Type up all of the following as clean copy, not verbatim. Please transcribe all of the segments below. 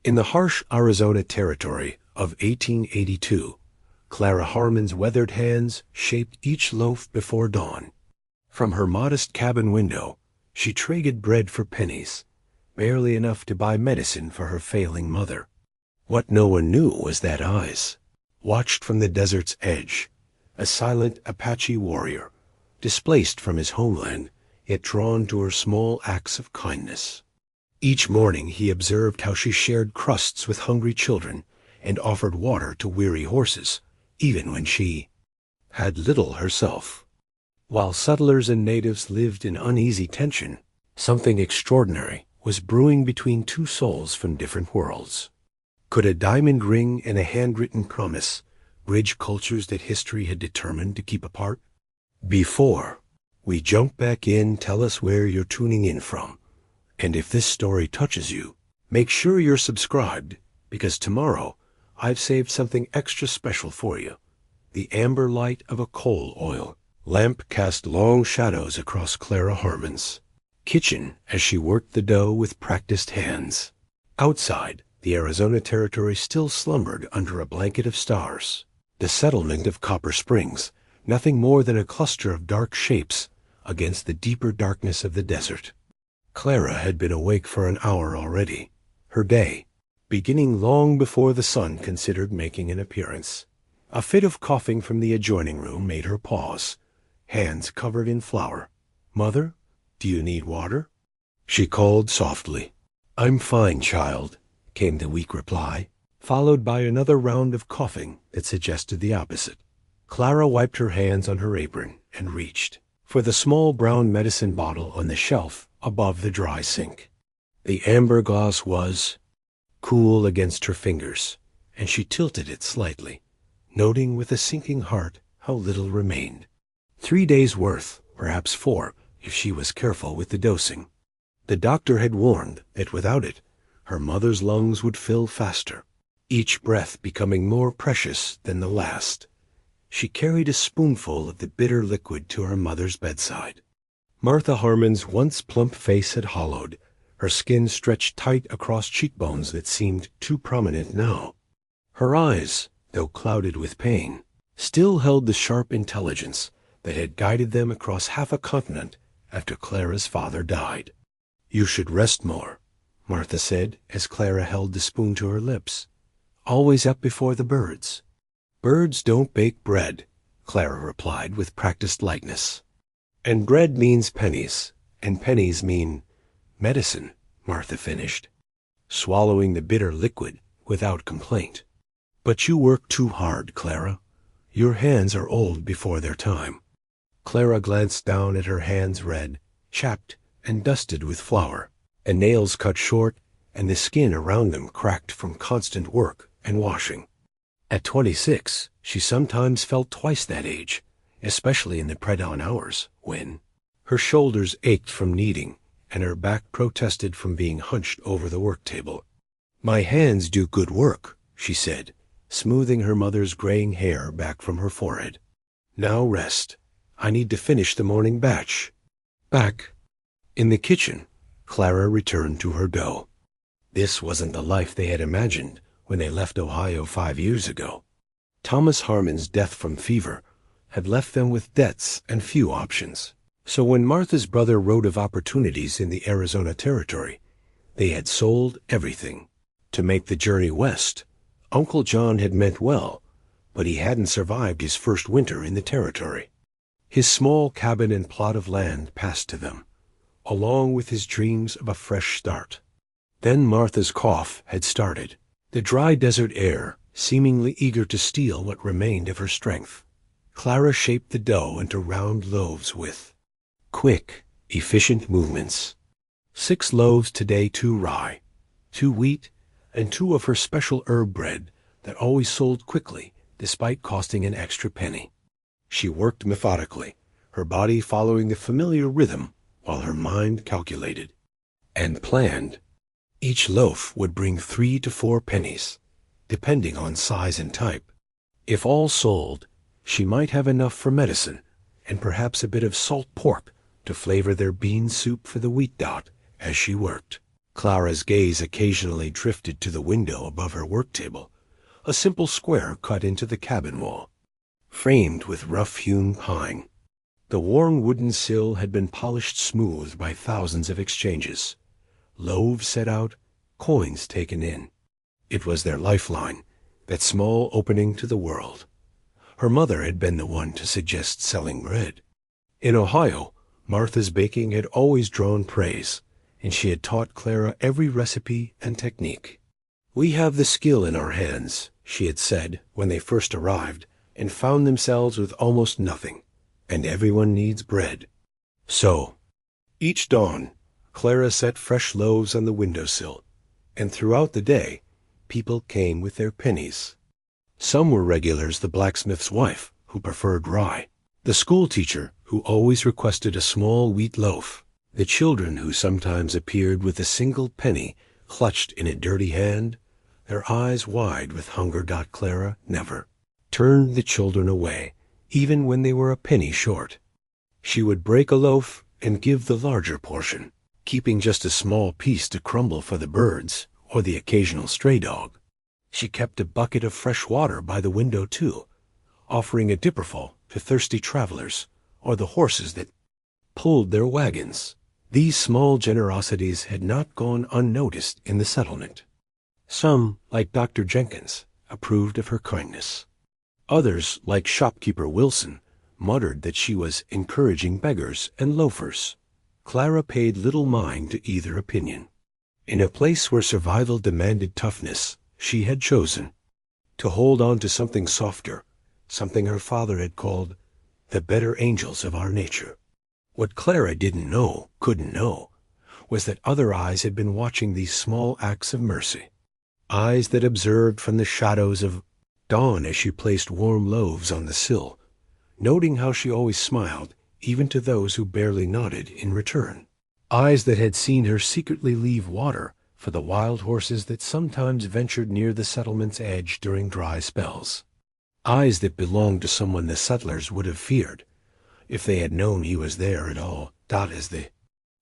In the harsh Arizona territory of 1882, Clara Harmon's weathered hands shaped each loaf before dawn. From her modest cabin window, she traded bread for pennies, barely enough to buy medicine for her failing mother. What no one knew was that eyes watched from the desert's edge, a silent Apache warrior, displaced from his homeland, yet drawn to her small acts of kindness. Each morning he observed how she shared crusts with hungry children and offered water to weary horses, even when she had little herself. While settlers and natives lived in uneasy tension, something extraordinary was brewing between two souls from different worlds. Could a diamond ring and a handwritten promise bridge cultures that history had determined to keep apart? Before we jump back in, tell us where you're tuning in from. And if this story touches you, make sure you're subscribed, because tomorrow I've saved something extra special for you. The amber light of a coal oil lamp cast long shadows across Clara Harmon's kitchen as she worked the dough with practiced hands. Outside, the Arizona Territory still slumbered under a blanket of stars. The settlement of Copper Springs, nothing more than a cluster of dark shapes against the deeper darkness of the desert. Clara had been awake for an hour already, her day beginning long before the sun considered making an appearance. A fit of coughing from the adjoining room made her pause, hands covered in flour. "Mother, do you need water?" she called softly. "I'm fine, child," came the weak reply, followed by another round of coughing that suggested the opposite. Clara wiped her hands on her apron and reached for the small brown medicine bottle on the shelf above the dry sink. The amber glass was cool against her fingers, and she tilted it slightly, noting with a sinking heart how little remained. 3 days' worth, perhaps 4, if she was careful with the dosing. The doctor had warned that without it, her mother's lungs would fill faster, each breath becoming more precious than the last. She carried a spoonful of the bitter liquid to her mother's bedside. Martha Harmon's once plump face had hollowed, her skin stretched tight across cheekbones that seemed too prominent now. Her eyes, though clouded with pain, still held the sharp intelligence that had guided them across half a continent after Clara's father died. "You should rest more," Martha said as Clara held the spoon to her lips. "Always up before the birds." "Birds don't bake bread," Clara replied with practiced lightness. "And bread means pennies, and pennies mean medicine," Martha finished, swallowing the bitter liquid without complaint. "But you work too hard, Clara. Your hands are old before their time." Clara glanced down at her hands, red, chapped, and dusted with flour, and nails cut short, and the skin around them cracked from constant work and washing. At 26, she sometimes felt twice that age, especially in the pre-dawn hours, when her shoulders ached from kneading and her back protested from being hunched over the work table. "My hands do good work," she said, smoothing her mother's graying hair back from her forehead. "Now rest. I need to finish the morning batch." Back in the kitchen, Clara returned to her dough. This wasn't the life they had imagined when they left Ohio 5 years ago. Thomas Harmon's death from fever had left them with debts and few options. So when Martha's brother wrote of opportunities in the Arizona Territory, they had sold everything. To make the journey west, Uncle John had meant well, but he hadn't survived his first winter in the territory. His small cabin and plot of land passed to them, along with his dreams of a fresh start. Then Martha's cough had started, the dry desert air seemingly eager to steal what remained of her strength. Clara shaped the dough into round loaves with quick, efficient movements. 6 loaves today, 2 rye, 2 wheat, and 2 of her special herb bread that always sold quickly despite costing an extra penny. She worked methodically, her body following the familiar rhythm while her mind calculated and planned. Each loaf would bring 3 to 4 pennies, depending on size and type. If all sold, she might have enough for medicine and perhaps a bit of salt pork to flavor their bean soup for the wheat dot as she worked. Clara's gaze occasionally drifted to the window above her work table, a simple square cut into the cabin wall, framed with rough-hewn pine. The worn wooden sill had been polished smooth by thousands of exchanges. Loaves set out, coins taken in. It was their lifeline, that small opening to the world. Her mother had been the one to suggest selling bread. In Ohio, Martha's baking had always drawn praise, and she had taught Clara every recipe and technique. "We have the skill in our hands," she had said when they first arrived and found themselves with almost nothing, "and everyone needs bread." So, each dawn, Clara set fresh loaves on the windowsill, and throughout the day, people came with their pennies. Some were regulars, the blacksmith's wife, who preferred rye, the school teacher, who always requested a small wheat loaf, the children who sometimes appeared with a single penny clutched in a dirty hand, their eyes wide with hunger. Clara never turned the children away, even when they were a penny short. She would break a loaf and give the larger portion, keeping just a small piece to crumble for the birds or the occasional stray dog. She kept a bucket of fresh water by the window, too, offering a dipperful to thirsty travelers or the horses that pulled their wagons. These small generosities had not gone unnoticed in the settlement. Some, like Dr. Jenkins, approved of her kindness. Others, like shopkeeper Wilson, muttered that she was encouraging beggars and loafers. Clara paid little mind to either opinion. In a place where survival demanded toughness, she had chosen to hold on to something softer, something her father had called the better angels of our nature. What Clara didn't know, couldn't know, was that other eyes had been watching these small acts of mercy. Eyes that observed from the shadows of dawn as she placed warm loaves on the sill, noting how she always smiled, even to those who barely nodded in return. Eyes that had seen her secretly leave water for the wild horses that sometimes ventured near the settlement's edge during dry spells. Eyes that belonged to someone the settlers would have feared if they had known he was there at all. As the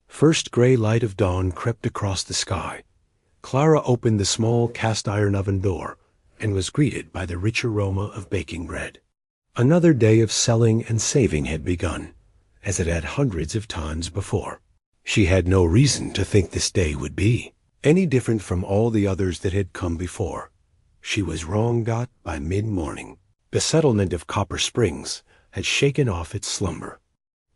first gray light of dawn crept across the sky, Clara opened the small cast-iron oven door and was greeted by the rich aroma of baking bread. Another day of selling and saving had begun, as it had hundreds of times before. She had no reason to think this day would be any different from all the others that had come before. She was wrong. By mid-morning, the settlement of Copper Springs had shaken off its slumber.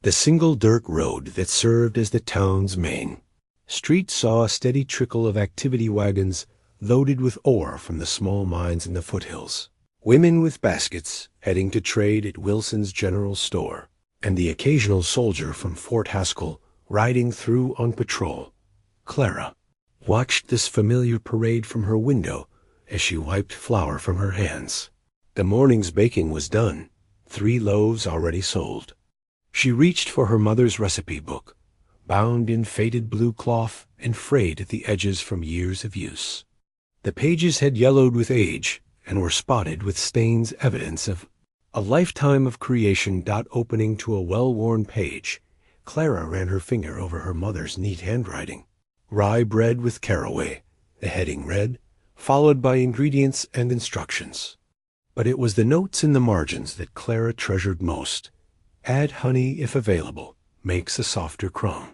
The single dirt road that served as the town's main street saw a steady trickle of activity wagons loaded with ore from the small mines in the foothills, women with baskets heading to trade at Wilson's General Store, and the occasional soldier from Fort Haskell riding through on patrol. Clara watched this familiar parade from her window as she wiped flour from her hands. The morning's baking was done, 3 loaves already sold. She reached for her mother's recipe book, bound in faded blue cloth and frayed at the edges from years of use. The pages had yellowed with age and were spotted with stains, evidence of a lifetime of creation. Opening to a well-worn page, Clara ran her finger over her mother's neat handwriting. Rye bread with caraway, the heading read, followed by ingredients and instructions. But it was the notes in the margins that Clara treasured most. Add honey if available, makes a softer crumb.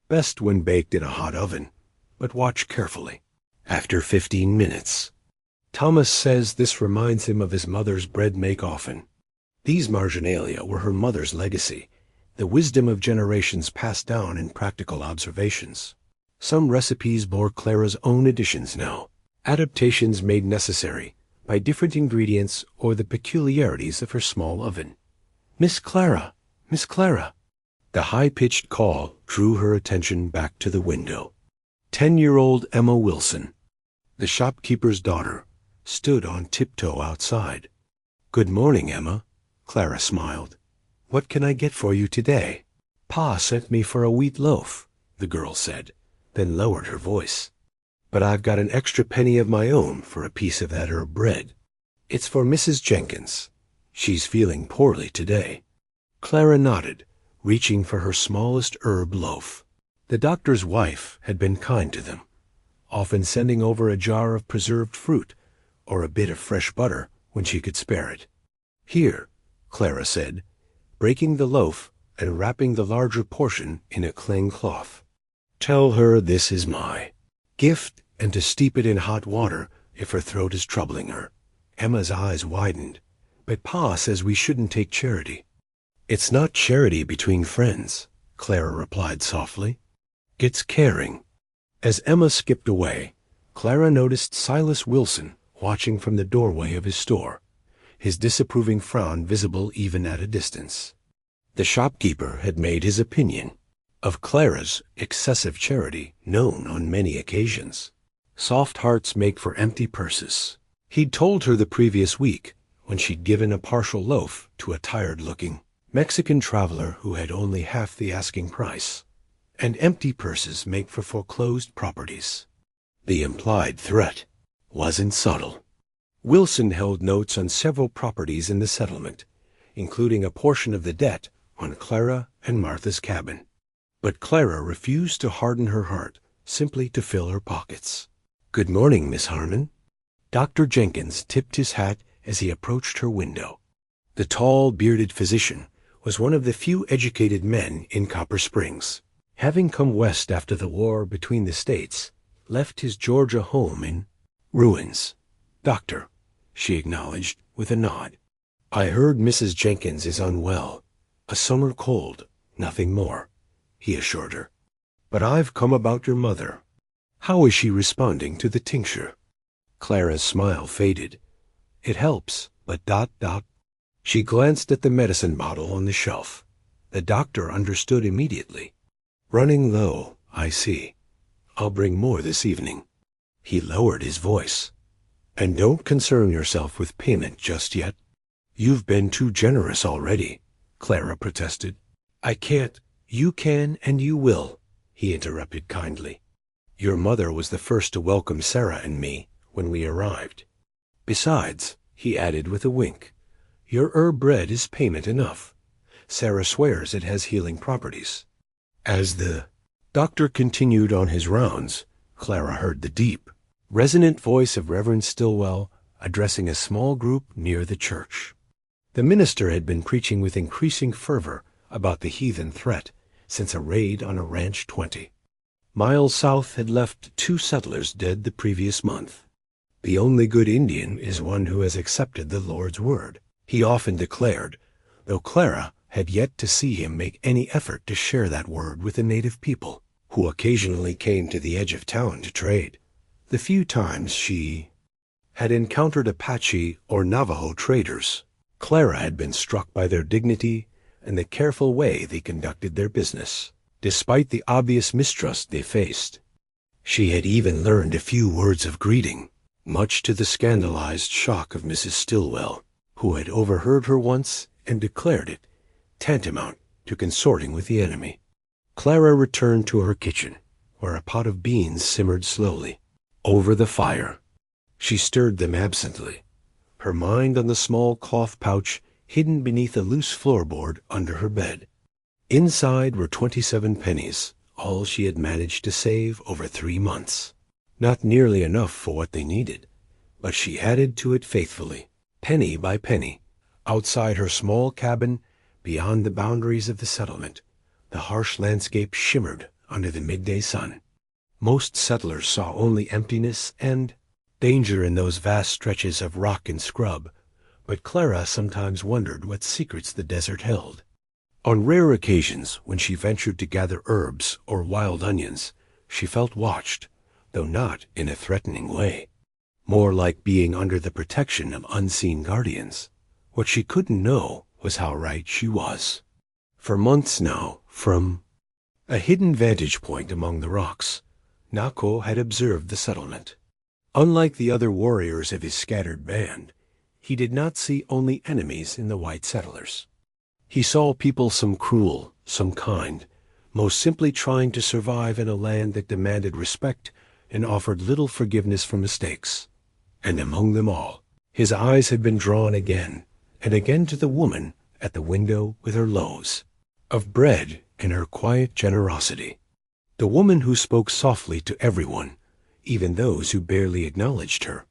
Best when baked in a hot oven, but watch carefully. After 15 minutes. Thomas says this reminds him of his mother's bread make often. These marginalia were her mother's legacy, the wisdom of generations passed down in practical observations. Some recipes bore Clara's own additions now, adaptations made necessary by different ingredients or the peculiarities of her small oven. "Miss Clara! Miss Clara!" The high-pitched call drew her attention back to the window. 10-year-old Emma Wilson, the shopkeeper's daughter, stood on tiptoe outside. "Good morning, Emma," Clara smiled. "What can I get for you today?" "Pa sent me for a wheat loaf," the girl said, then lowered her voice. "But I've got an extra penny of my own for a piece of that herb bread. It's for Mrs. Jenkins. She's feeling poorly today." Clara nodded, reaching for her smallest herb loaf. The doctor's wife had been kind to them, often sending over a jar of preserved fruit or a bit of fresh butter when she could spare it. "Here," Clara said, breaking the loaf and wrapping the larger portion in a cling cloth. "Tell her this is my gift and to steep it in hot water if her throat is troubling her." Emma's eyes widened. "But Pa says we shouldn't take charity." "It's not charity between friends," Clara replied softly. "It's caring." As Emma skipped away, Clara noticed Silas Wilson watching from the doorway of his store, his disapproving frown visible even at a distance. The shopkeeper had made his opinion of Clara's excessive charity known on many occasions. Soft hearts make for empty purses. He'd told her the previous week when she'd given a partial loaf to a tired-looking Mexican traveler who had only half the asking price. And empty purses make for foreclosed properties. The implied threat wasn't subtle. Wilson held notes on several properties in the settlement, including a portion of the debt on Clara and Martha's cabin. But Clara refused to harden her heart simply to fill her pockets. "Good morning, Miss Harmon." Dr. Jenkins tipped his hat as he approached her window. The tall, bearded physician was one of the few educated men in Copper Springs. Having come west after the war between the states, left his Georgia home in ruins. "Doctor," she acknowledged with a nod. "I heard Mrs. Jenkins is unwell. A summer cold, nothing more," he assured her. "But I've come about your mother. How is she responding to the tincture?" Clara's smile faded. "It helps, but ... She glanced at the medicine bottle on the shelf. The doctor understood immediately. "Running low, I see. I'll bring more this evening." He lowered his voice. "And don't concern yourself with payment just yet." "You've been too generous already," Clara protested. "I can't." "You can and you will," he interrupted kindly. "Your mother was the first to welcome Sarah and me when we arrived. Besides," he added with a wink, "your herb bread is payment enough. Sarah swears it has healing properties." As the doctor continued on his rounds, Clara heard the deep, resonant voice of Reverend Stillwell addressing a small group near the church. The minister had been preaching with increasing fervor about the heathen threat since a raid on a ranch 20 miles south had left 2 settlers dead the previous month. "The only good Indian is one who has accepted the Lord's word," he often declared, though Clara had yet to see him make any effort to share that word with the native people, who occasionally came to the edge of town to trade. The few times she had encountered Apache or Navajo traders, Clara had been struck by their dignity and the careful way they conducted their business, despite the obvious mistrust they faced. She had even learned a few words of greeting, much to the scandalized shock of Mrs. Stillwell, who had overheard her once and declared it tantamount to consorting with the enemy. Clara returned to her kitchen, where a pot of beans simmered slowly over the fire. She stirred them absently, her mind on the small cloth pouch hidden beneath a loose floorboard under her bed. Inside were 27 pennies, all she had managed to save over 3 months. Not nearly enough for what they needed, but she added to it faithfully, penny by penny. Outside her small cabin, beyond the boundaries of the settlement, the harsh landscape shimmered under the midday sun. Most settlers saw only emptiness and danger in those vast stretches of rock and scrub, but Clara sometimes wondered what secrets the desert held. On rare occasions, when she ventured to gather herbs or wild onions, she felt watched, though not in a threatening way, more like being under the protection of unseen guardians. What she couldn't know was how right she was. For months now, from a hidden vantage point among the rocks, Nako had observed the settlement. Unlike the other warriors of his scattered band, he did not see only enemies in the white settlers. He saw people, some cruel, some kind, most simply trying to survive in a land that demanded respect and offered little forgiveness for mistakes. And among them all, his eyes had been drawn again and again to the woman at the window with her loaves of bread and her quiet generosity. The woman who spoke softly to everyone, even those who barely acknowledged her.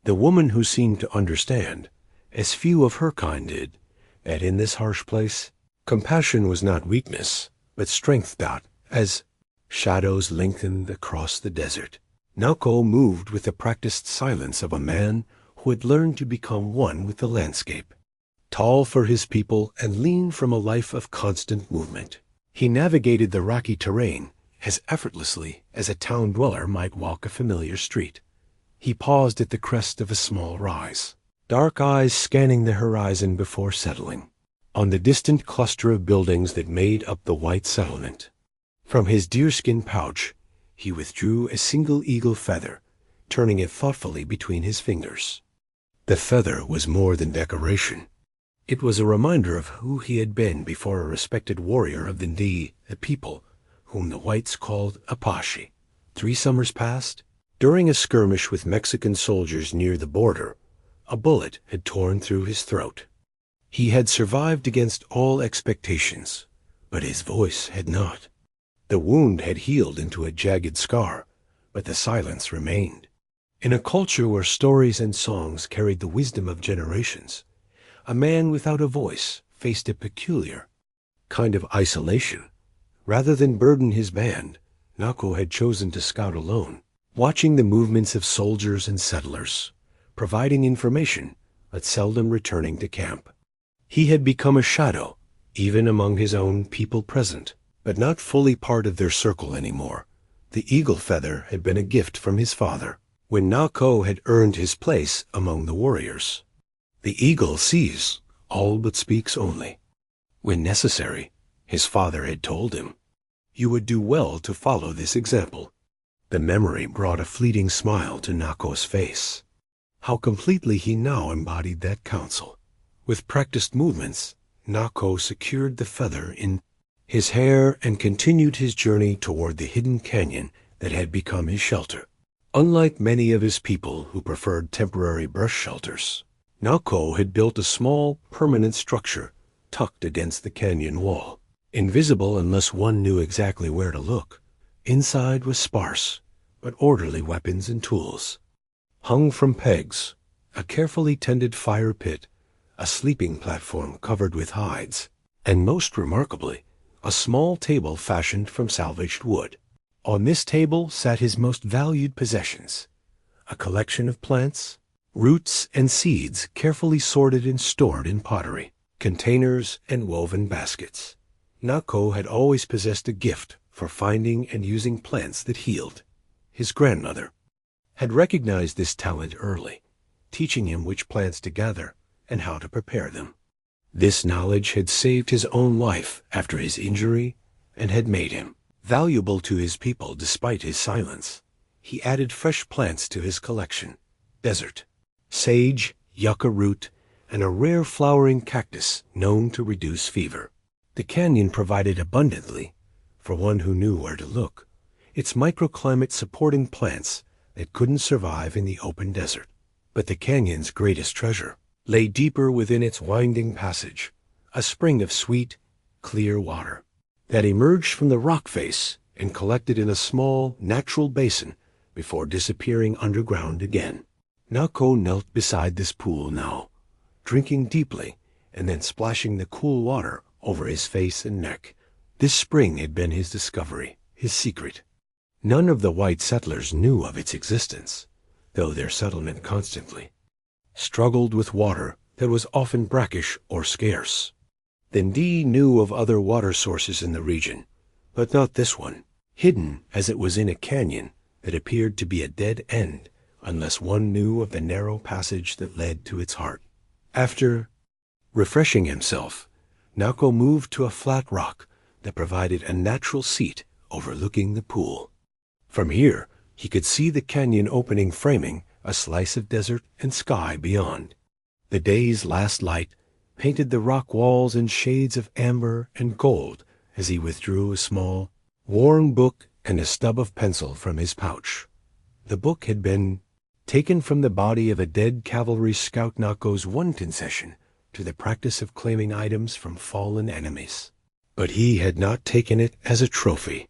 The woman who seemed to understand, as few of her kind did, that in this harsh place, compassion was not weakness, but strength. As shadows lengthened across the desert, Nako moved with the practiced silence of a man who had learned to become one with the landscape. Tall for his people and lean from a life of constant movement, he navigated the rocky terrain as effortlessly as a town dweller might walk a familiar street. He paused at the crest of a small rise, dark eyes scanning the horizon before settling on the distant cluster of buildings that made up the white settlement. From his deerskin pouch, he withdrew a single eagle feather, turning it thoughtfully between his fingers. The feather was more than decoration. It was a reminder of who he had been before, a respected warrior of the people whom the whites called Apache. 3 summers past, during a skirmish with Mexican soldiers near the border, a bullet had torn through his throat. He had survived against all expectations, but his voice had not. The wound had healed into a jagged scar, but the silence remained. In a culture where stories and songs carried the wisdom of generations, a man without a voice faced a peculiar kind of isolation. Rather than burden his band, Nako had chosen to scout alone, watching the movements of soldiers and settlers, providing information, but seldom returning to camp. He had become a shadow, even among his own people present, but not fully part of their circle anymore. The eagle feather had been a gift from his father, when Nako had earned his place among the warriors. The eagle sees all but speaks only. When necessary, his father had told him, "You would do well to follow this example." The memory brought a fleeting smile to Nako's face. How completely he now embodied that counsel. With practiced movements, Nako secured the feather in his hair and continued his journey toward the hidden canyon that had become his shelter. Unlike many of his people who preferred temporary brush shelters, Nako had built a small, permanent structure tucked against the canyon wall. Invisible unless one knew exactly where to look, inside was sparse but orderly weapons and tools. Hung from pegs, a carefully tended fire pit, a sleeping platform covered with hides, and most remarkably, a small table fashioned from salvaged wood. On this table sat his most valued possessions, a collection of plants, roots, and seeds carefully sorted and stored in pottery, containers, and woven baskets. Nako had always possessed a gift for finding and using plants that healed. His grandmother had recognized this talent early, teaching him which plants to gather and how to prepare them. This knowledge had saved his own life after his injury and had made him valuable to his people despite his silence. He added fresh plants to his collection: desert, sage, yucca root, and a rare flowering cactus known to reduce fever. The canyon provided abundantly, for one who knew where to look, its microclimate supporting plants that couldn't survive in the open desert. But the canyon's greatest treasure lay deeper within its winding passage, a spring of sweet, clear water that emerged from the rock face and collected in a small, natural basin before disappearing underground again. Nako knelt beside this pool now, drinking deeply and then splashing the cool water over his face and neck. This spring had been his discovery, his secret. None of the white settlers knew of its existence, though their settlement constantly struggled with water that was often brackish or scarce. The Ndi knew of other water sources in the region, but not this one, hidden as it was in a canyon that appeared to be a dead end unless one knew of the narrow passage that led to its heart. After refreshing himself, Nako moved to a flat rock that provided a natural seat overlooking the pool. From here, he could see the canyon opening, framing a slice of desert and sky beyond. The day's last light painted the rock walls in shades of amber and gold as he withdrew a small, worn book and a stub of pencil from his pouch. The book had been taken from the body of a dead cavalry scout, Nako's one concession to the practice of claiming items from fallen enemies. But he had not taken it as a trophy.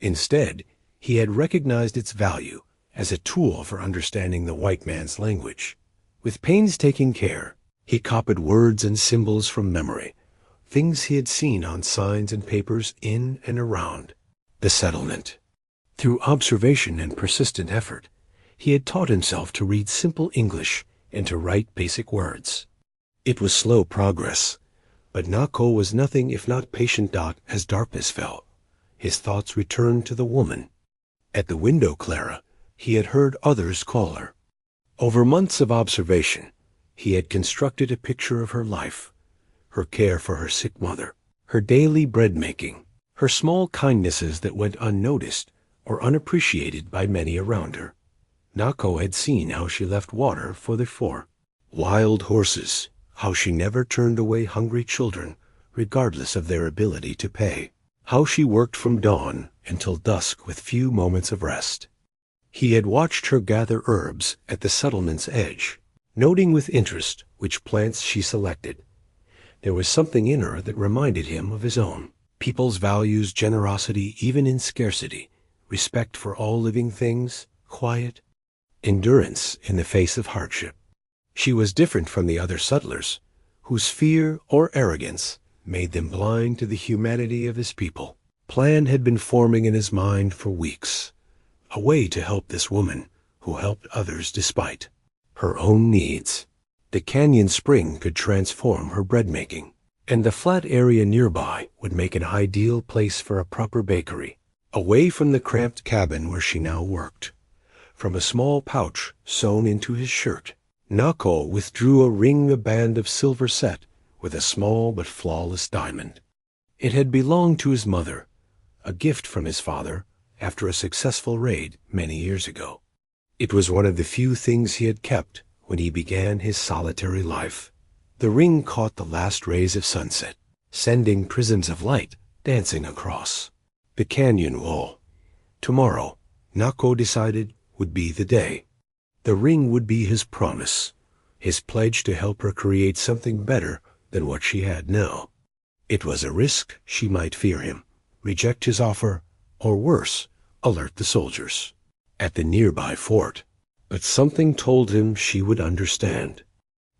Instead, he had recognized its value as a tool for understanding the white man's language. With painstaking care, he copied words and symbols from memory, things he had seen on signs and papers in and around the settlement. Through observation and persistent effort, he had taught himself to read simple English and to write basic words. It was slow progress, but Nako was nothing if not patient. As darkness fell, his thoughts returned to the woman. At the window, Clara, he had heard others call her. Over months of observation, he had constructed a picture of her life, her care for her sick mother, her daily bread-making, her small kindnesses that went unnoticed or unappreciated by many around her. Nako had seen how she left water for the 4 wild horses, how she never turned away hungry children, regardless of their ability to pay, how she worked from dawn until dusk with few moments of rest. He had watched her gather herbs at the settlement's edge, noting with interest which plants she selected. There was something in her that reminded him of his own. People's values generosity even in scarcity, respect for all living things, quiet, endurance in the face of hardship. She was different from the other settlers, whose fear or arrogance made them blind to the humanity of his people. Plan had been forming in his mind for weeks, a way to help this woman who helped others despite her own needs. The canyon spring could transform her bread-making, and the flat area nearby would make an ideal place for a proper bakery, away from the cramped cabin where she now worked. From a small pouch sewn into his shirt, Nako withdrew a ring, a band of silver set with a small but flawless diamond. It had belonged to his mother, a gift from his father after a successful raid many years ago. It was one of the few things he had kept when he began his solitary life. The ring caught the last rays of sunset, sending prisms of light dancing across the canyon wall. Tomorrow, Nako decided, would be the day. The ring would be his promise, his pledge to help her create something better than what she had now. It was a risk. She might fear him, reject his offer, or worse, alert the soldiers at the nearby fort. But something told him she would understand.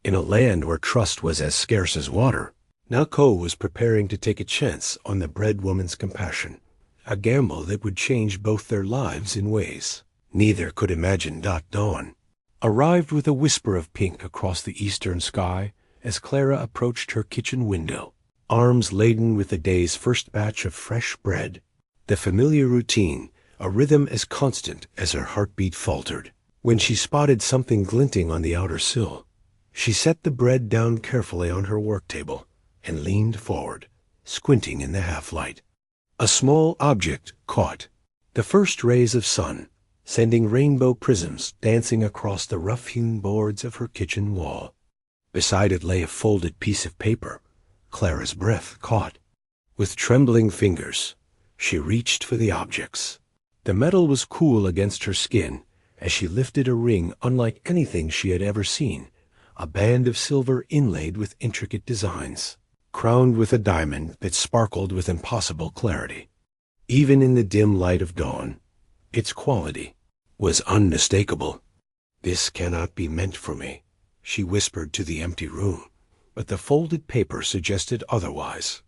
In a land where trust was as scarce as water, Nako was preparing to take a chance on the bread woman's compassion, a gamble that would change both their lives in ways neither could imagine. Dawn arrived with a whisper of pink across the eastern sky as Clara approached her kitchen window, arms laden with the day's first batch of fresh bread. The familiar routine, a rhythm as constant as her heartbeat faltered. When she spotted something glinting on the outer sill, she set the bread down carefully on her work table and leaned forward, squinting in the half-light. A small object caught the first rays of sun, sending rainbow prisms dancing across the rough-hewn boards of her kitchen wall. Beside it lay a folded piece of paper. Clara's breath caught. With trembling fingers, she reached for the objects. The metal was cool against her skin as she lifted a ring unlike anything she had ever seen, a band of silver inlaid with intricate designs, crowned with a diamond that sparkled with impossible clarity. Even in the dim light of dawn, its quality was unmistakable. "This cannot be meant for me," she whispered to the empty room, but the folded paper suggested otherwise.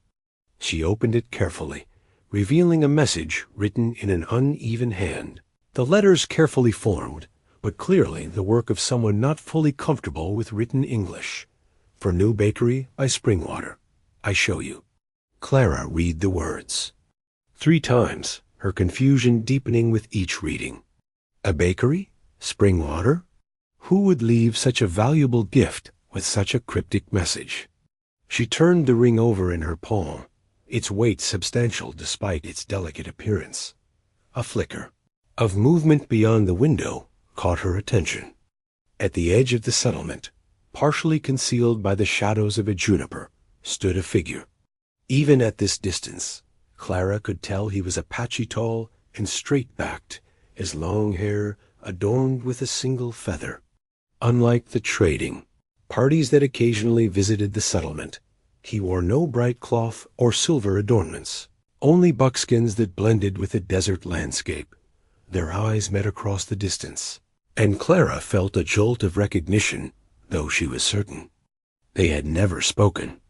She opened it carefully, revealing a message written in an uneven hand. The letters carefully formed, but clearly the work of someone not fully comfortable with written English. "For new bakery by Springwater. I show you." Clara read the words 3 times, her confusion deepening with each reading. A bakery? Springwater? Who would leave such a valuable gift with such a cryptic message? She turned the ring over in her palm, its weight substantial despite its delicate appearance. A flicker of movement beyond the window caught her attention. At the edge of the settlement, partially concealed by the shadows of a juniper, stood a figure. Even at this distance, Clara could tell he was Apache tall and straight-backed, his long hair adorned with a single feather. Unlike the trading parties that occasionally visited the settlement, he wore no bright cloth or silver adornments, only buckskins that blended with the desert landscape. Their eyes met across the distance, and Clara felt a jolt of recognition, though she was certain they had never spoken.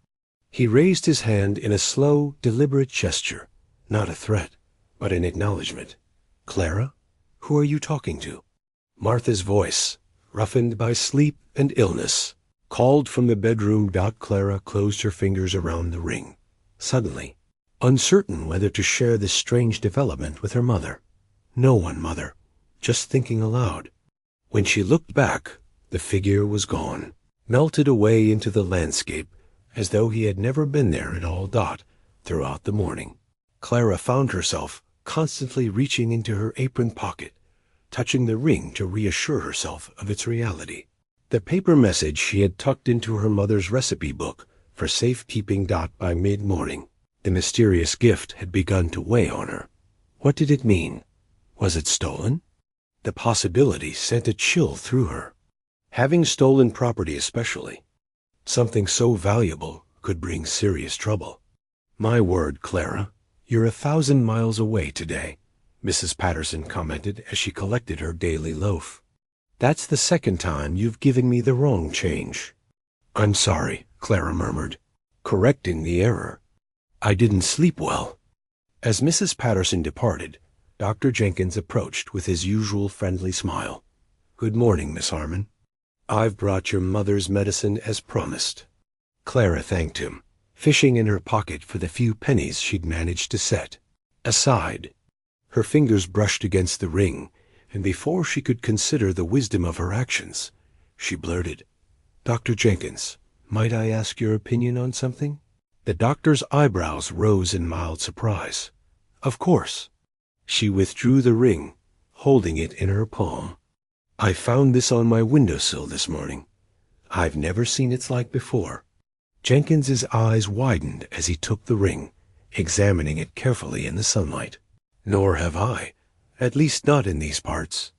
He raised his hand in a slow, deliberate gesture, not a threat, but an acknowledgement. "Clara, who are you talking to?" Martha's voice, roughened by sleep and illness, called from the bedroom. Clara closed her fingers around the ring, suddenly, uncertain whether to share this strange development with her mother. "No one, Mother. Just thinking aloud." When she looked back, the figure was gone, melted away into the landscape, as though he had never been there at all. Throughout the morning, Clara found herself constantly reaching into her apron pocket, touching the ring to reassure herself of its reality. The paper message she had tucked into her mother's recipe book for safekeeping. By mid-morning, the mysterious gift had begun to weigh on her. What did it mean? Was it stolen? The possibility sent a chill through her. Having stolen property especially, something so valuable, could bring serious trouble. "My word, Clara, you're 1,000 miles away today," Mrs. Patterson commented as she collected her daily loaf. "That's the second time you've given me the wrong change." "I'm sorry," Clara murmured, correcting the error. "I didn't sleep well." As Mrs. Patterson departed, Dr. Jenkins approached with his usual friendly smile. "Good morning, Miss Harmon. I've brought your mother's medicine as promised." Clara thanked him, fishing in her pocket for the few pennies she'd managed to set aside. Her fingers brushed against the ring, and before she could consider the wisdom of her actions, she blurted, "Dr. Jenkins, might I ask your opinion on something?" The doctor's eyebrows rose in mild surprise. "Of course." She withdrew the ring, holding it in her palm. "I found this on my windowsill this morning. I've never seen its like before." Jenkins's eyes widened as he took the ring, examining it carefully in the sunlight. "Nor have I, at least not in these parts.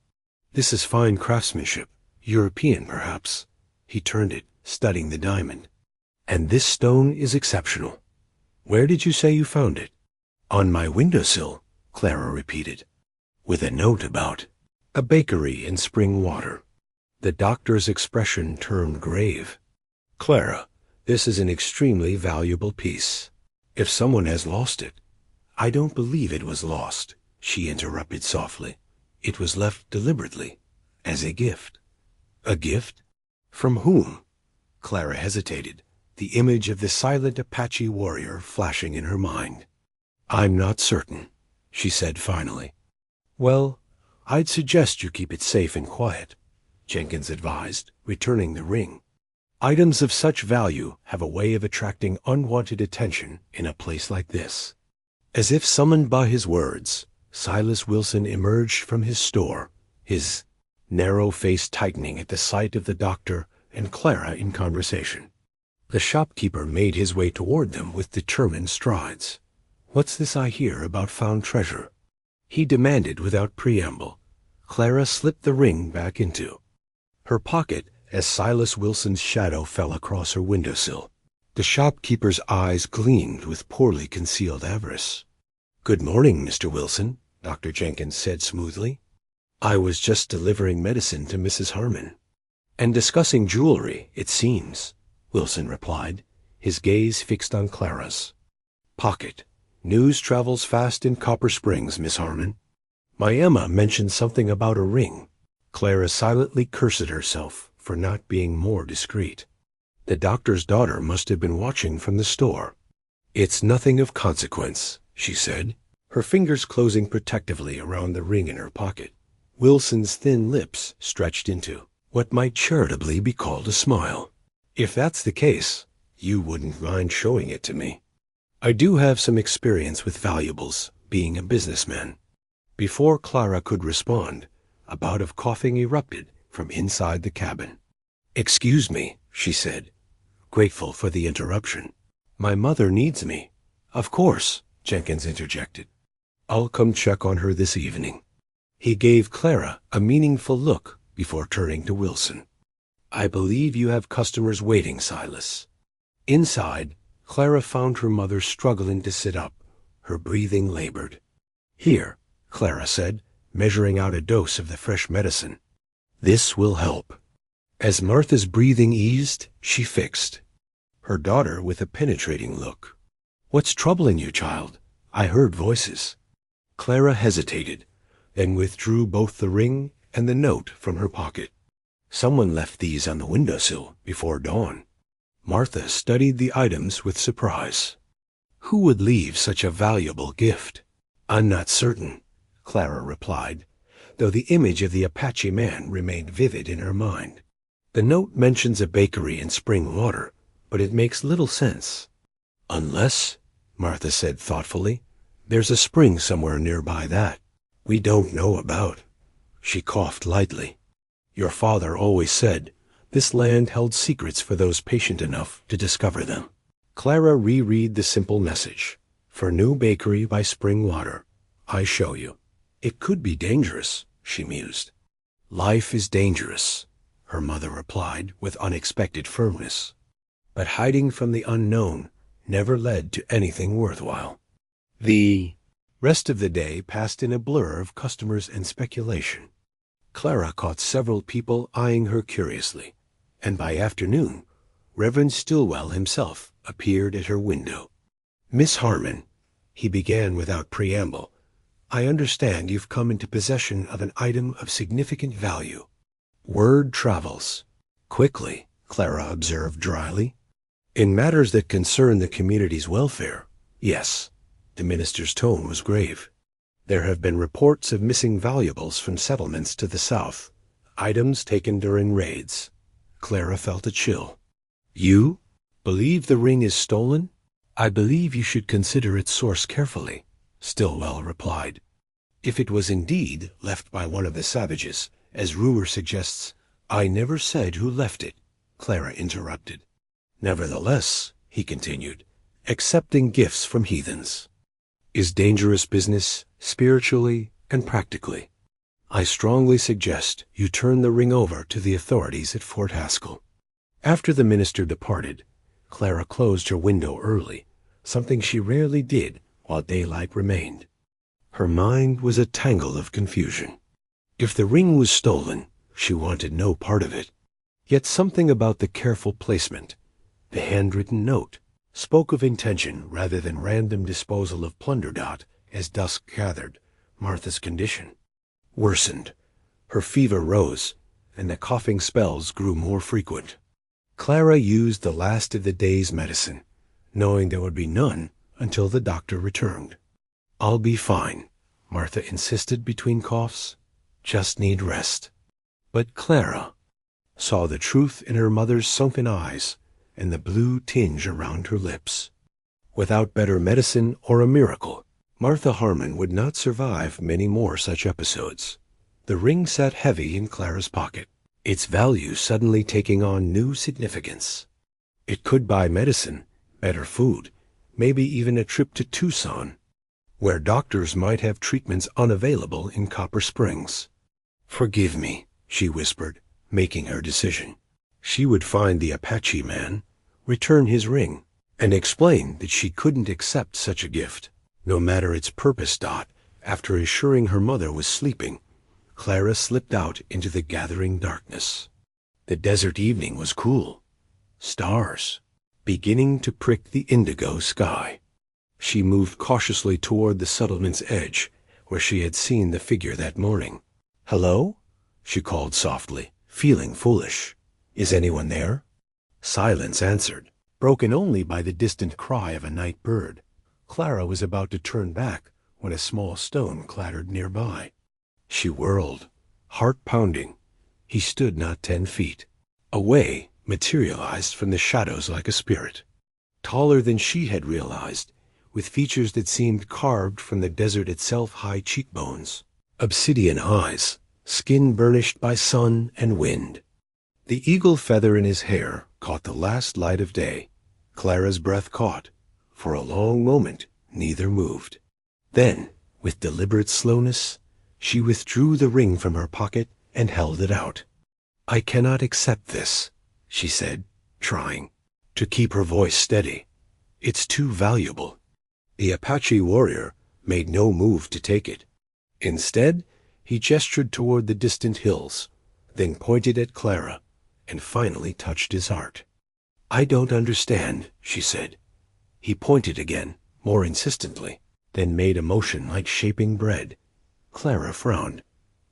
This is fine craftsmanship, European perhaps." He turned it, studying the diamond. "And this stone is exceptional. Where did you say you found it?" "On my windowsill," Clara repeated, "with a note about a bakery in spring water." The doctor's expression turned grave. "Clara, this is an extremely valuable piece. If someone has lost it—" "I don't believe it was lost," she interrupted softly. "It was left deliberately, as a gift." "A gift? From whom?" Clara hesitated, the image of the silent Apache warrior flashing in her mind. "I'm not certain," she said finally. "Well, I'd suggest you keep it safe and quiet," Jenkins advised, returning the ring. "Items of such value have a way of attracting unwanted attention in a place like this." As if summoned by his words, Silas Wilson emerged from his store, his narrow face tightening at the sight of the doctor and Clara in conversation. The shopkeeper made his way toward them with determined strides. "What's this I hear about found treasure?" he demanded without preamble. Clara slipped the ring back into her pocket as Silas Wilson's shadow fell across her windowsill. The shopkeeper's eyes gleamed with poorly concealed avarice. "Good morning, Mr. Wilson," Dr. Jenkins said smoothly. "I was just delivering medicine to Mrs. Harmon." "And discussing jewelry, it seems," Wilson replied, his gaze fixed on Clara's pocket. "News travels fast in Copper Springs, Miss Harmon. My Emma mentioned something about a ring." Clara silently cursed herself for not being more discreet. The doctor's daughter must have been watching from the store. "It's nothing of consequence," she said, her fingers closing protectively around the ring in her pocket. Wilson's thin lips stretched into what might charitably be called a smile. "If that's the case, you wouldn't mind showing it to me. I do have some experience with valuables, being a businessman." Before Clara could respond, a bout of coughing erupted from inside the cabin. "Excuse me," she said, grateful for the interruption. "My mother needs me." "Of course," Jenkins interjected. "I'll come check on her this evening." He gave Clara a meaningful look before turning to Wilson. "I believe you have customers waiting, Silas." Inside, Clara found her mother struggling to sit up, her breathing labored. "Here," Clara said, measuring out a dose of the fresh medicine. "This will help." As Martha's breathing eased, she fixed her daughter with a penetrating look. "What's troubling you, child? I heard voices." Clara hesitated, then withdrew both the ring and the note from her pocket. "Someone left these on the windowsill before dawn." Martha studied the items with surprise. "Who would leave such a valuable gift?" "I'm not certain," Clara replied, though the image of the Apache man remained vivid in her mind. "The note mentions a bakery and spring water, but it makes little sense." "Unless," Martha said thoughtfully, "there's a spring somewhere nearby that we don't know about." She coughed lightly. "Your father always said this land held secrets for those patient enough to discover them." Clara reread the simple message. "For new bakery by spring water. I show you." "It could be dangerous," she mused. "Life is dangerous," her mother replied with unexpected firmness. But hiding from the unknown never led to anything worthwhile. The rest of the day passed in a blur of customers and speculation. Clara caught several people eyeing her curiously, and by afternoon, Reverend Stillwell himself appeared at her window. "Miss Harmon," he began without preamble, "I understand you've come into possession of an item of significant value." "Word travels quickly," Clara observed dryly. "In matters that concern the community's welfare, yes." The minister's tone was grave. "There have been reports of missing valuables from settlements to the south, items taken during raids." Clara felt a chill. "You believe the ring is stolen?" "I believe you should consider its source carefully," Stillwell replied. "If it was indeed left by one of the savages, as rumor suggests—" "I never said who left it," Clara interrupted. "Nevertheless," he continued, "accepting gifts from heathens is dangerous business spiritually and practically. I strongly suggest you turn the ring over to the authorities at Fort Haskell." After the minister departed, Clara closed her window early, something she rarely did while daylight remained. Her mind was a tangle of confusion. If the ring was stolen, she wanted no part of it. Yet something about the careful placement, the handwritten note, spoke of intention rather than random disposal of plunder. As dusk gathered, Martha's condition worsened. Her fever rose, and the coughing spells grew more frequent. Clara used the last of the day's medicine, knowing there would be none until the doctor returned. "I'll be fine," Martha insisted between coughs. "Just need rest." But Clara saw the truth in her mother's sunken eyes and the blue tinge around her lips. Without better medicine or a miracle, Martha Harmon would not survive many more such episodes. The ring sat heavy in Clara's pocket, its value suddenly taking on new significance. It could buy medicine, better food, maybe even a trip to Tucson, where doctors might have treatments unavailable in Copper Springs. "Forgive me," she whispered, making her decision. She would find the Apache man, return his ring, and explain that she couldn't accept such a gift, no matter its purpose. After assuring her mother was sleeping, Clara slipped out into the gathering darkness. The desert evening was cool, stars beginning to prick the indigo sky. She moved cautiously toward the settlement's edge, where she had seen the figure that morning. "Hello?" she called softly, feeling foolish. "Is anyone there?" Silence answered, broken only by the distant cry of a night bird. Clara was about to turn back when a small stone clattered nearby. She whirled, heart pounding. He stood not 10 feet away, materialized from the shadows like a spirit. Taller than she had realized, with features that seemed carved from the desert itself, high cheekbones, obsidian eyes, skin burnished by sun and wind. The eagle feather in his hair caught the last light of day. Clara's breath caught. For a long moment, neither moved. Then, with deliberate slowness, she withdrew the ring from her pocket and held it out. "I cannot accept this," she said, trying to keep her voice steady. "It's too valuable." The Apache warrior made no move to take it. Instead, He gestured toward the distant hills, then pointed at Clara, and finally touched his heart. "I don't understand," she said. He pointed again, more insistently, then made a motion like shaping bread. Clara frowned.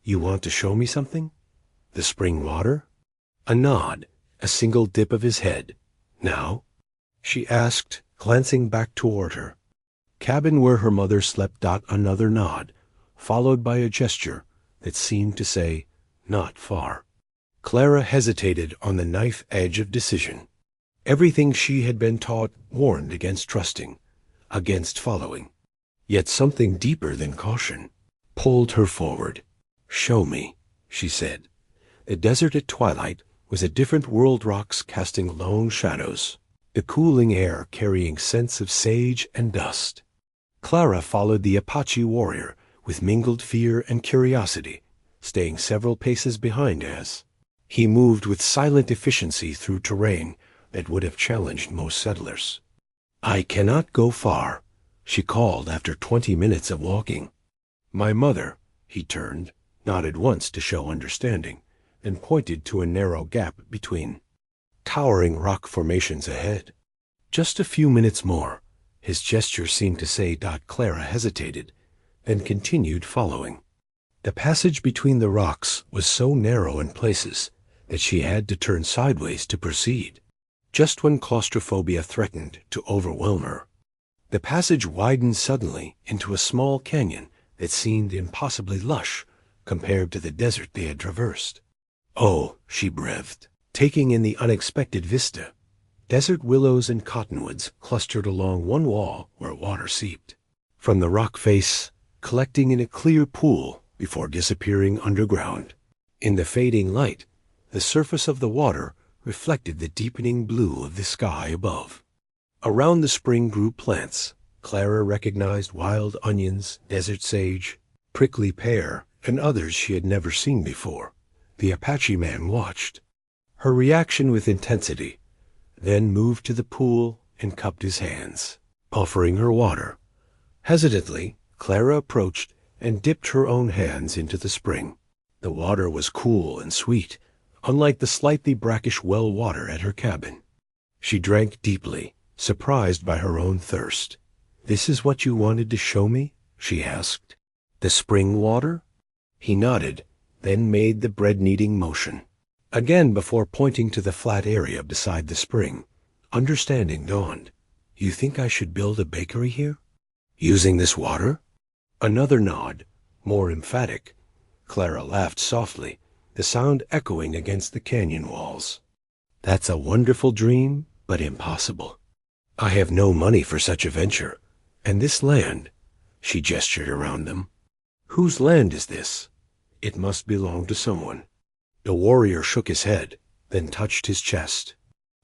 "You want to show me something? The spring water?" A nod, a single dip of his head. "Now?" she asked, glancing back toward her. Cabin where her mother slept. Another nod, followed by a gesture that seemed to say, "Not far." Clara hesitated on the knife edge of decision. Everything she had been taught warned against trusting, against following. Yet something deeper than caution pulled her forward. "Show me," she said. The desert at twilight was a different world, rocks casting lone shadows, the cooling air carrying scents of sage and dust. Clara followed the Apache warrior with mingled fear and curiosity, staying several paces behind as he moved with silent efficiency through terrain that would have challenged most settlers. "I cannot go far," she called after 20 minutes of walking. "My mother," he turned, nodded once to show understanding, and pointed to a narrow gap between towering rock formations ahead. "Just a few minutes more," his gesture seemed to say. Clara hesitated, then continued following. The passage between the rocks was so narrow in places that she had to turn sideways to proceed, just when claustrophobia threatened to overwhelm her. The passage widened suddenly into a small canyon that seemed impossibly lush compared to the desert they had traversed. "Oh," she breathed, taking in the unexpected vista. Desert willows and cottonwoods clustered along one wall where water seeped from the rock face, collecting in a clear pool before disappearing underground. In the fading light, the surface of the water reflected the deepening blue of the sky above. Around the spring grew plants. Clara recognized wild onions, desert sage, prickly pear, and others she had never seen before. The Apache man watched her reaction with intensity, then moved to the pool and cupped his hands, offering her water. Hesitantly, Clara approached and dipped her own hands into the spring. The water was cool and sweet, unlike the slightly brackish well water at her cabin. She drank deeply, surprised by her own thirst. "This is what you wanted to show me?" she asked. "The spring water?" He nodded, then made the bread-kneading motion. Again, before pointing to the flat area beside the spring, understanding dawned. "You think I should build a bakery here? Using this water?" Another nod, more emphatic. Clara laughed softly, the sound echoing against the canyon walls. "That's a wonderful dream, but impossible. I have no money for such a venture, and this land," she gestured around them. "Whose land is this? It must belong to someone." The warrior shook his head, then touched his chest.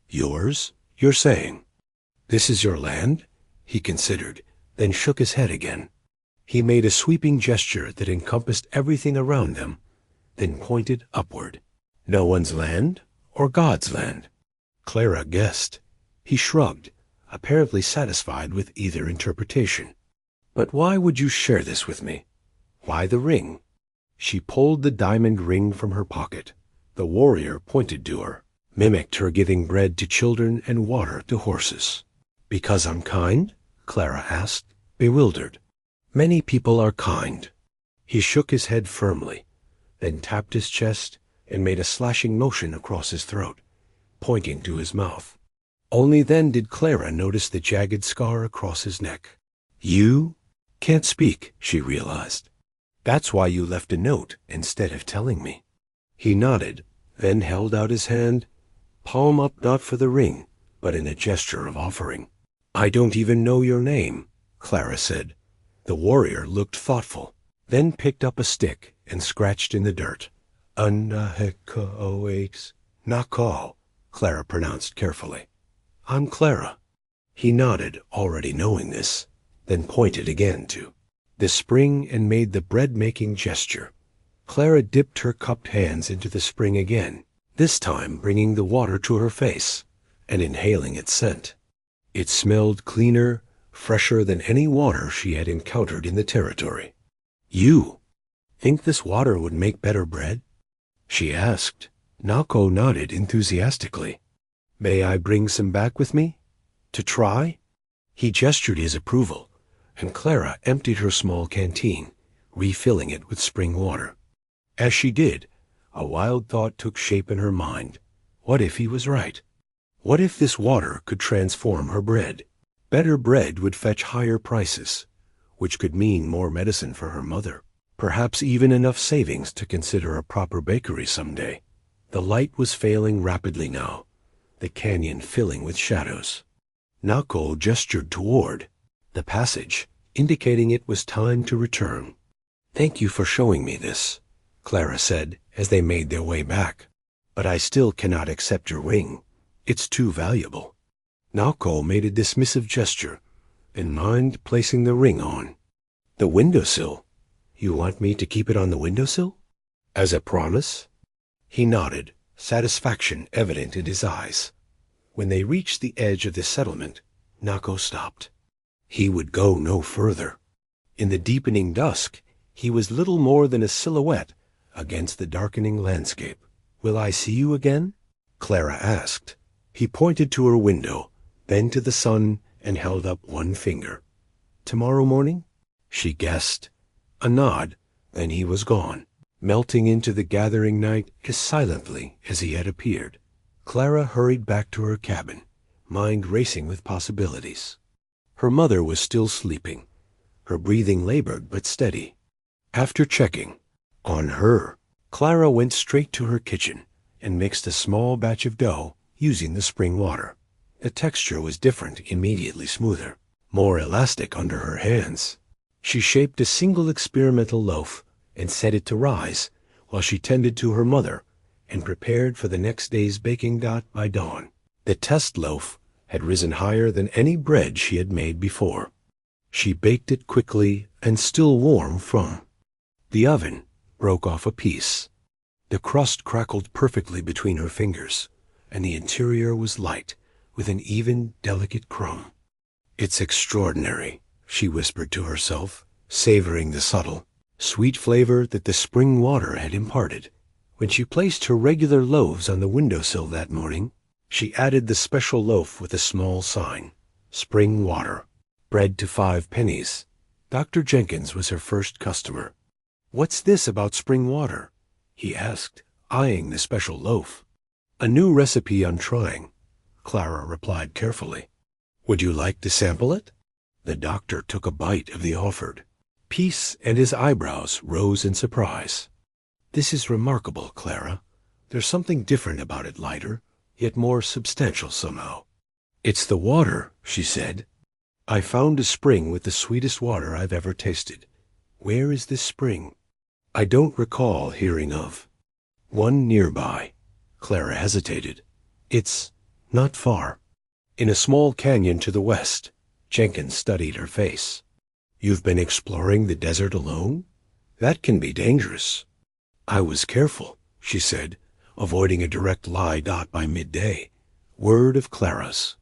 "Yours, you're saying? This is your land?" He considered, then shook his head again. He made a sweeping gesture that encompassed everything around them, then pointed upward. "No one's land, or God's land?" Clara guessed. He shrugged, apparently satisfied with either interpretation. "But why would you share this with me? Why the ring?" She pulled the diamond ring from her pocket. The warrior pointed to her, mimicked her giving bread to children and water to horses. "Because I'm kind?" Clara asked, bewildered. "Many people are kind." He shook his head firmly, then tapped his chest and made a slashing motion across his throat, pointing to his mouth. Only then did Clara notice the jagged scar across his neck. "You can't speak," she realized. "That's why you left a note instead of telling me." He nodded, then held out his hand, palm up, not for the ring, but in a gesture of offering. "I don't even know your name," Clara said. The warrior looked thoughtful, then picked up a stick and scratched in the dirt. "Nako," Clara pronounced carefully. "I'm Clara." He nodded, already knowing this, then pointed again to the spring and made the bread-making gesture. Clara dipped her cupped hands into the spring again, this time bringing the water to her face and inhaling its scent. It smelled cleaner, fresher than any water she had encountered in the territory. "You!" Think this water would make better bread? She asked. Nako nodded enthusiastically. May I bring some back with me? To try? He gestured his approval, and Clara emptied her small canteen, refilling it with spring water. As she did, a wild thought took shape in her mind. What if he was right? What if this water could transform her bread? Better bread would fetch higher prices, which could mean more medicine for her mother. Perhaps even enough savings to consider a proper bakery someday. The light was failing rapidly now, the canyon filling with shadows. Nako gestured toward the passage, indicating it was time to return. Thank you for showing me this, Clara said as they made their way back. But I still cannot accept your ring. It's too valuable. Nako made a dismissive gesture, in mind placing the ring on the windowsill. You want me to keep it on the windowsill? As a promise? He nodded, satisfaction evident in his eyes. When they reached the edge of the settlement, Nako stopped. He would go no further. In the deepening dusk, he was little more than a silhouette against the darkening landscape. Will I see you again? Clara asked. He pointed to her window, then to the sun, and held up one finger. Tomorrow morning? She guessed. A nod, then he was gone, melting into the gathering night as silently as he had appeared. Clara hurried back to her cabin, mind racing with possibilities. Her mother was still sleeping, her breathing labored but steady. After checking on her, Clara went straight to her kitchen and mixed a small batch of dough using the spring water. The texture was different, immediately smoother, more elastic under her hands. She shaped a single experimental loaf and set it to rise while she tended to her mother and prepared for the next day's baking by dawn. The test loaf had risen higher than any bread she had made before. She baked it quickly and still warm from the oven, broke off a piece. The crust crackled perfectly between her fingers, and the interior was light, with an even, delicate crumb. It's extraordinary, she whispered to herself, savoring the subtle, sweet flavor that the spring water had imparted. When she placed her regular loaves on the windowsill that morning, she added the special loaf with a small sign, Spring Water, bread to 5 pennies. Dr. Jenkins was her first customer. What's this about spring water? He asked, eyeing the special loaf. A new recipe on trying, Clara replied carefully. Would you like to sample it? The doctor took a bite of the offered piece, and his eyebrows rose in surprise. This is remarkable, Clara. There's something different about it, lighter, yet more substantial somehow. It's the water, she said. I found a spring with the sweetest water I've ever tasted. Where is this spring? I don't recall hearing of one nearby. Clara hesitated. It's not far. In a small canyon to the west. Jenkins studied her face. You've been exploring the desert alone? That can be dangerous. I was careful, she said, avoiding a direct lie. By midday, word of Clara's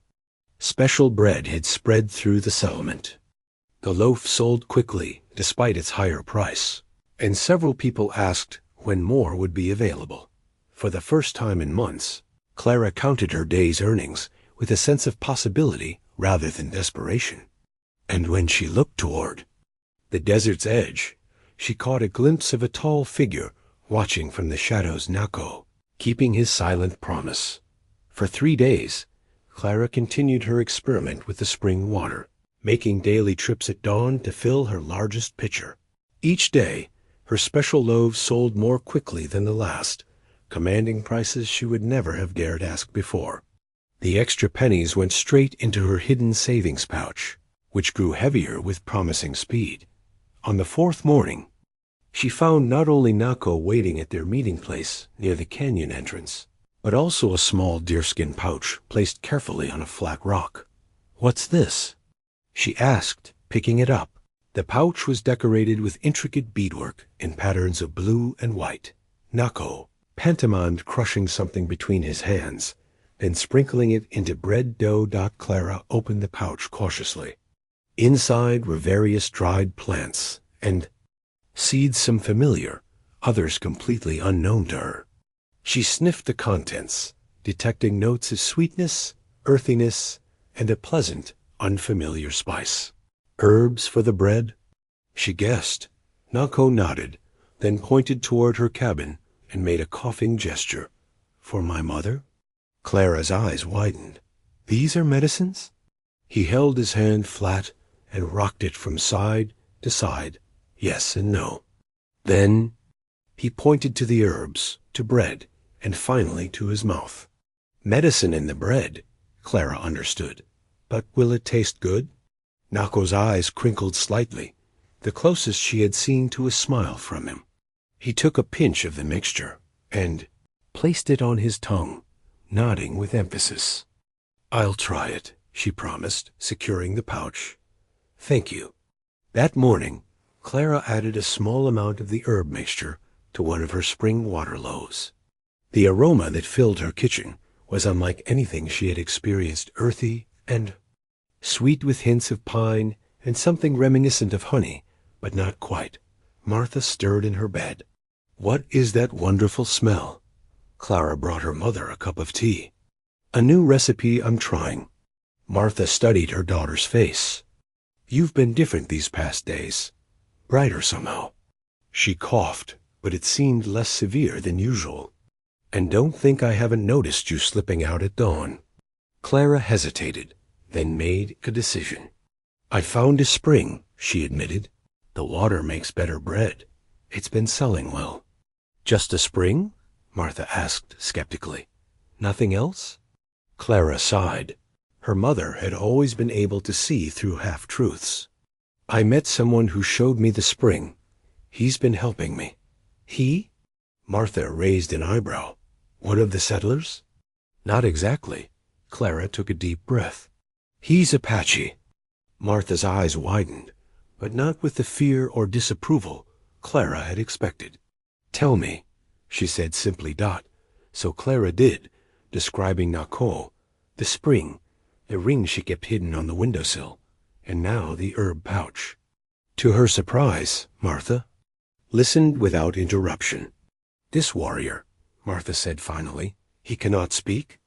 special bread had spread through the settlement. The loaf sold quickly, despite its higher price, and several people asked when more would be available. For the first time in months, Clara counted her day's earnings with a sense of possibility rather than desperation. And when she looked toward the desert's edge, she caught a glimpse of a tall figure watching from the shadows. Nako, keeping his silent promise. For 3 days, Clara continued her experiment with the spring water, making daily trips at dawn to fill her largest pitcher. Each day, her special loaves sold more quickly than the last, commanding prices she would never have dared ask before. The extra pennies went straight into her hidden savings pouch, which grew heavier with promising speed. On the 4th morning, she found not only Nako waiting at their meeting place near the canyon entrance, but also a small deerskin pouch placed carefully on a flat rock. What's this? She asked, picking it up. The pouch was decorated with intricate beadwork in patterns of blue and white. Nako pantomimed crushing something between his hands, then sprinkling it into bread dough. Clara opened the pouch cautiously. Inside were various dried plants and Seeds some familiar, others completely unknown to her. She sniffed the contents, detecting notes of sweetness, earthiness, and a pleasant, unfamiliar spice. Herbs for the bread? She guessed. Nako nodded, then pointed toward her cabin and made a coughing gesture. For my mother? Clara's eyes widened. These are medicines? He held his hand flat and rocked it from side to side, yes and no. Then he pointed to the herbs, to bread, and finally to his mouth. Medicine in the bread, Clara understood. But will it taste good? Nako's eyes crinkled slightly, the closest she had seen to a smile from him. He took a pinch of the mixture and placed it on his tongue, nodding with emphasis. I'll try it, she promised, securing the pouch. Thank you. That morning, Clara added a small amount of the herb mixture to one of her spring water loaves. The aroma that filled her kitchen was unlike anything she had experienced, earthy and sweet with hints of pine and something reminiscent of honey, but not quite. Martha stirred in her bed. What is that wonderful smell? Clara brought her mother a cup of tea. A new recipe I'm trying. Martha studied her daughter's face. You've been different these past days. Brighter somehow. She coughed, but it seemed less severe than usual. And don't think I haven't noticed you slipping out at dawn. Clara hesitated, then made a decision. I found a spring, she admitted. The water makes better bread. It's been selling well. Just a spring? Martha asked skeptically. Nothing else? Clara sighed. Her mother had always been able to see through half-truths. I met someone who showed me the spring. He's been helping me. He? Martha raised an eyebrow. One of the settlers? Not exactly. Clara took a deep breath. He's Apache. Martha's eyes widened, but not with the fear or disapproval Clara had expected. Tell me, she said simply. So Clara did, describing Nako, the spring, the ring she kept hidden on the windowsill, and now the herb pouch. To her surprise, Martha listened without interruption. This warrior, Martha said finally, he cannot speak?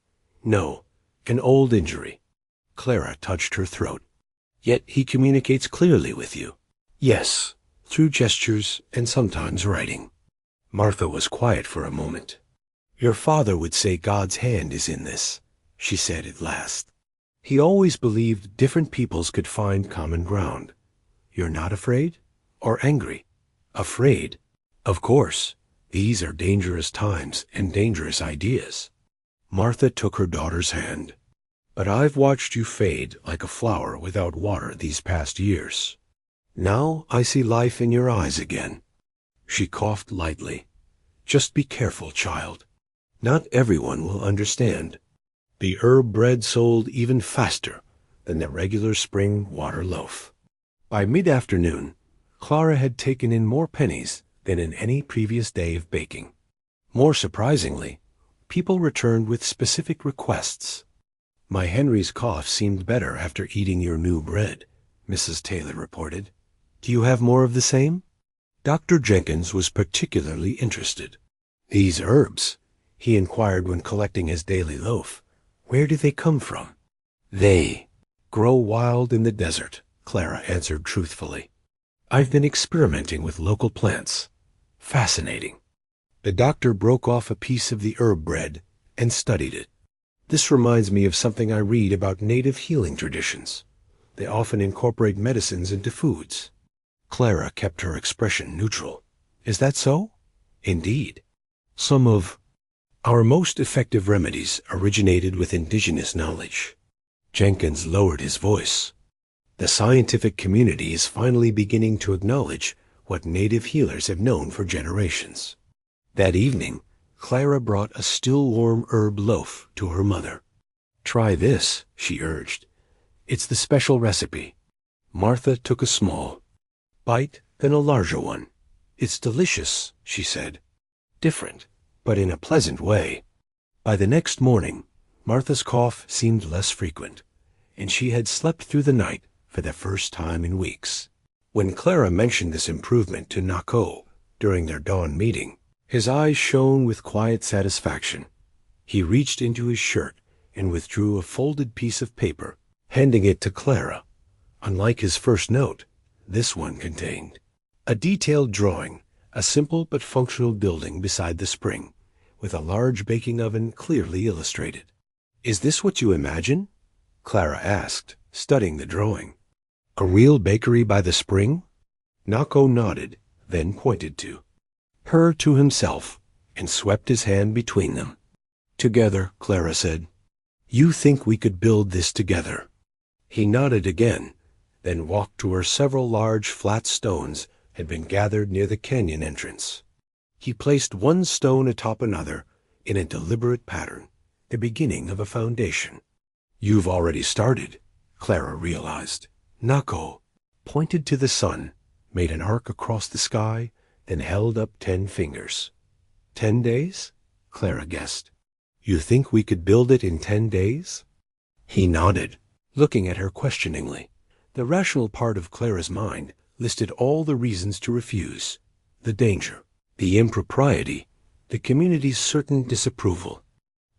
No, an old injury. Clara touched her throat. Yet he communicates clearly with you. Yes, through gestures and sometimes writing. Martha was quiet for a moment. Your father would say God's hand is in this, she said at last. He always believed different peoples could find common ground. You're not afraid? Or angry? Afraid? Of course. These are dangerous times and dangerous ideas. Martha took her daughter's hand. But I've watched you fade like a flower without water these past years. Now I see life in your eyes again. She coughed lightly. Just be careful, child. Not everyone will understand. The herb bread sold even faster than the regular spring water loaf. By mid-afternoon, Clara had taken in more pennies than in any previous day of baking. More surprisingly, people returned with specific requests. My Henry's cough seemed better after eating your new bread, Mrs. Taylor reported. Do you have more of the same? Dr. Jenkins was particularly interested. These herbs, he inquired when collecting his daily loaf, where do they come from? They grow wild in the desert, Clara answered truthfully. I've been experimenting with local plants. Fascinating. The doctor broke off a piece of the herb bread and studied it. This reminds me of something I read about native healing traditions. They often incorporate medicines into foods. Clara kept her expression neutral. Is that so? Indeed. Some of our most effective remedies originated with indigenous knowledge. Jenkins lowered his voice. The scientific community is finally beginning to acknowledge what native healers have known for generations. That evening, Clara brought a still-warm herb loaf to her mother. Try this, she urged. It's the special recipe. Martha took a small bite, then a larger one. It's delicious, she said. Different, but in a pleasant way. By the next morning, Martha's cough seemed less frequent, and she had slept through the night for the first time in weeks. When Clara mentioned this improvement to Nako during their dawn meeting, his eyes shone with quiet satisfaction. He reached into his shirt and withdrew a folded piece of paper, handing it to Clara. Unlike his first note, this one contained a detailed drawing, a simple but functional building beside the spring, with a large baking oven clearly illustrated. "Is this what you imagine?" Clara asked, studying the drawing. "A real bakery by the spring?" Nako nodded, then pointed to her to himself, and swept his hand between them. "Together," Clara said. "You think we could build this together?" He nodded again, then walked to where several large flat stones had been gathered near the canyon entrance. He placed one stone atop another in a deliberate pattern, the beginning of a foundation. "You've already started," Clara realized. Nako pointed to the sun, made an arc across the sky, then held up 10 fingers. 10 days? Clara guessed. "You think we could build it in 10 days? He nodded, looking at her questioningly. The rational part of Clara's mind listed all the reasons to refuse: the danger, the impropriety, the community's certain disapproval.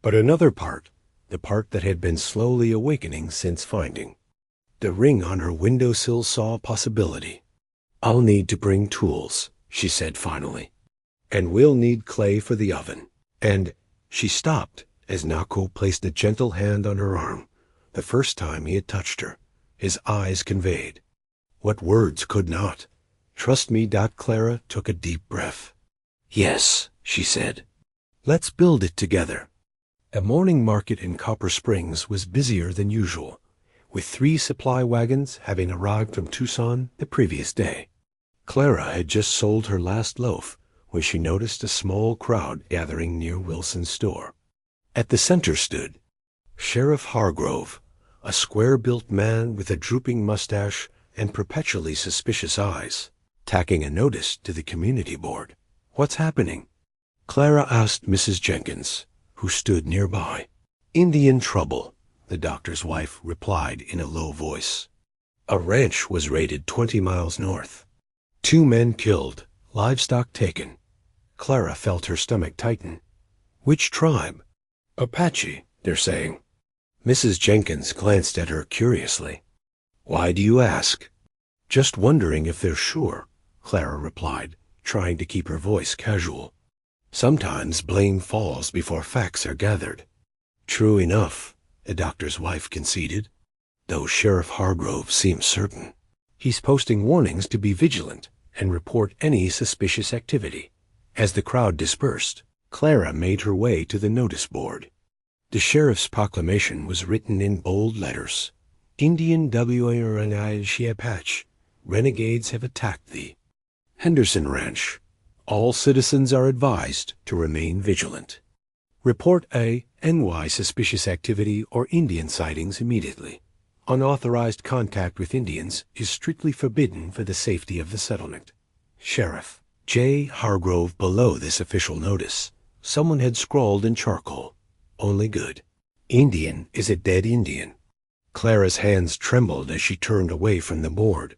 But another part, the part that had been slowly awakening since finding the ring on her windowsill, saw a possibility. "I'll need to bring tools," she said finally. "And we'll need clay for the oven. And—" She stopped as Nako placed a gentle hand on her arm, the first time he had touched her. His eyes conveyed what words could not. "Trust me." Clara took a deep breath. "Yes," she said. "Let's build it together." A morning market in Copper Springs was busier than usual, with 3 supply wagons having arrived from Tucson the previous day. Clara had just sold her last loaf when she noticed a small crowd gathering near Wilson's store. At the center stood Sheriff Hargrove, a square-built man with a drooping mustache and perpetually suspicious eyes, tacking a notice to the community board. "What's happening?" Clara asked Mrs. Jenkins, who stood nearby. "Indian trouble," the doctor's wife replied in a low voice. "A ranch was raided 20 miles north. 2 men killed, livestock taken." Clara felt her stomach tighten. "Which tribe?" "Apache, they're saying." Mrs. Jenkins glanced at her curiously. "Why do you ask?" "Just wondering if they're sure," Clara replied, trying to keep her voice casual. "Sometimes blame falls before facts are gathered." "True enough," the doctor's wife conceded, "though Sheriff Hargrove seems certain. He's posting warnings to be vigilant and report any suspicious activity." As the crowd dispersed, Clara made her way to the notice board. The sheriff's proclamation was written in bold letters. "Indian WRNI Apache. Renegades have attacked the Henderson Ranch. All citizens are advised to remain vigilant. Report NY suspicious activity or Indian sightings immediately. Unauthorized contact with Indians is strictly forbidden for the safety of the settlement. Sheriff J. Hargrove." Below this official notice, someone had scrawled in charcoal, "Only good. Indian is a dead Indian." Clara's hands trembled as she turned away from the board.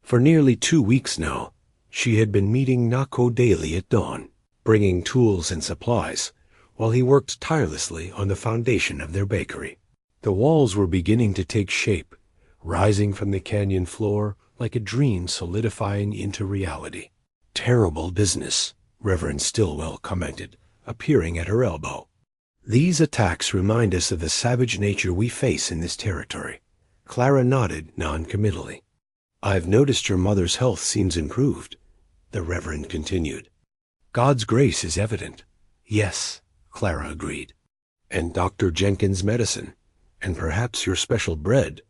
For nearly 2 weeks now, she had been meeting Nako daily at dawn, bringing tools and supplies, while he worked tirelessly on the foundation of their bakery. The walls were beginning to take shape, rising from the canyon floor like a dream solidifying into reality. "Terrible business," Reverend Stillwell commented, appearing at her elbow. "These attacks remind us of the savage nature we face in this territory." Clara nodded non-committally. "I've noticed your mother's health seems improved," the Reverend continued. "God's grace is evident." "Yes," Clara agreed. "And Dr. Jenkins' medicine, and perhaps your special bread."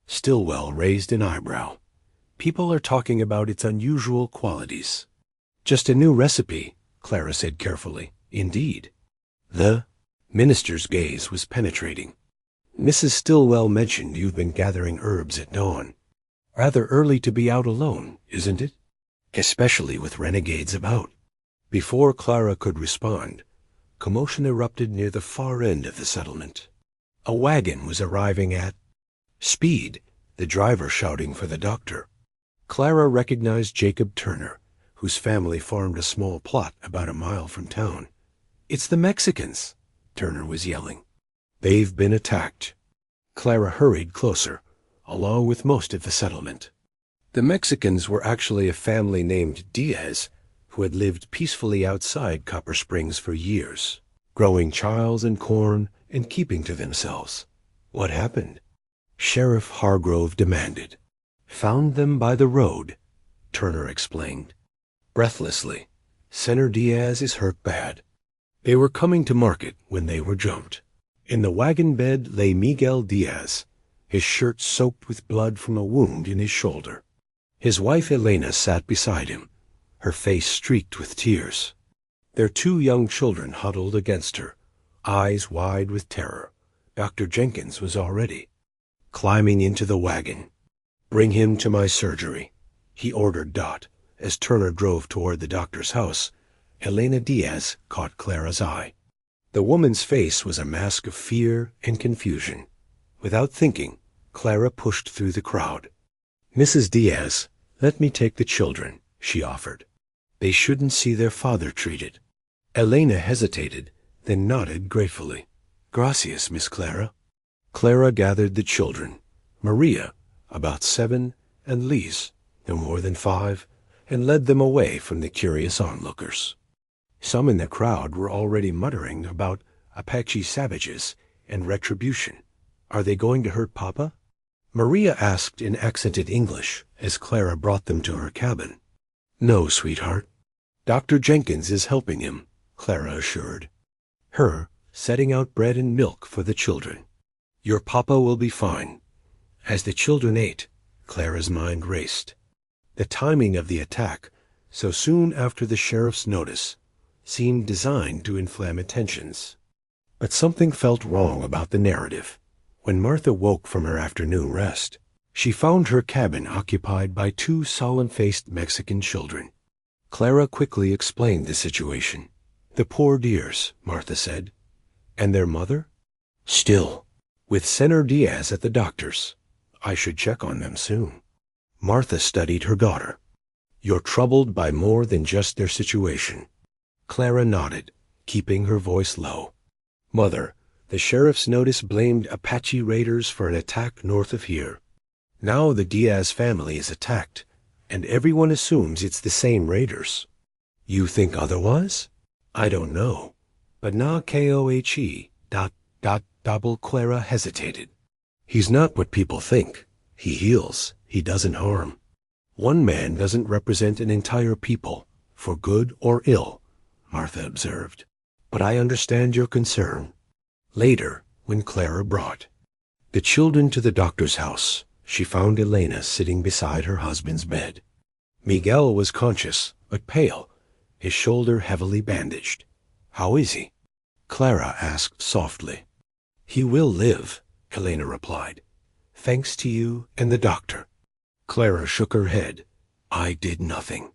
Stillwell raised an eyebrow. "People are talking about its unusual qualities." "Just a new recipe," Clara said carefully. "Indeed." The minister's gaze was penetrating. "Mrs. Stillwell mentioned you've been gathering herbs at dawn. Rather early to be out alone, isn't it? Especially with renegades about." Before Clara could respond, commotion erupted near the far end of the settlement. A wagon was arriving at speed, the driver shouting for the doctor. Clara recognized Jacob Turner, whose family farmed a small plot about a mile from town. "It's the Mexicans," Turner was yelling. "They've been attacked." Clara hurried closer, along with most of the settlement. The Mexicans were actually a family named Diaz, who had lived peacefully outside Copper Springs for years, growing chiles and corn and keeping to themselves. "What happened?" Sheriff Hargrove demanded. "Found them by the road," Turner explained. Breathlessly, Senator Diaz is hurt bad. They were coming to market when they were jumped. In the wagon bed lay Miguel Diaz, his shirt soaked with blood from a wound in his shoulder. His wife Elena sat beside him, her face streaked with tears. Their 2 young children huddled against her, eyes wide with terror. Dr. Jenkins was already climbing into the wagon. "Bring him to my surgery," he ordered Dot. As Turner drove toward the doctor's house, Elena Diaz caught Clara's eye. The woman's face was a mask of fear and confusion. Without thinking, Clara pushed through the crowd. "Mrs. Diaz, let me take the children," she offered. "They shouldn't see their father treated." Elena hesitated, then nodded gratefully. "Gracias, Miss Clara." Clara gathered the children, Maria, about 7, and Lise, no more than 5, and led them away from the curious onlookers. Some in the crowd were already muttering about Apache savages and retribution. "Are they going to hurt Papa?" Maria asked in accented English as Clara brought them to her cabin. "No, sweetheart. Dr. Jenkins is helping him," Clara assured her, setting out bread and milk for the children. "Your Papa will be fine." As the children ate, Clara's mind raced. The timing of the attack, so soon after the sheriff's notice, seemed designed to inflame tensions. But something felt wrong about the narrative. When Martha woke from her afternoon rest, she found her cabin occupied by 2 solemn-faced Mexican children. Clara quickly explained the situation. "The poor dears," Martha said. "And their mother?" "Still, with Senator Diaz at the doctor's. I should check on them soon." Martha studied her daughter. "You're troubled by more than just their situation." Clara nodded, keeping her voice low. "Mother, the sheriff's notice blamed Apache raiders for an attack north of here. Now the Diaz family is attacked, and everyone assumes it's the same raiders. You think otherwise?" "I don't know. But Nako double Clara hesitated. "He's not what people think. He heals. He doesn't harm. One man doesn't represent an entire people, for good or ill," Martha observed. "But I understand your concern." Later, when Clara brought the children to the doctor's house, she found Elena sitting beside her husband's bed. Miguel was conscious, but pale, his shoulder heavily bandaged. "How is he?" Clara asked softly. "He will live," Elena replied, "thanks to you and the doctor." Clara shook her head. "I did nothing."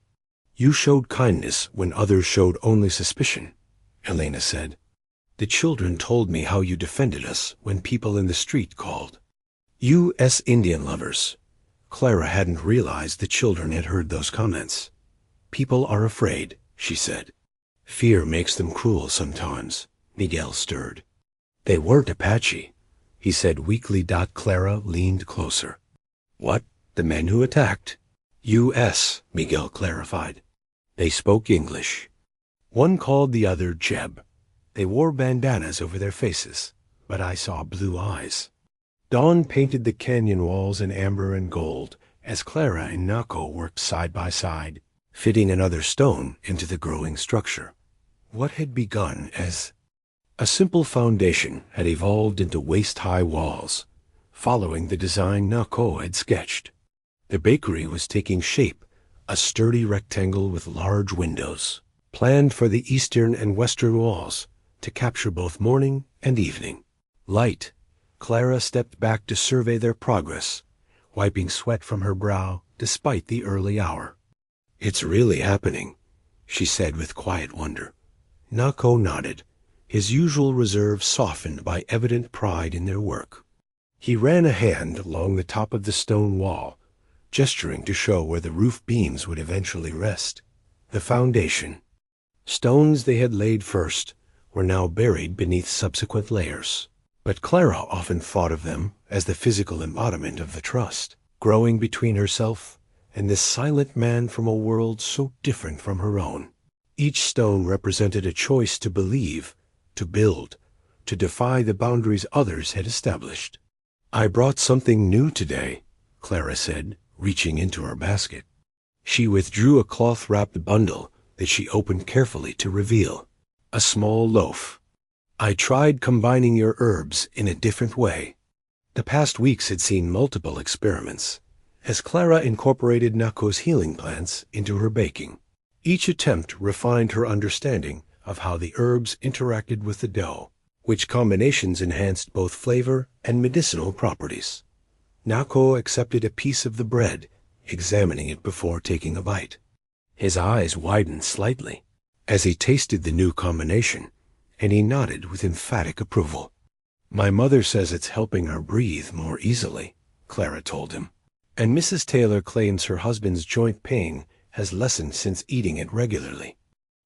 "You showed kindness when others showed only suspicion," Elena said. "The children told me how you defended us when people in the street called. U.S. Indian lovers." Clara hadn't realized the children had heard those comments. "People are afraid," she said. "Fear makes them cruel sometimes," Miguel stirred. "They weren't Apache," he said weakly. Clara leaned closer. "What? The men who attacked?" "U.S.," Miguel clarified. "They spoke English. One called the other Jeb. They wore bandanas over their faces, but I saw blue eyes." Dawn painted the canyon walls in amber and gold as Clara and Nako worked side by side, fitting another stone into the growing structure. What had begun as a simple foundation had evolved into waist-high walls, following the design Nako had sketched. The bakery was taking shape, a sturdy rectangle with large windows, planned for the eastern and western walls to capture both morning and evening light. Clara stepped back to survey their progress, wiping sweat from her brow despite the early hour. "It's really happening," she said with quiet wonder. Nako nodded, his usual reserve softened by evident pride in their work. He ran a hand along the top of the stone wall, gesturing to show where the roof beams would eventually rest. The foundation. Stones they had laid first were now buried beneath subsequent layers. But Clara often thought of them as the physical embodiment of the trust, growing between herself and this silent man from a world so different from her own. Each stone represented a choice to believe, to build, to defy the boundaries others had established. "I brought something new today," Clara said, reaching into her basket. She withdrew a cloth-wrapped bundle that she opened carefully to reveal a small loaf. "I tried combining your herbs in a different way." The past weeks had seen multiple experiments, as Clara incorporated Nako's healing plants into her baking. Each attempt refined her understanding of how the herbs interacted with the dough, which combinations enhanced both flavor and medicinal properties. Nako accepted a piece of the bread, examining it before taking a bite. His eyes widened slightly as he tasted the new combination, and he nodded with emphatic approval. "My mother says it's helping her breathe more easily," Clara told him. "And Mrs. Taylor claims her husband's joint pain has lessened since eating it regularly."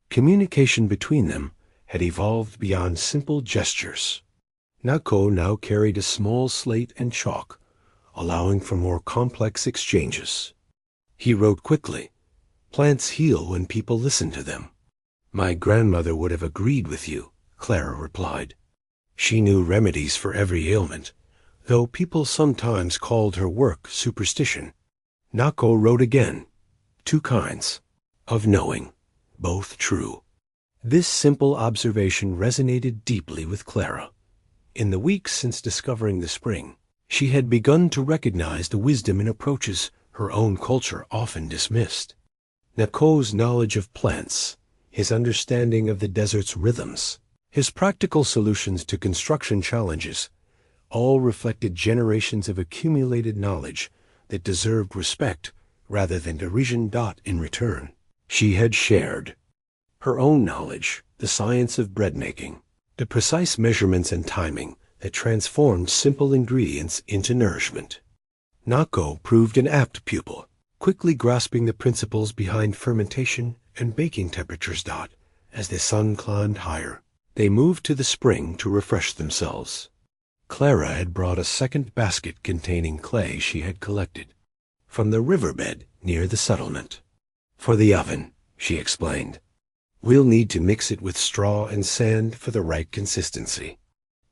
Communication between them had evolved beyond simple gestures. Nako now carried a small slate and chalk, allowing for more complex exchanges. He wrote quickly, "Plants heal when people listen to them." "My grandmother would have agreed with you," Clara replied. She knew remedies for every ailment, though people sometimes called her work superstition. Nako wrote again, "Two kinds of knowing, both true." This simple observation resonated deeply with Clara. In the weeks since discovering the spring, she had begun to recognize the wisdom in approaches her own culture often dismissed. Nako's knowledge of plants, his understanding of the desert's rhythms, his practical solutions to construction challenges, all reflected generations of accumulated knowledge that deserved respect rather than derision. In return, she had shared her own knowledge, the science of bread making, the precise measurements and timing that transformed simple ingredients into nourishment. Nako proved an apt pupil, quickly grasping the principles behind fermentation and baking temperatures. As the sun climbed higher, they moved to the spring to refresh themselves. Clara had brought a second basket containing clay she had collected from the riverbed near the settlement. "For the oven," she explained. "We'll need to mix it with straw and sand for the right consistency."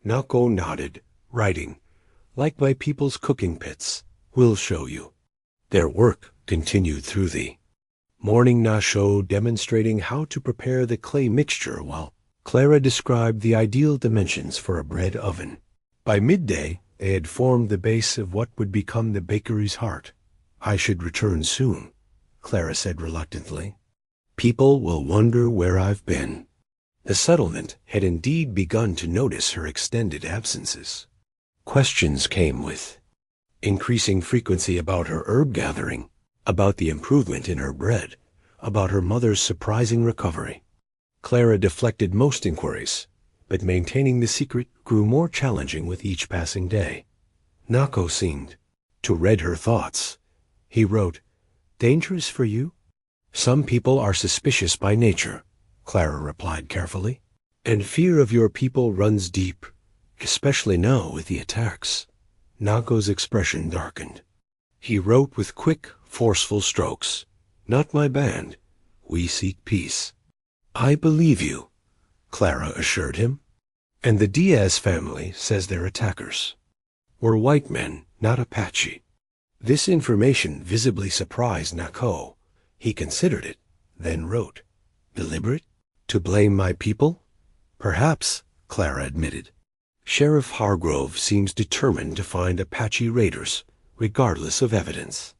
Nako nodded, writing, "Like my people's cooking pits, we'll show you." Their work continued through the morning. Nako demonstrating how to prepare the clay mixture while Clara described the ideal dimensions for a bread oven. By midday, they had formed the base of what would become the bakery's heart. "I should return soon," Clara said reluctantly. "People will wonder where I've been." The settlement had indeed begun to notice her extended absences. Questions came with increasing frequency about her herb gathering, about the improvement in her bread, about her mother's surprising recovery. Clara deflected most inquiries, but maintaining the secret grew more challenging with each passing day. Nako seemed to read her thoughts. He wrote, "Dangerous for you?" "Some people are suspicious by nature," Clara replied carefully, "and fear of your people runs deep, especially now with the attacks." Nako's expression darkened. He wrote with quick, forceful strokes, "Not my band. We seek peace." "I believe you," Clara assured him. "And the Diaz family says their attackers were white men, not Apache." This information visibly surprised Nako. He considered it, then wrote, "Deliberate? To blame my people?" "Perhaps," Clara admitted. "Sheriff Hargrove seems determined to find Apache raiders, regardless of evidence."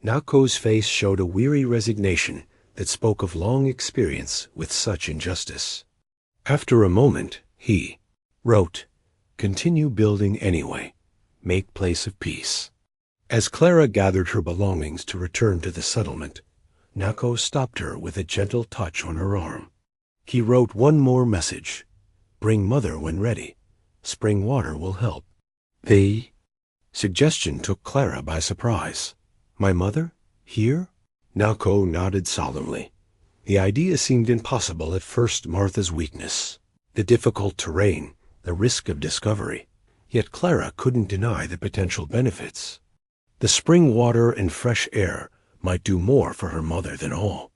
Nako's face showed a weary resignation that spoke of long experience with such injustice. After a moment, he wrote, "Continue building anyway. Make place of peace." As Clara gathered her belongings to return to the settlement, Nako stopped her with a gentle touch on her arm. He wrote one more message, "Bring mother when ready. Spring water will help." The suggestion took Clara by surprise. My mother? Here? Nako nodded solemnly. The idea seemed impossible at first. Martha's weakness, the difficult terrain, the risk of discovery. Yet Clara couldn't deny the potential benefits. The spring water and fresh air might do more for her mother than all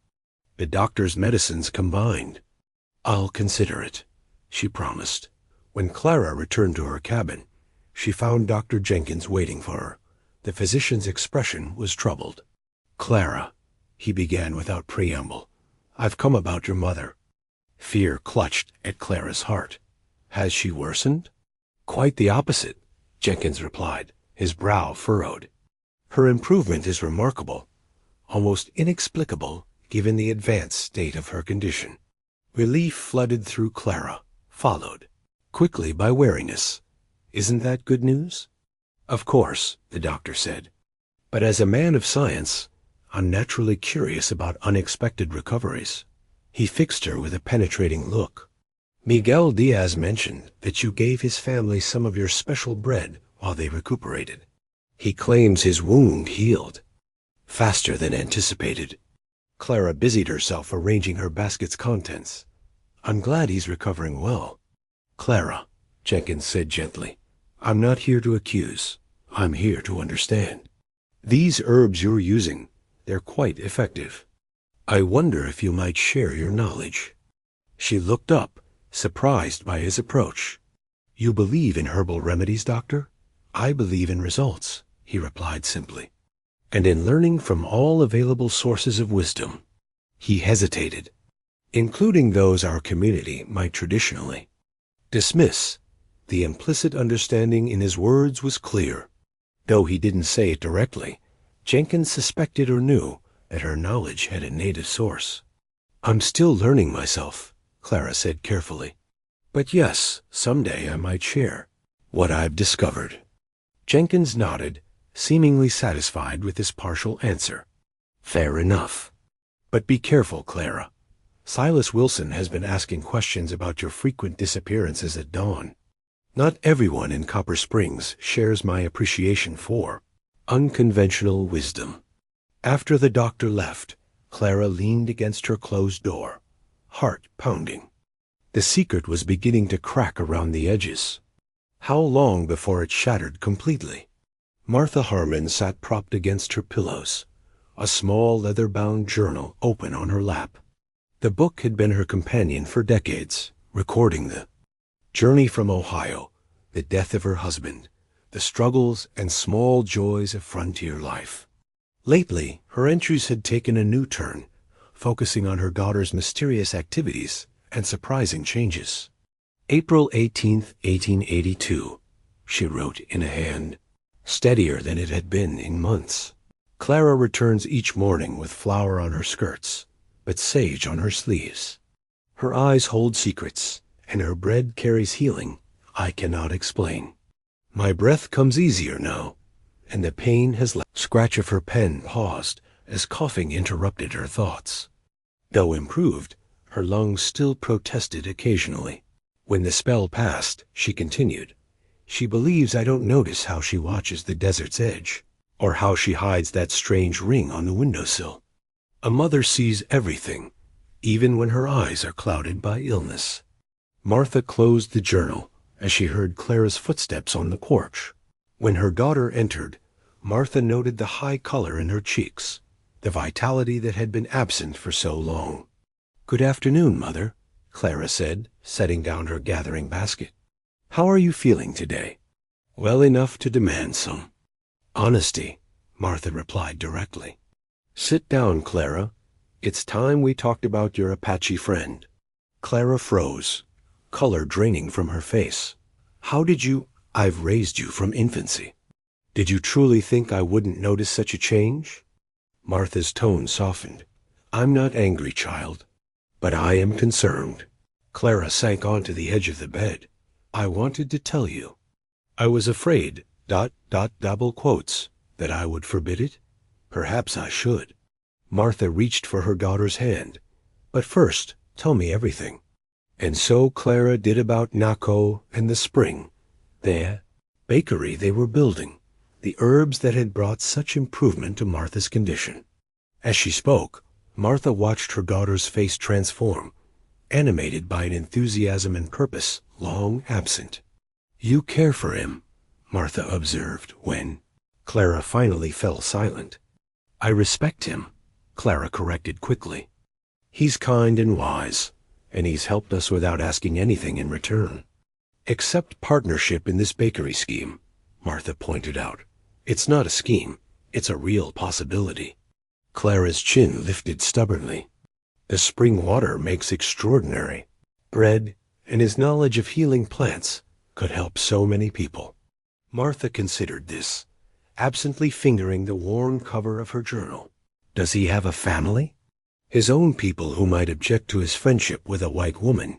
the doctor's medicines combined. I'll consider it, she promised. When Clara returned to her cabin, she found Dr. Jenkins waiting for her. The physician's expression was troubled. Clara, he began without preamble, I've come about your mother. Fear clutched at Clara's heart. Has she worsened? Quite the opposite, Jenkins replied, his brow furrowed. Her improvement is remarkable, almost inexplicable given the advanced state of her condition. Relief flooded through Clara, followed quickly by wariness. Isn't that good news? Of course, the doctor said. But as a man of science, I'm naturally curious about unexpected recoveries. He fixed her with a penetrating look. Miguel Diaz mentioned that you gave his family some of your special bread while they recuperated. He claims his wound healed faster than anticipated. Clara busied herself arranging her basket's contents. I'm glad he's recovering well. Clara, Jenkins said gently, I'm not here to accuse. I'm here to understand. These herbs you're using, they're quite effective. I wonder if you might share your knowledge. She looked up, surprised by his approach. You believe in herbal remedies, doctor? I believe in results, he replied simply, and in learning from all available sources of wisdom. He hesitated, including those our community might traditionally dismiss. The implicit understanding in his words was clear. Though he didn't say it directly, Jenkins suspected or knew that her knowledge had a native source. I'm still learning myself, Clara said carefully. But yes, someday I might share what I've discovered. Jenkins nodded, seemingly satisfied with his partial answer. Fair enough. But be careful, Clara. Silas Wilson has been asking questions about your frequent disappearances at dawn. Not everyone in Copper Springs shares my appreciation for unconventional wisdom. After the doctor left, Clara leaned against her closed door, heart pounding. The secret was beginning to crack around the edges. How long before it shattered completely? Martha Harmon sat propped against her pillows, a small leather-bound journal open on her lap. The book had been her companion for decades, recording the journey from Ohio, the death of her husband, the struggles and small joys of frontier life. Lately, her entries had taken a new turn, focusing on her daughter's mysterious activities and surprising changes. April 18th, 1882, she wrote in a hand, steadier than it had been in months. Clara returns each morning with flour on her skirts, but sage on her sleeves. Her eyes hold secrets, and her bread carries healing I cannot explain. My breath comes easier now, and the pain has left. Scratch of her pen paused as coughing interrupted her thoughts. Though improved, her lungs still protested occasionally. When the spell passed, she continued, she believes I don't notice how she watches the desert's edge, or how she hides that strange ring on the windowsill. A mother sees everything, even when her eyes are clouded by illness. Martha closed the journal as she heard Clara's footsteps on the porch. When her daughter entered, Martha noted the high color in her cheeks, the vitality that had been absent for so long. Good afternoon, Mother, Clara said, setting down her gathering basket. How are you feeling today? Well enough to demand some honesty, Martha replied directly. Sit down, Clara. It's time we talked about your Apache friend. Clara froze, color draining from her face. How did you? I've raised you from infancy. Did you truly think I wouldn't notice such a change? Martha's tone softened. I'm not angry, child, but I am concerned. Clara sank onto the edge of the bed. I wanted to tell you. I was afraid, double quotes, that I would forbid it. Perhaps I should. Martha reached for her daughter's hand. But first, tell me everything. And so Clara did about Nako and the spring, the bakery they were building, the herbs that had brought such improvement to Martha's condition. As she spoke, Martha watched her daughter's face transform, animated by an enthusiasm and purpose long absent. "You care for him," Martha observed when Clara finally fell silent. "I respect him," Clara corrected quickly. "He's kind and wise, and he's helped us without asking anything in return. Except partnership in this bakery scheme," Martha pointed out. "It's not a scheme, it's a real possibility." Clara's chin lifted stubbornly. "The spring water makes extraordinary bread, and his knowledge of healing plants could help so many people." Martha considered this, absently fingering the worn cover of her journal. "Does he have a family?" "His own people who might object to his friendship with a white woman."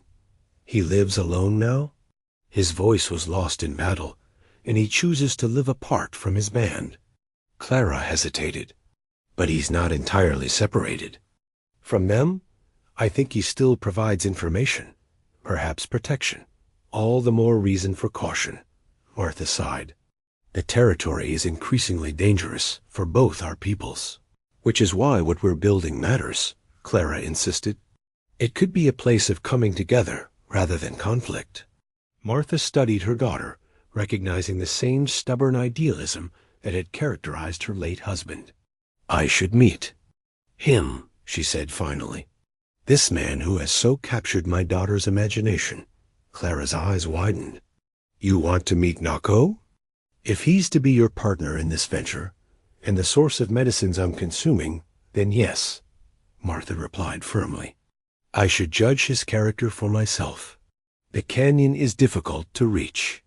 "He lives alone now?" "His voice was lost in battle, and he chooses to live apart from his band." Clara hesitated. "But he's not entirely separated." "From them? I think he still provides information, perhaps protection. All the more reason for caution." Martha sighed. "The territory is increasingly dangerous for both our peoples." "Which is why what we're building matters," Clara insisted. "It could be a place of coming together rather than conflict." Martha studied her daughter, recognizing the same stubborn idealism that had characterized her late husband. "I should meet him," she said finally. "This man who has so captured my daughter's imagination." Clara's eyes widened. "You want to meet Nako?" "If he's to be your partner in this venture, and the source of medicines I'm consuming, then yes," Martha replied firmly. "I should judge his character for myself. The canyon is difficult to reach."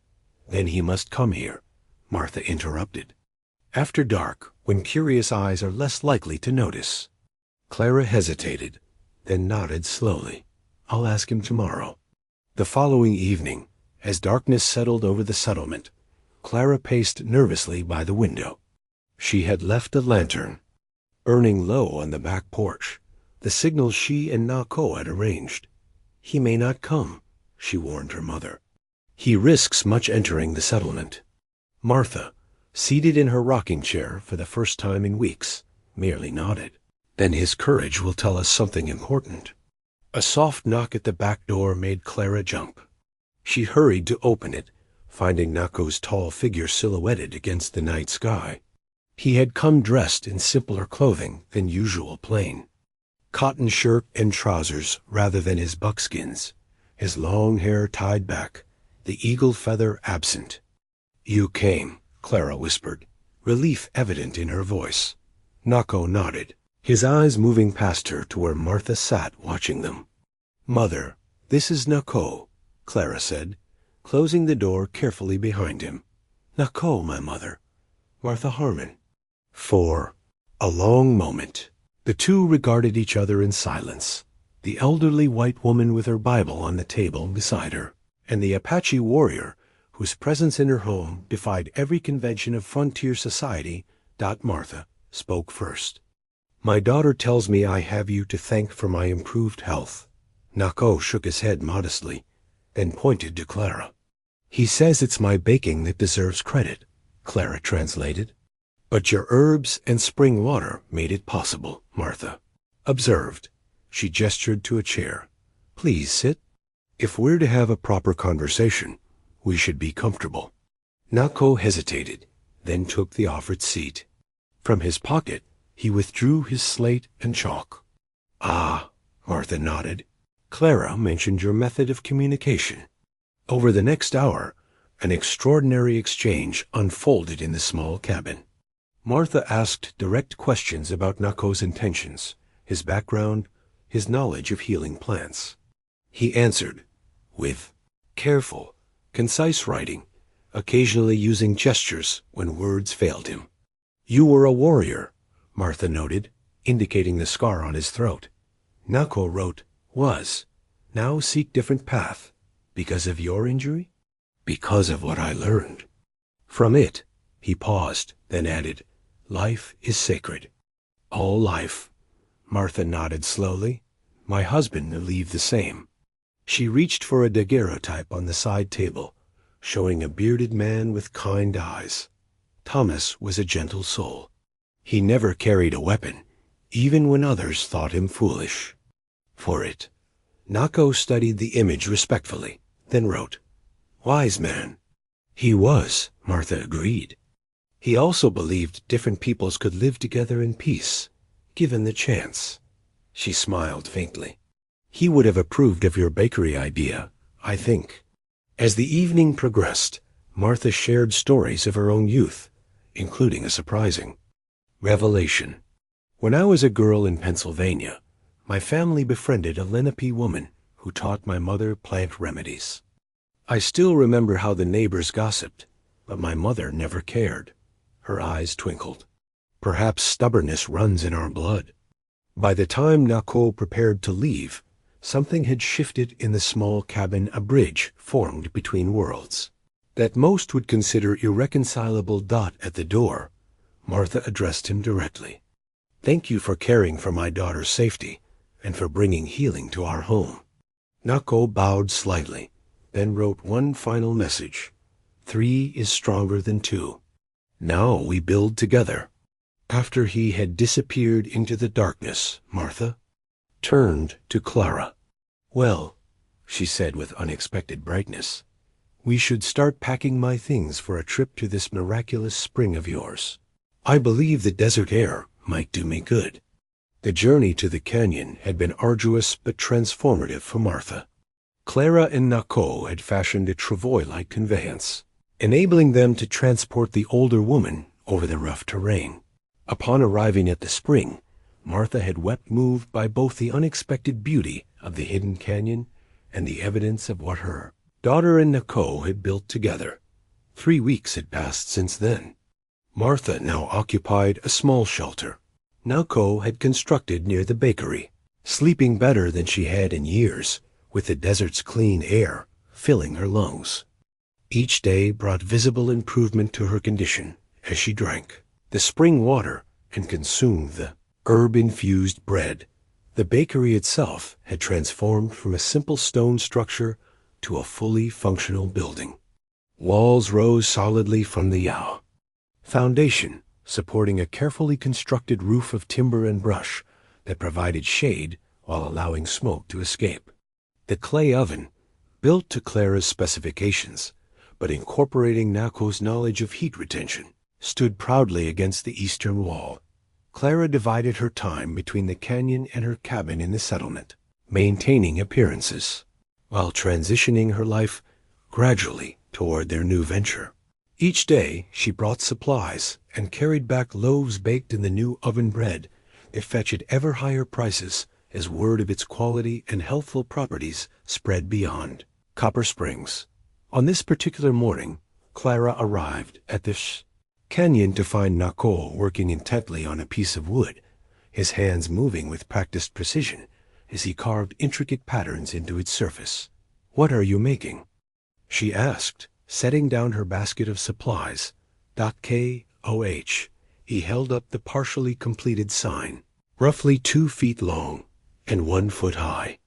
"Then he must come here," Martha interrupted. "After dark, when curious eyes are less likely to notice." Clara hesitated, then nodded slowly. "I'll ask him tomorrow." The following evening, as darkness settled over the settlement, Clara paced nervously by the window. She had left a lantern burning low on the back porch, the signal she and Nako had arranged. "He may not come," she warned her mother. "He risks much entering the settlement." Martha, seated in her rocking chair for the first time in weeks, merely nodded. "Then his courage will tell us something important." A soft knock at the back door made Clara jump. She hurried to open it, finding Nako's tall figure silhouetted against the night sky. He had come dressed in simpler clothing than usual plain. Cotton shirt and trousers rather than his buckskins, his long hair tied back, the eagle feather absent. "You came," Clara whispered, relief evident in her voice. Nako nodded, his eyes moving past her to where Martha sat watching them. "Mother, this is Nako," Clara said, closing the door carefully behind him. "Nako, my mother. Martha Harmon." For a long moment, the two regarded each other in silence, the elderly white woman with her Bible on the table beside her, and the Apache warrior whose presence in her home defied every convention of frontier society. Martha spoke first. "My daughter tells me I have you to thank for my improved health." Nako shook his head modestly, then pointed to Clara. "He says it's my baking that deserves credit," Clara translated. "But your herbs and spring water made it possible," Martha observed. She gestured to a chair. "Please sit. If we're to have a proper conversation, we should be comfortable." Nako hesitated, then took the offered seat. From his pocket, he withdrew his slate and chalk. "Ah," Martha nodded. "Clara mentioned your method of communication." Over the next hour, an extraordinary exchange unfolded in the small cabin. Martha asked direct questions about Nako's intentions, his background, his knowledge of healing plants. He answered with careful, concise writing, occasionally using gestures when words failed him. "You were a warrior," Martha noted, indicating the scar on his throat. Nako wrote, "was. Now seek different path. Because of your injury?" "Because of what I learned." From it, he paused, then added, "Life is sacred." "All life." Martha nodded slowly. "My husband believed the same." She reached for a daguerreotype on the side table, showing a bearded man with kind eyes. Thomas was a gentle soul. He never carried a weapon, even when others thought him foolish. For it, Nako studied the image respectfully, then wrote, "Wise man." He was, Martha agreed. He also believed different peoples could live together in peace, given the chance. She smiled faintly. He would have approved of your bakery idea, I think. As the evening progressed, Martha shared stories of her own youth, including a surprising revelation. When I was a girl in Pennsylvania, my family befriended a Lenape woman who taught my mother plant remedies. I still remember how the neighbors gossiped, but my mother never cared. Her eyes twinkled. Perhaps stubbornness runs in our blood. By the time Nako prepared to leave, something had shifted in the small cabin a bridge formed between worlds. That most would consider irreconcilable dot at the door, Martha addressed him directly. "Thank you for caring for my daughter's safety and for bringing healing to our home." Nako bowed slightly, then wrote one final message. 3 is stronger than 2. Now we build together. After he had disappeared into the darkness, Martha turned to Clara. "Well," she said with unexpected brightness, "we should start packing my things for a trip to this miraculous spring of yours. I believe the desert air might do me good." The journey to the canyon had been arduous but transformative for Martha. Clara and Nako had fashioned a travois-like conveyance, enabling them to transport the older woman over the rough terrain. Upon arriving at the spring, Martha had wept, moved by both the unexpected beauty of the hidden canyon and the evidence of what her daughter and Nako had built together. 3 weeks had passed since then. Martha now occupied a small shelter. Nako had constructed near the bakery, sleeping better than she had in years, with the desert's clean air filling her lungs. Each day brought visible improvement to her condition as she drank the spring water and consumed the herb-infused bread. The bakery itself had transformed from a simple stone structure to a fully functional building. Walls rose solidly from the foundation, supporting a carefully constructed roof of timber and brush that provided shade while allowing smoke to escape. The clay oven, built to Clara's specifications, but incorporating Nako's knowledge of heat retention, stood proudly against the eastern wall. Clara divided her time between the canyon and her cabin in the settlement, maintaining appearances, while transitioning her life gradually toward their new venture. Each day she brought supplies and carried back loaves baked in the new oven bread that fetched ever higher prices as word of its quality and healthful properties spread beyond Copper Springs. On this particular morning, Clara arrived at this canyon to find Nako working intently on a piece of wood, his hands moving with practiced precision as he carved intricate patterns into its surface. "What are you making?" she asked, setting down her basket of supplies. "KOH." He held up the partially completed sign, roughly 2 feet long and 1 foot high.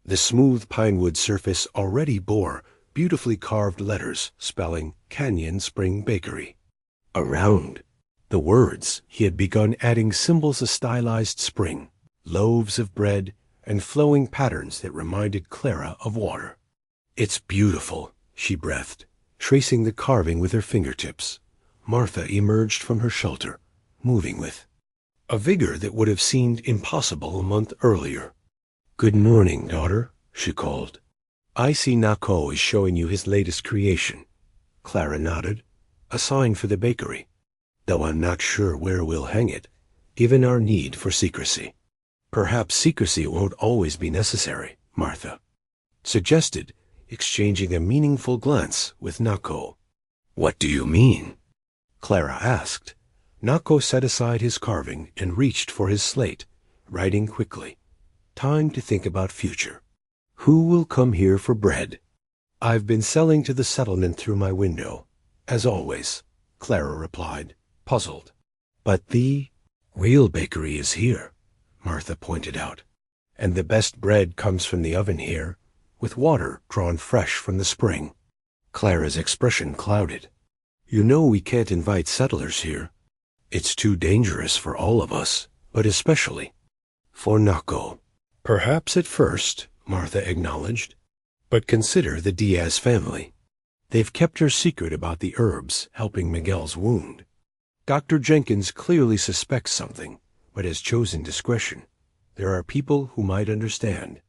The smooth pinewood surface already bore beautifully carved letters spelling Canyon Spring Bakery. Around the words, he had begun adding symbols of stylized spring, loaves of bread, and flowing patterns that reminded Clara of water. "It's beautiful," she breathed, tracing the carving with her fingertips. Martha emerged from her shelter, moving with a vigor that would have seemed impossible a month earlier. "Good morning, daughter," she called. "I see Nako is showing you his latest creation." Clara nodded. "A sign for the bakery, though I'm not sure where we'll hang it, given our need for secrecy." "Perhaps secrecy won't always be necessary," Martha suggested, exchanging a meaningful glance with Nako. "What do you mean?" Clara asked. Nako set aside his carving and reached for his slate, writing quickly. "Time to think about future. Who will come here for bread?" "I've been selling to the settlement through my window, as always," Clara replied, puzzled. "But the real bakery is here," Martha pointed out. "And the best bread comes from the oven here, with water drawn fresh from the spring." Clara's expression clouded. You know we can't invite settlers here. It's too dangerous for all of us, but especially for Nako. Perhaps at first, Martha acknowledged, but consider the Diaz family. They've kept her secret about the herbs helping Miguel's wound. Dr. Jenkins clearly suspects something, but has chosen discretion. There are people who might understand.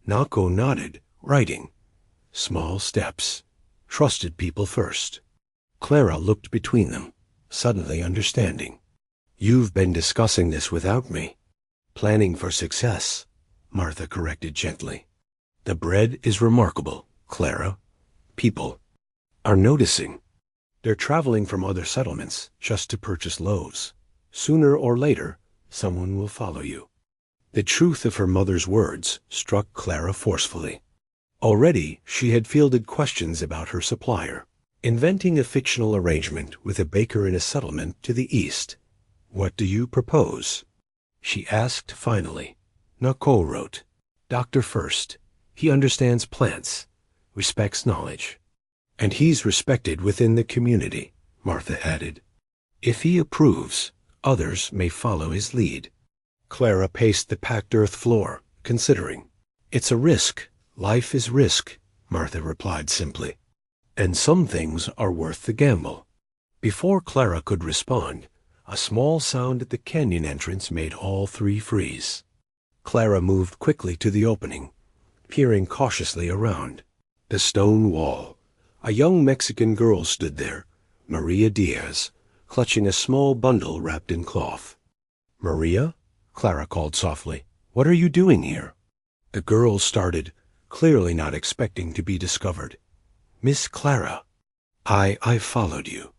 Nako nodded, writing. Small steps. Trusted people first. Clara looked between them, suddenly understanding. You've been discussing this without me. Planning for success, Martha corrected gently. The bread is remarkable, Clara. People are noticing. They're traveling from other settlements just to purchase loaves. Sooner or later, someone will follow you. The truth of her mother's words struck Clara forcefully. Already she had fielded questions about her supplier, inventing a fictional arrangement with a baker in a settlement to the east. What do you propose? She asked finally. Nako wrote, Doctor first. He understands plants, respects knowledge. And he's respected within the community, Martha added. If he approves, others may follow his lead. Clara paced the packed earth floor, considering. It's a risk. Life is risk, Martha replied simply. And some things are worth the gamble. Before Clara could respond, a small sound at the canyon entrance made all three freeze. Clara moved quickly to the opening, peering cautiously around. The stone wall. A young Mexican girl stood there, Maria Diaz, clutching a small bundle wrapped in cloth. Maria? Clara called softly. What are you doing here? The girl started, clearly not expecting to be discovered. Miss Clara, I followed you.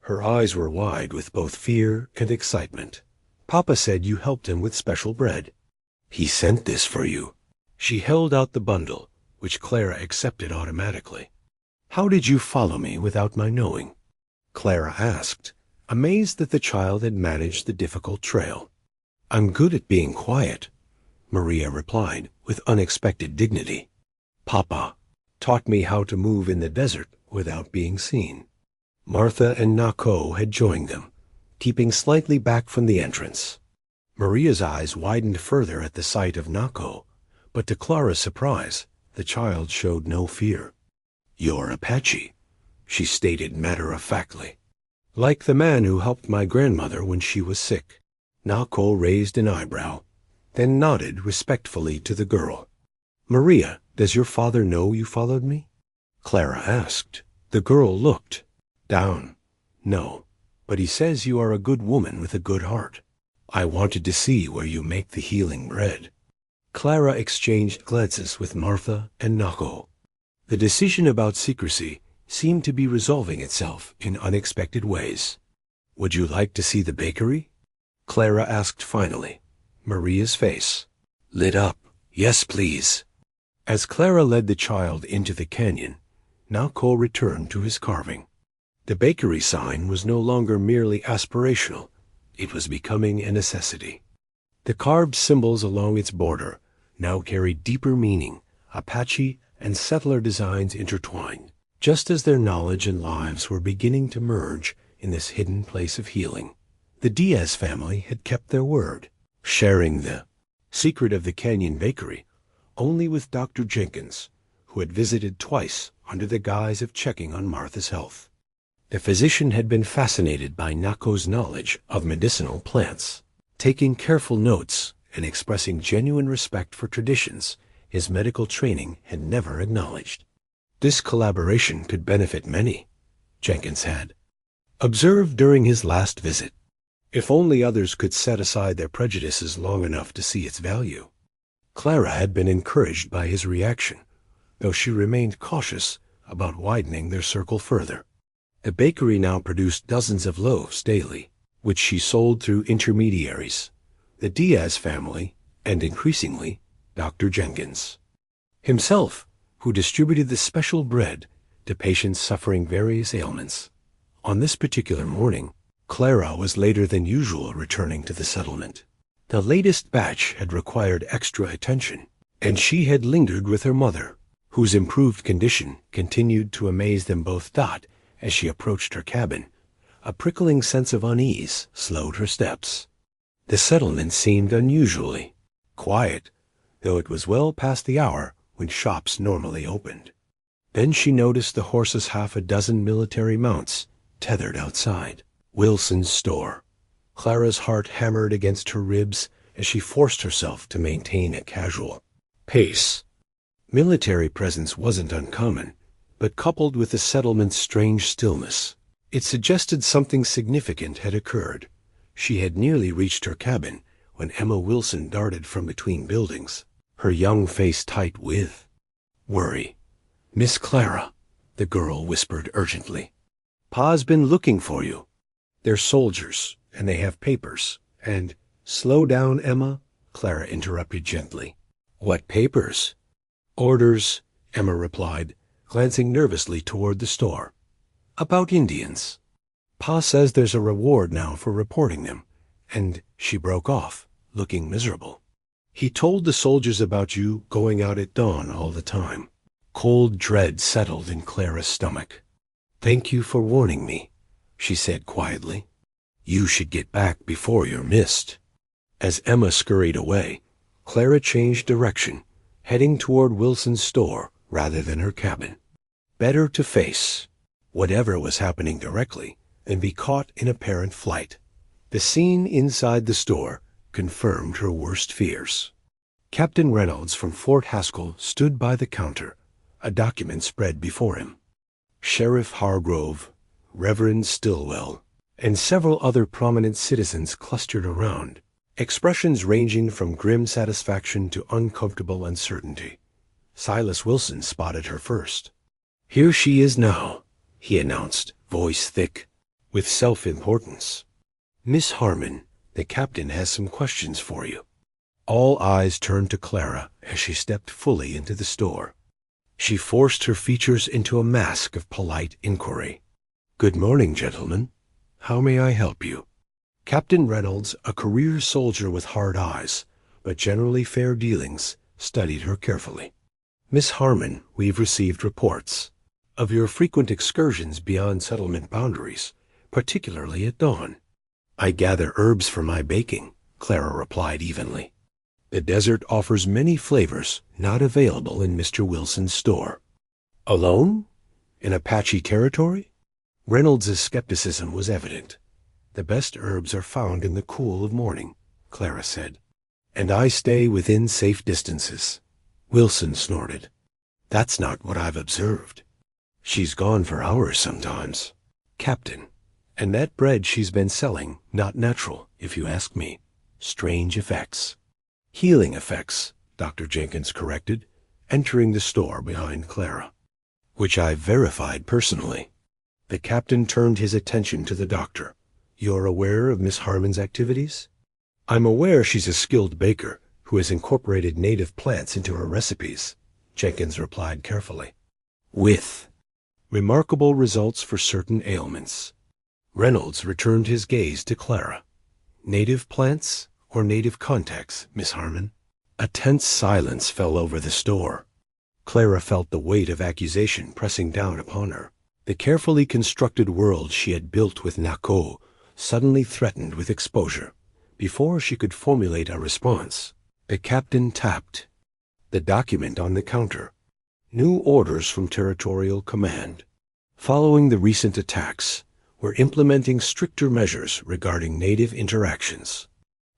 Her eyes were wide with both fear and excitement. Papa said you helped him with special bread. He sent this for you. She held out the bundle, which Clara accepted automatically. How did you follow me without my knowing? Clara asked, amazed that the child had managed the difficult trail. I'm good at being quiet, Maria replied with unexpected dignity. Papa taught me how to move in the desert without being seen. Martha and Nako had joined them, keeping slightly back from the entrance. Maria's eyes widened further at the sight of Nako, but to Clara's surprise, the child showed no fear. You're Apache, she stated matter-of-factly. Like the man who helped my grandmother when she was sick. Nako raised an eyebrow, then nodded respectfully to the girl. Maria, does your father know you followed me? Clara asked. The girl looked down. No, but he says you are a good woman with a good heart. I wanted to see where you make the healing bread. Clara exchanged glances with Martha and Nako. The decision about secrecy seemed to be resolving itself in unexpected ways. Would you like to see the bakery? Clara asked finally. Maria's face lit up. Yes, please. As Clara led the child into the canyon, Nako returned to his carving. The bakery sign was no longer merely aspirational. It was becoming a necessity. The carved symbols along its border now carried deeper meaning, Apache and settler designs intertwined, just as their knowledge and lives were beginning to merge in this hidden place of healing. The Diaz family had kept their word, sharing the secret of the Canyon Bakery only with Dr. Jenkins, who had visited twice under the guise of checking on Martha's health. The physician had been fascinated by Nako's knowledge of medicinal plants, taking careful notes and expressing genuine respect for traditions his medical training had never acknowledged. This collaboration could benefit many, Jenkins had observed during his last visit. If only others could set aside their prejudices long enough to see its value. Clara had been encouraged by his reaction, though she remained cautious about widening their circle further. The bakery now produced dozens of loaves daily, which she sold through intermediaries, the Diaz family, and increasingly, Dr. Jenkins himself, who distributed the special bread to patients suffering various ailments. On this particular morning, Clara was later than usual returning to the settlement. The latest batch had required extra attention, and she had lingered with her mother, whose improved condition continued to amaze them both. As she approached her cabin, a prickling sense of unease slowed her steps. The settlement seemed unusually quiet, though it was well past the hour when shops normally opened. Then she noticed the horse's half a dozen military mounts tethered outside Wilson's store. Clara's heart hammered against her ribs as she forced herself to maintain a casual pace. Military presence wasn't uncommon, but coupled with the settlement's strange stillness, it suggested something significant had occurred. She had nearly reached her cabin when Emma Wilson darted from between buildings, her young face tight with worry. "Miss Clara," the girl whispered urgently. "Pa's been looking for you. They're soldiers, and they have papers, and—" "Slow down, Emma," Clara interrupted gently. "What papers?" "Orders," Emma replied, glancing nervously toward the store. "About Indians. Pa says there's a reward now for reporting them, and—" she broke off, looking miserable. "He told the soldiers about you going out at dawn all the time." Cold dread settled in Clara's stomach. "Thank you for warning me," she said quietly. "You should get back before you're missed." As Emma scurried away, Clara changed direction, heading toward Wilson's store rather than her cabin. Better to face whatever was happening directly than be caught in apparent flight. The scene inside the store confirmed her worst fears. Captain Reynolds from Fort Haskell stood by the counter, a document spread before him. Sheriff Hargrove, Reverend Stillwell, and several other prominent citizens clustered around, expressions ranging from grim satisfaction to uncomfortable uncertainty. Silas Wilson spotted her first. "Here she is now," he announced, voice thick with self-importance. "Miss Harmon, the captain has some questions for you." All eyes turned to Clara as she stepped fully into the store. She forced her features into a mask of polite inquiry. "Good morning, gentlemen. How may I help you?" Captain Reynolds, a career soldier with hard eyes, but generally fair dealings, studied her carefully. "Miss Harmon, we've received reports of your frequent excursions beyond settlement boundaries, particularly at dawn." "I gather herbs for my baking," Clara replied evenly. "The desert offers many flavors not available in Mr. Wilson's store." "Alone? In Apache territory?" Reynolds' skepticism was evident. "The best herbs are found in the cool of morning," Clara said. "And I stay within safe distances." Wilson snorted. "That's not what I've observed. She's gone for hours sometimes, Captain. And that bread she's been selling, not natural, if you ask me. Strange effects." "Healing effects," Dr. Jenkins corrected, entering the store behind Clara. "Which I've verified personally." The captain turned his attention to the doctor. "You're aware of Miss Harmon's activities?" "I'm aware she's a skilled baker who has incorporated native plants into her recipes," Jenkins replied carefully. "With remarkable results for certain ailments." Reynolds returned his gaze to Clara. "Native plants or native contacts, Miss Harmon?" A tense silence fell over the store. Clara felt the weight of accusation pressing down upon her. The carefully constructed world she had built with Nako suddenly threatened with exposure. Before she could formulate a response, the captain tapped the document on the counter. "New orders from Territorial Command. Following the recent attacks, we're implementing stricter measures regarding native interactions."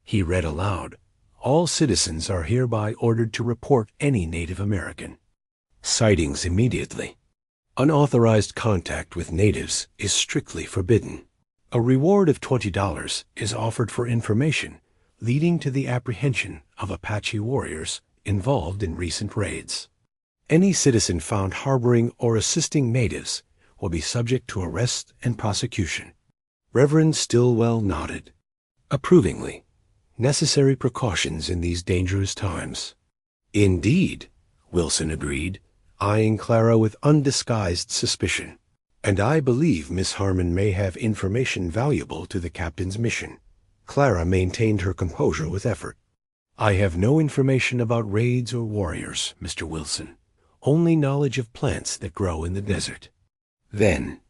He read aloud, "All citizens are hereby ordered to report any Native American. Sightings immediately. Unauthorized contact with natives is strictly forbidden. A reward of $20 is offered for information leading to the apprehension of Apache warriors involved in recent raids. Any citizen found harboring or assisting natives will be subject to arrest and prosecution." Reverend Stillwell nodded approvingly. Necessary precautions in these dangerous times. "Indeed," Wilson agreed, eyeing Clara with undisguised suspicion. "And I believe Miss Harmon may have information valuable to the captain's mission." Clara maintained her composure with effort. "I have no information about raids or warriors, Mr. Wilson. Only knowledge of plants that grow in the desert." Then,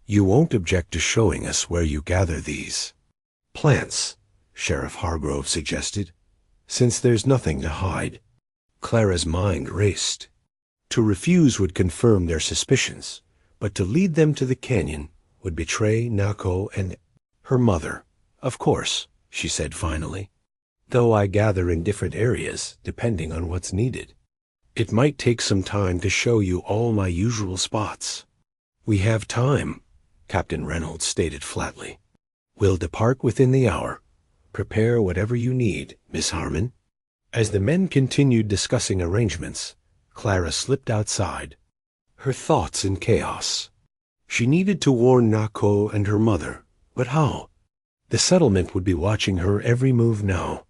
You won't object to showing us where you gather these plants, Sheriff Hargrove suggested, since there's nothing to hide. Clara's mind raced. To refuse would confirm their suspicions, but to lead them to the canyon would betray Nako and her mother. Of course, she said finally, though I gather in different areas, depending on what's needed. It might take some time to show you all my usual spots. We have time, Captain Reynolds stated flatly. We'll depart within the hour. Prepare whatever you need, Miss Harmon. As the men continued discussing arrangements, Clara slipped outside, her thoughts in chaos. She needed to warn Nako and her mother, but how? The settlement would be watching her every move now.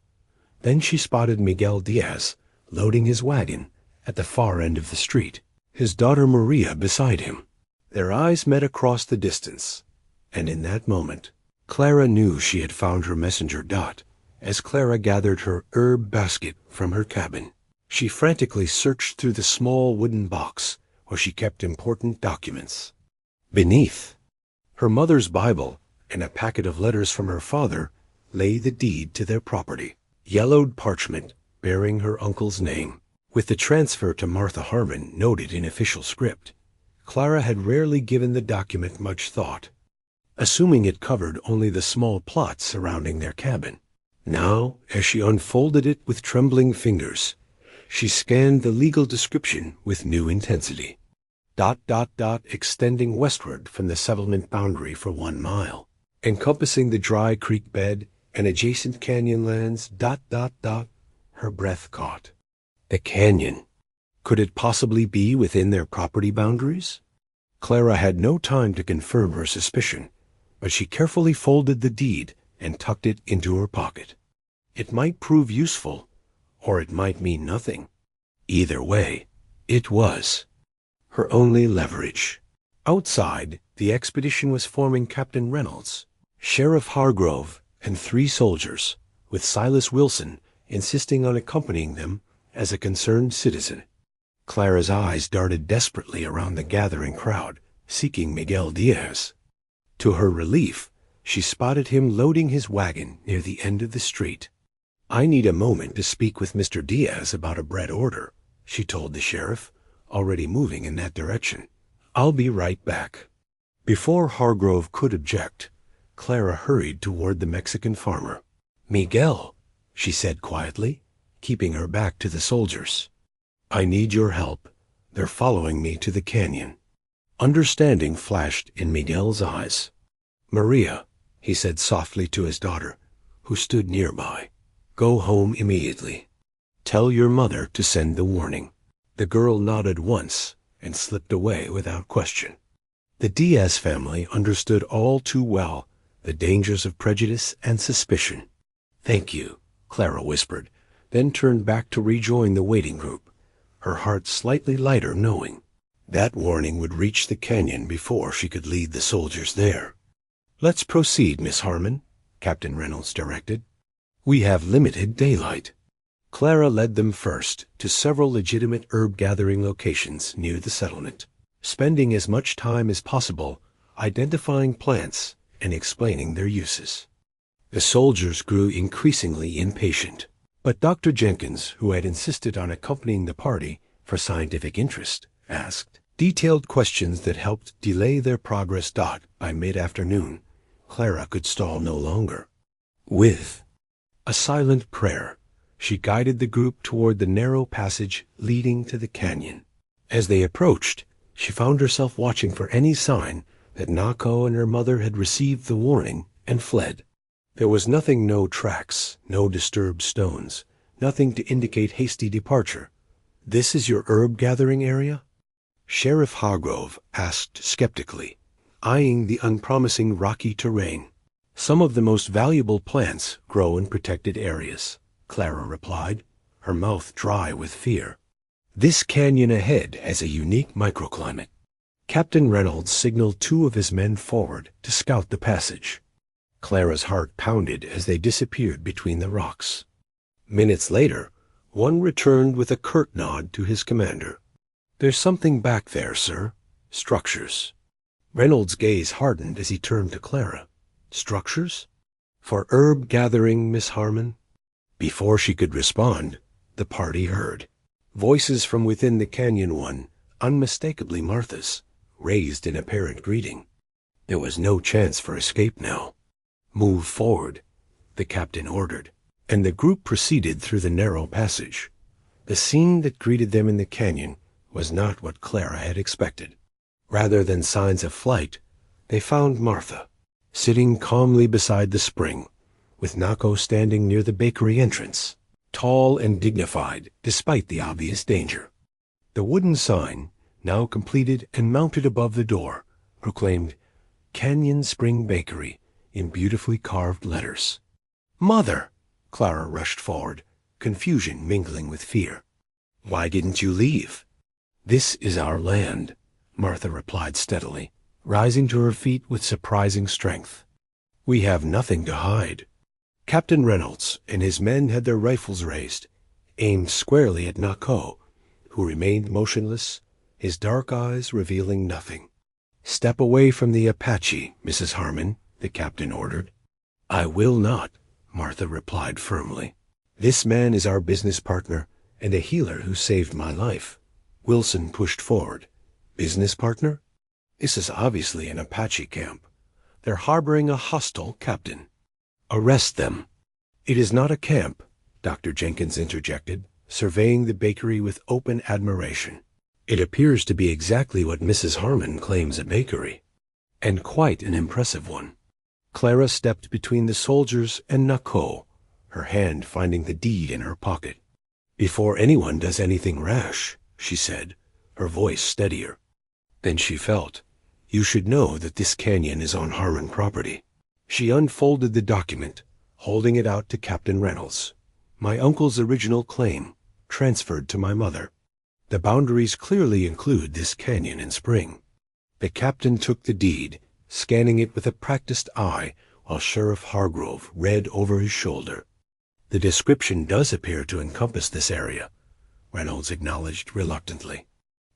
Then she spotted Miguel Diaz loading his wagon at the far end of the street, his daughter Maria beside him. Their eyes met across the distance, and in that moment, Clara knew she had found her messenger Dot. As Clara gathered her herb basket from her cabin, she frantically searched through the small wooden box where she kept important documents. Beneath, her mother's Bible and a packet of letters from her father lay the deed to their property, yellowed parchment bearing her uncle's name. With the transfer to Martha Harmon noted in official script, Clara had rarely given the document much thought, assuming it covered only the small plot surrounding their cabin. Now, as she unfolded it with trembling fingers, she scanned the legal description with new intensity. ... extending westward from the settlement boundary for 1 mile, encompassing the dry creek bed and adjacent canyon lands. ... Her breath caught. The canyon. Could it possibly be within their property boundaries? Clara had no time to confirm her suspicion, but she carefully folded the deed and tucked it into her pocket. It might prove useful, or it might mean nothing. Either way, it was her only leverage. Outside, the expedition was forming Captain Reynolds, Sheriff Hargrove, and 3 soldiers, with Silas Wilson insisting on accompanying them as a concerned citizen. Clara's eyes darted desperately around the gathering crowd, seeking Miguel Diaz. To her relief, she spotted him loading his wagon near the end of the street. I need a moment to speak with Mr. Diaz about a bread order, she told the sheriff, already moving in that direction. I'll be right back. Before Hargrove could object, Clara hurried toward the Mexican farmer. Miguel, she said quietly, keeping her back to the soldiers. I need your help. They're following me to the canyon. Understanding flashed in Miguel's eyes. Maria, he said softly to his daughter, who stood nearby, go home immediately. Tell your mother to send the warning. The girl nodded once and slipped away without question. The Diaz family understood all too well the dangers of prejudice and suspicion. Thank you, Clara whispered, then turned back to rejoin the waiting group, her heart slightly lighter knowing that warning would reach the canyon before she could lead the soldiers there. Let's proceed, Miss Harmon, Captain Reynolds directed. We have limited daylight. Clara led them first to several legitimate herb-gathering locations near the settlement, spending as much time as possible identifying plants and explaining their uses. The soldiers grew increasingly impatient, but Dr. Jenkins, who had insisted on accompanying the party for scientific interest, asked detailed questions that helped delay their progress. By mid-afternoon, Clara could stall no longer. With a silent prayer, she guided the group toward the narrow passage leading to the canyon. As they approached, she found herself watching for any sign that Nako and her mother had received the warning and fled. There was nothing, no tracks, no disturbed stones, nothing to indicate hasty departure. This is your herb-gathering area? Sheriff Hargrove asked skeptically, eyeing the unpromising rocky terrain. Some of the most valuable plants grow in protected areas, Clara replied, her mouth dry with fear. This canyon ahead has a unique microclimate. Captain Reynolds signaled 2 of his men forward to scout the passage. Clara's heart pounded as they disappeared between the rocks. Minutes later, one returned with a curt nod to his commander. There's something back there, sir. Structures. Reynolds' gaze hardened as he turned to Clara. Structures? For herb gathering, Miss Harmon? Before she could respond, the party heard. Voices from within the canyon, one, unmistakably Martha's, raised in apparent greeting. There was no chance for escape now. Move forward, the captain ordered, and the group proceeded through the narrow passage. The scene that greeted them in the canyon was not what Clara had expected. Rather than signs of flight, they found Martha, sitting calmly beside the spring, with Nako standing near the bakery entrance, tall and dignified despite the obvious danger. The wooden sign, now completed and mounted above the door, proclaimed Canyon Spring Bakery in beautifully carved letters. "Mother!" Clara rushed forward, confusion mingling with fear. "Why didn't you leave?" "This is our land," Martha replied steadily, rising to her feet with surprising strength. "We have nothing to hide." Captain Reynolds and his men had their rifles raised, aimed squarely at Nako, who remained motionless, his dark eyes revealing nothing. "Step away from the Apache, Mrs. Harmon," the captain ordered. "I will not," Martha replied firmly. "This man is our business partner and a healer who saved my life." Wilson pushed forward. "Business partner? This is obviously an Apache camp. They're harboring a hostile captain. Arrest them." "It is not a camp," Dr. Jenkins interjected, surveying the bakery with open admiration. "It appears to be exactly what Mrs. Harmon claims a bakery, and quite an impressive one." Clara stepped between the soldiers and Nako, her hand finding the deed in her pocket. "Before anyone does anything rash," she said, her voice steadier. Then she felt, "You should know that this canyon is on Harmon property." She unfolded the document, holding it out to Captain Reynolds. "My uncle's original claim, transferred to my mother. The boundaries clearly include this canyon and spring." The captain took the deed, scanning it with a practiced eye, while Sheriff Hargrove read over his shoulder. "The description does appear to encompass this area," Reynolds acknowledged reluctantly.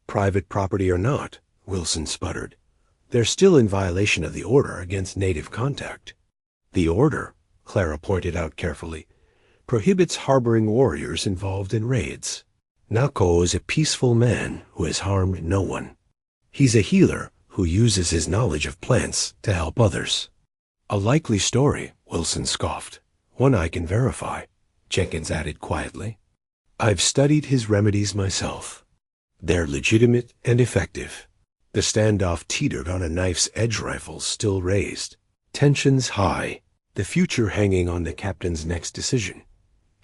"Private property or not," Wilson sputtered, "they're still in violation of the order against native contact." "The order," Clara pointed out carefully, "prohibits harboring warriors involved in raids. Nako is a peaceful man who has harmed no one. He's a healer who uses his knowledge of plants to help others." "A likely story," Wilson scoffed. "One I can verify," Jenkins added quietly. "I've studied his remedies myself. They're legitimate and effective." The standoff teetered on a knife's edge rifle still raised. Tensions high, the future hanging on the captain's next decision.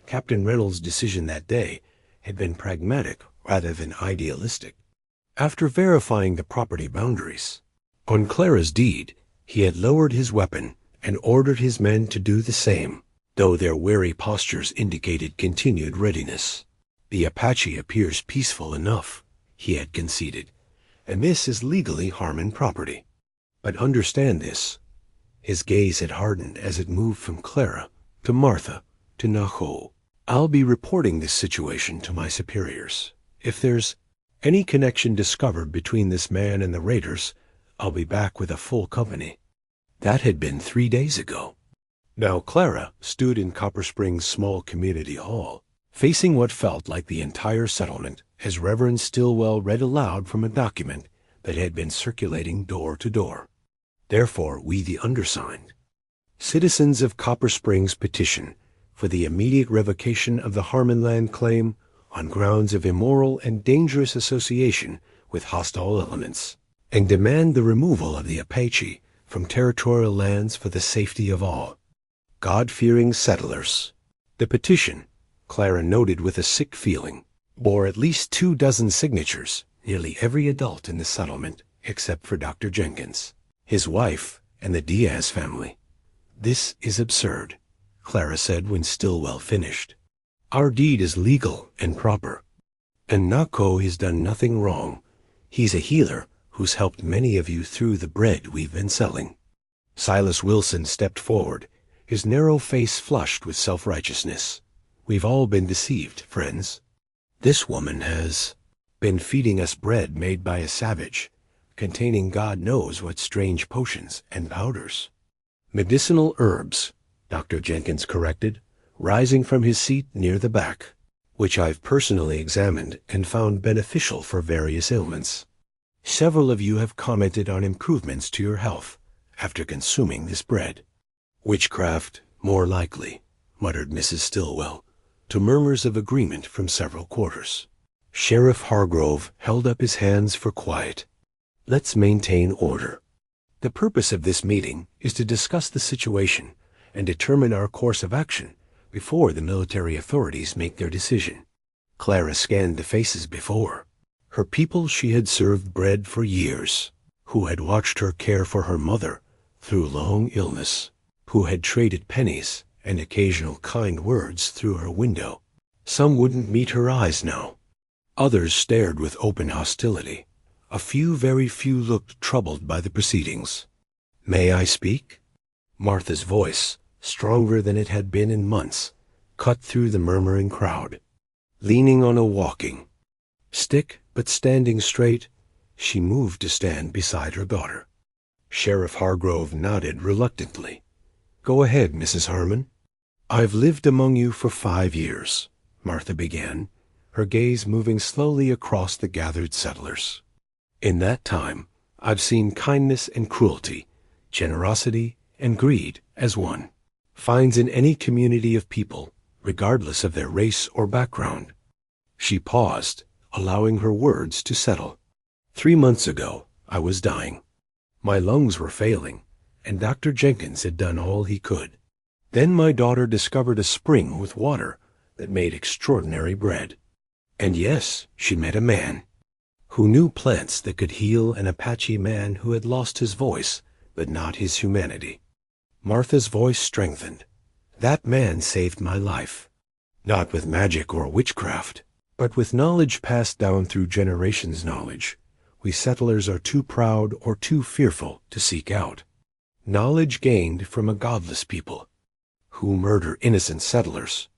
Captain Reynolds' decision that day had been pragmatic rather than idealistic. After verifying the property boundaries, on Clara's deed, he had lowered his weapon and ordered his men to do the same, though their wary postures indicated continued readiness. "The Apache appears peaceful enough," he had conceded, "and this is legally Harmon property. But understand this." His gaze had hardened as it moved from Clara to Martha to Nako. "I'll be reporting this situation to my superiors. If there's any connection discovered between this man and the raiders, I'll be back with a full company." That had been 3 days ago. Now Clara stood in Copper Springs' small community hall, facing what felt like the entire settlement as Reverend Stillwell read aloud from a document that had been circulating door to door. "Therefore, we the undersigned, citizens of Copper Springs, petition for the immediate revocation of the Harmon land claim on grounds of immoral and dangerous association with hostile elements, and demand the removal of the Apache from territorial lands for the safety of all God-fearing settlers." The petition, Clara noted with a sick feeling, bore at least 24 signatures, nearly every adult in the settlement except for Dr. Jenkins, his wife, and the Diaz family. "This is absurd," Clara said when Stillwell finished. "Our deed is legal and proper, and Nako has done nothing wrong. He's a healer who's helped many of you through the bread we've been selling." Silas Wilson stepped forward, his narrow face flushed with self-righteousness. "We've all been deceived, friends. This woman has been feeding us bread made by a savage, containing God knows what strange potions and powders. Medicinal herbs, Dr. Jenkins corrected, rising from his seat near the back, which I've personally examined and found beneficial for various ailments. Several of you have commented on improvements to your health after consuming this bread. Witchcraft, more likely, muttered Mrs. Stillwell, to murmurs of agreement from several quarters. Sheriff Hargrove held up his hands for quiet. Let's maintain order. The purpose of this meeting is to discuss the situation and determine our course of action before the military authorities make their decision. Clara scanned the faces before. Her people she had served bread for years, who had watched her care for her mother through long illness, who had traded pennies and occasional kind words through her window. Some wouldn't meet her eyes now. Others stared with open hostility. A few, very few, looked troubled by the proceedings. May I speak? Martha's voice, stronger than it had been in months, cut through the murmuring crowd. Leaning on a walking stick, but standing straight, she moved to stand beside her daughter. Sheriff Hargrove nodded reluctantly. Go ahead, Mrs. Harmon. I've lived among you for 5 years, Martha began, her gaze moving slowly across the gathered settlers. In that time, I've seen kindness and cruelty, generosity and greed as one finds in any community of people, regardless of their race or background. She paused, allowing her words to settle. 3 months ago, I was dying. My lungs were failing, and Dr. Jenkins had done all he could. Then my daughter discovered a spring with water that made extraordinary bread. And yes, she met a man who knew plants that could heal an Apache man who had lost his voice, but not his humanity. Martha's voice strengthened. That man saved my life, not with magic or witchcraft, but with knowledge passed down through generations' knowledge. We settlers are too proud or too fearful to seek out. Knowledge gained from a godless people who murder innocent settlers.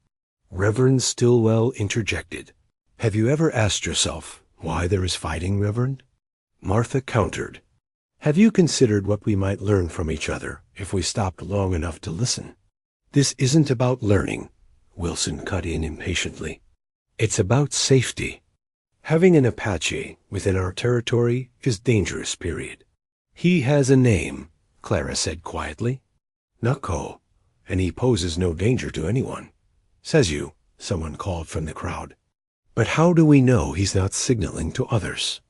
Reverend Stillwell interjected. Have you ever asked yourself why there is fighting, Reverend? Martha countered. Have you considered what we might learn from each other if we stopped long enough to listen? This isn't about learning, Wilson cut in impatiently. It's about safety. Having an Apache within our territory is dangerous, period. He has a name, Clara said quietly. Nako, and he poses no danger to anyone. Says you, someone called from the crowd. But how do we know he's not signaling to others?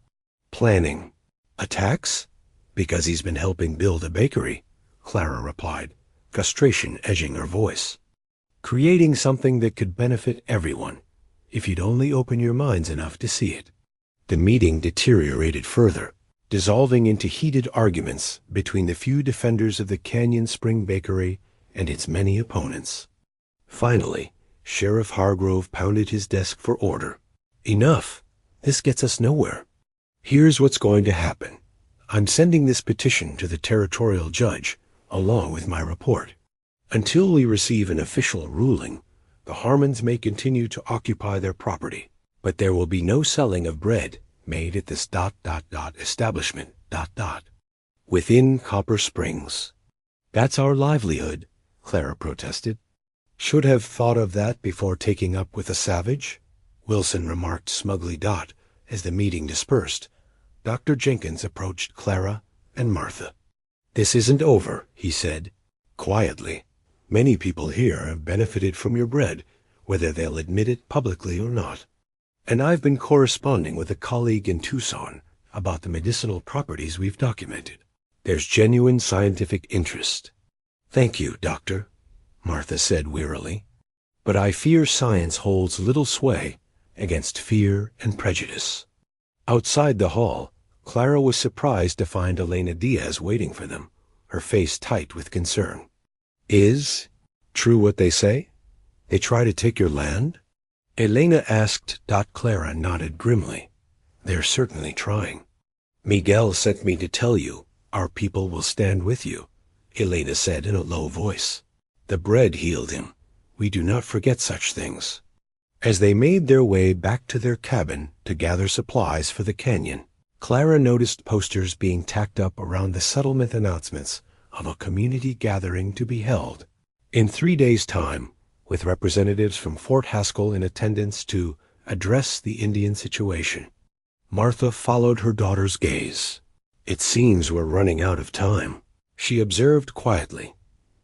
Planning. Attacks? Because he's been helping build a bakery, Clara replied, frustration edging her voice. Creating something that could benefit everyone, if you'd only open your minds enough to see it. The meeting deteriorated further, dissolving into heated arguments between the few defenders of the Canyon Spring Bakery and its many opponents. Finally, Sheriff Hargrove pounded his desk for order. Enough. This gets us nowhere. Here's what's going to happen. I'm sending this petition to the territorial judge, along with my report. Until we receive an official ruling, the Harmons may continue to occupy their property, but there will be no selling of bread made at this ... establishment ... within Copper Springs. That's our livelihood, Clara protested. Should have thought of that before taking up with a savage, Wilson remarked smugly. As the meeting dispersed, Dr. Jenkins approached Clara and Martha. This isn't over, he said, quietly. Many people here have benefited from your bread, whether they'll admit it publicly or not. And I've been corresponding with a colleague in Tucson about the medicinal properties we've documented. There's genuine scientific interest. Thank you, Doctor, Martha said wearily. But I fear science holds little sway against fear and prejudice. Outside the hall, Clara was surprised to find Elena Diaz waiting for them, her face tight with concern. Is true what they say? They try to take your land? Elena asked. Clara nodded grimly. They're certainly trying. Miguel sent me to tell you our people will stand with you, Elena said in a low voice. The bread healed him. We do not forget such things. As they made their way back to their cabin to gather supplies for the canyon, Clara noticed posters being tacked up around the settlement announcements of a community gathering to be held in 3 days' time, with representatives from Fort Haskell in attendance to address the Indian situation. Martha followed her daughter's gaze. "It seems we're running out of time," she observed quietly.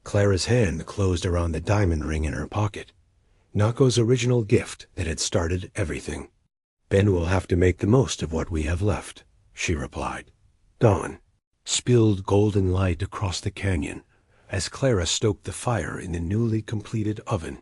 Clara's hand closed around the diamond ring in her pocket, Nako's original gift that had started everything. "Ben will have to make the most of what we have left," she replied. Dawn spilled golden light across the canyon as Clara stoked the fire in the newly completed oven.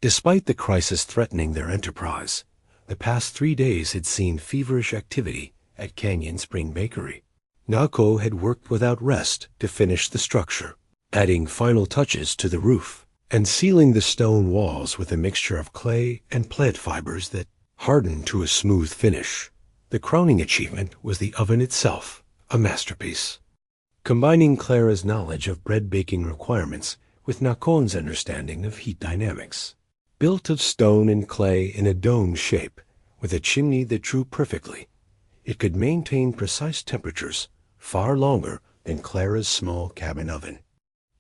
Despite the crisis threatening their enterprise, the past 3 days had seen feverish activity at Canyon Spring Bakery. Nako had worked without rest to finish the structure, adding final touches to the roof and sealing the stone walls with a mixture of clay and plant fibers that hardened to a smooth finish. The crowning achievement was the oven itself, a masterpiece. Combining Clara's knowledge of bread baking requirements with Nakon's understanding of heat dynamics. Built of stone and clay in a dome shape, with a chimney that drew perfectly, it could maintain precise temperatures far longer than Clara's small cabin oven.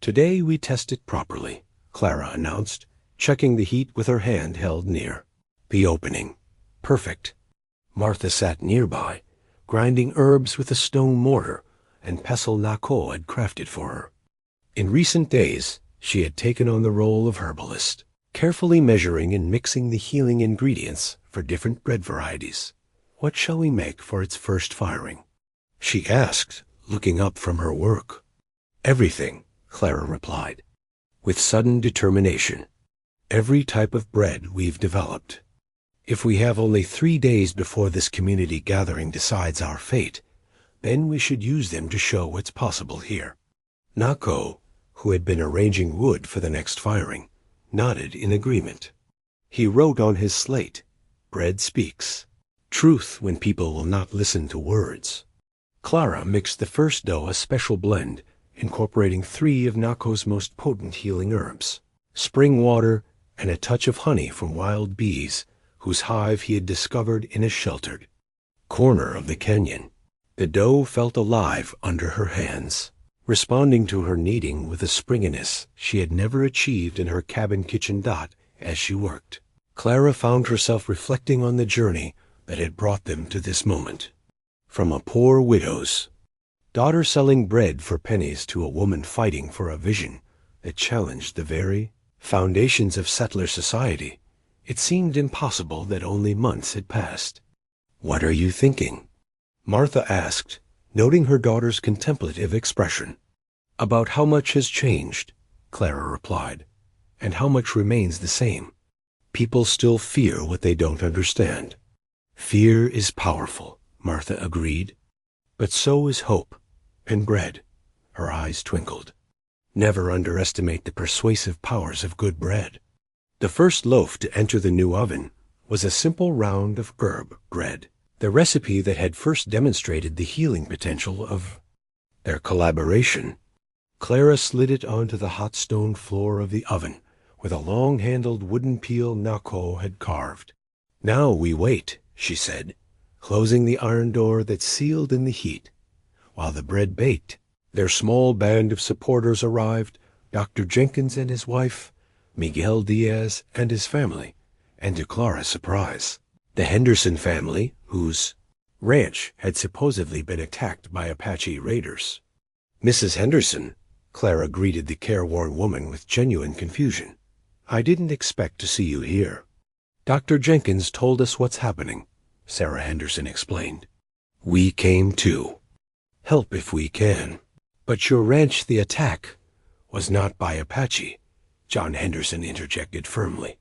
"Today we test it properly," Clara announced, checking the heat with her hand held near. The opening. Perfect. Martha sat nearby, grinding herbs with a stone mortar and pestle Nako had crafted for her. In recent days, she had taken on the role of herbalist, carefully measuring and mixing the healing ingredients for different bread varieties. "What shall we make for its first firing?" she asked, looking up from her work. "Everything," Clara replied, with sudden determination. "Every type of bread we've developed. If we have only 3 days before this community gathering decides our fate, then we should use them to show what's possible here." Nako, who had been arranging wood for the next firing, nodded in agreement. He wrote on his slate, "Bread speaks. Truth when people will not listen to words." Clara mixed the first dough a special blend, incorporating 3 of Nako's most potent healing herbs, spring water, and a touch of honey from wild bees, whose hive he had discovered in a sheltered corner of the canyon. The dough felt alive under her hands, responding to her kneading with a springiness she had never achieved in her cabin kitchen dot as she worked. Clara found herself reflecting on the journey that had brought them to this moment. From a poor widow's daughter selling bread for pennies to a woman fighting for a vision that challenged the very foundations of settler society, it seemed impossible that only months had passed. "What are you thinking?" Martha asked, noting her daughter's contemplative expression. "About how much has changed," Clara replied, "and how much remains the same. People still fear what they don't understand." "Fear is powerful," Martha agreed. "But so is hope and bread." Her eyes twinkled. "Never underestimate the persuasive powers of good bread." The first loaf to enter the new oven was a simple round of herb bread, the recipe that had first demonstrated the healing potential of their collaboration. Clara slid it onto the hot stone floor of the oven with a long-handled wooden peel Nako had carved. "Now we wait," she said, closing the iron door that sealed in the heat. While the bread baked, their small band of supporters arrived, Dr. Jenkins and his wife, Miguel Diaz and his family, and to Clara's surprise, the Henderson family, whose ranch had supposedly been attacked by Apache raiders. "Mrs. Henderson," Clara greeted the careworn woman with genuine confusion. "I didn't expect to see you here." "Dr. Jenkins told us what's happening," Sarah Henderson explained. "We came too. Help if we can." "But your ranch, the attack, was not by Apache," John Henderson interjected firmly.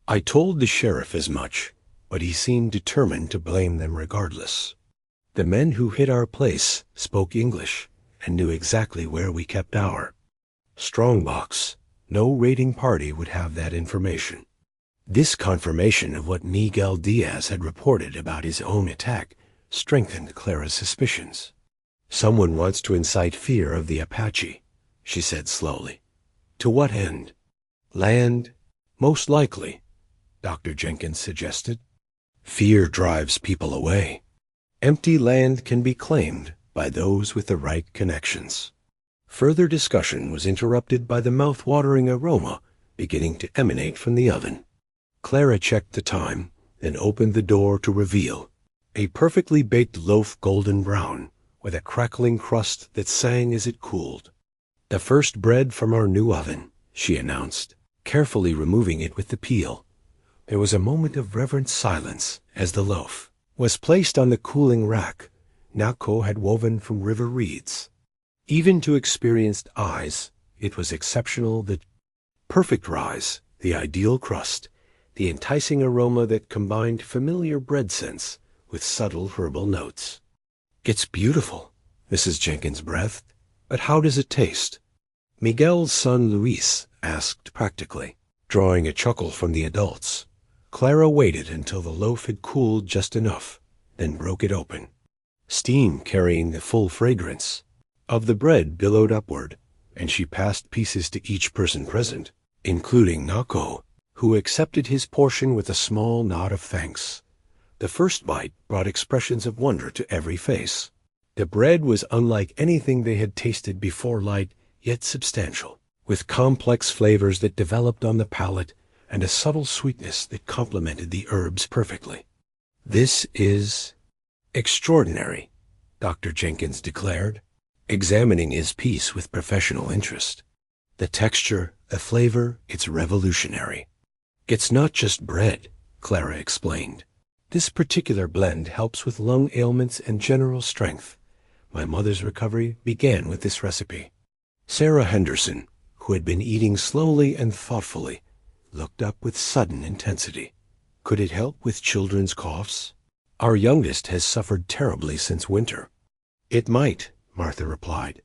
"I told the sheriff as much, but he seemed determined to blame them regardless. The men who hit our place spoke English and knew exactly where we kept our strongbox. No raiding party would have that information." This confirmation of what Miguel Diaz had reported about his own attack strengthened Clara's suspicions. "Someone wants to incite fear of the Apache," she said slowly. "To what end?" "Land, most likely," Dr. Jenkins suggested. "Fear drives people away." Empty land can be claimed by those with the right connections. Further discussion was interrupted by the mouth-watering aroma beginning to emanate from the oven. Clara checked the time, then opened the door to reveal a perfectly baked loaf, golden brown, with a crackling crust that sang as it cooled. "The first bread from our new oven," she announced, carefully removing it with the peel. There was a moment of reverent silence as the loaf was placed on the cooling rack Nako had woven from river reeds. Even to experienced eyes, it was exceptional. The perfect rise, the ideal crust, the enticing aroma that combined familiar bread scents with subtle herbal notes. "It's beautiful," Mrs. Jenkins breathed. "But how does it taste?" Miguel's son Luis asked practically, drawing a chuckle from the adults. Clara waited until the loaf had cooled just enough, then broke it open. Steam carrying the full fragrance of the bread billowed upward, and she passed pieces to each person present, including Nako, who accepted his portion with a small nod of thanks. The first bite brought expressions of wonder to every face. The bread was unlike anything they had tasted before, light yet substantial, with complex flavors that developed on the palate and a subtle sweetness that complemented the herbs perfectly. "This is extraordinary," Dr. Jenkins declared, examining his piece with professional interest. "The texture, the flavor, it's revolutionary." "It's not just bread," Clara explained. "This particular blend helps with lung ailments and general strength. My mother's recovery began with this recipe." Sarah Henderson, who had been eating slowly and thoughtfully, looked up with sudden intensity. "Could it help with children's coughs? Our youngest has suffered terribly since winter." "It might," Martha replied,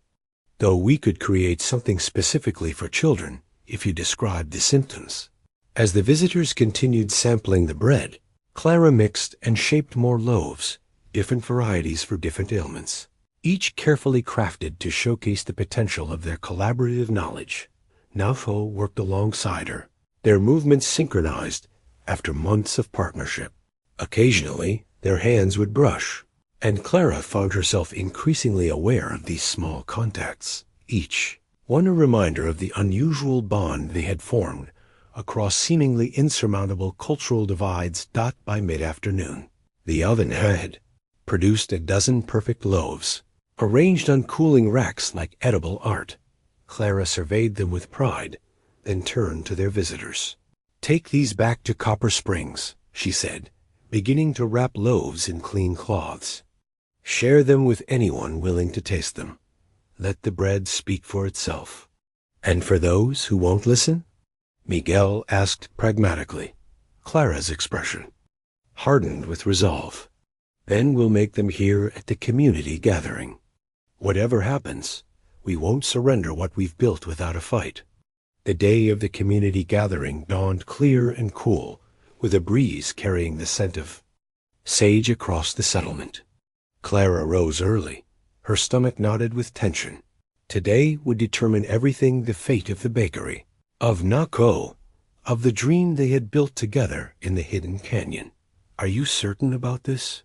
"though we could create something specifically for children if you described the symptoms." As the visitors continued sampling the bread, Clara mixed and shaped more loaves, different varieties for different ailments, each carefully crafted to showcase the potential of their collaborative knowledge. Nako worked alongside her, their movements synchronized after months of partnership. Occasionally, their hands would brush, and Clara found herself increasingly aware of these small contacts, each one a reminder of the unusual bond they had formed across seemingly insurmountable cultural divides. By mid-afternoon, the oven had produced a dozen perfect loaves, arranged on cooling racks like edible art. Clara surveyed them with pride, then turned to their visitors. "Take these back to Copper Springs," she said, beginning to wrap loaves in clean cloths. "Share them with anyone willing to taste them. Let the bread speak for itself." "And for those who won't listen?" Miguel asked pragmatically. Clara's expression hardened with resolve. "Then we'll make them here at the community gathering. Whatever happens, we won't surrender what we've built without a fight." The day of the community gathering dawned clear and cool, with a breeze carrying the scent of sage across the settlement. Clara rose early, her stomach knotted with tension. Today would determine everything: the fate of the bakery, of Nako, of the dream they had built together in the hidden canyon. "Are you certain about this?"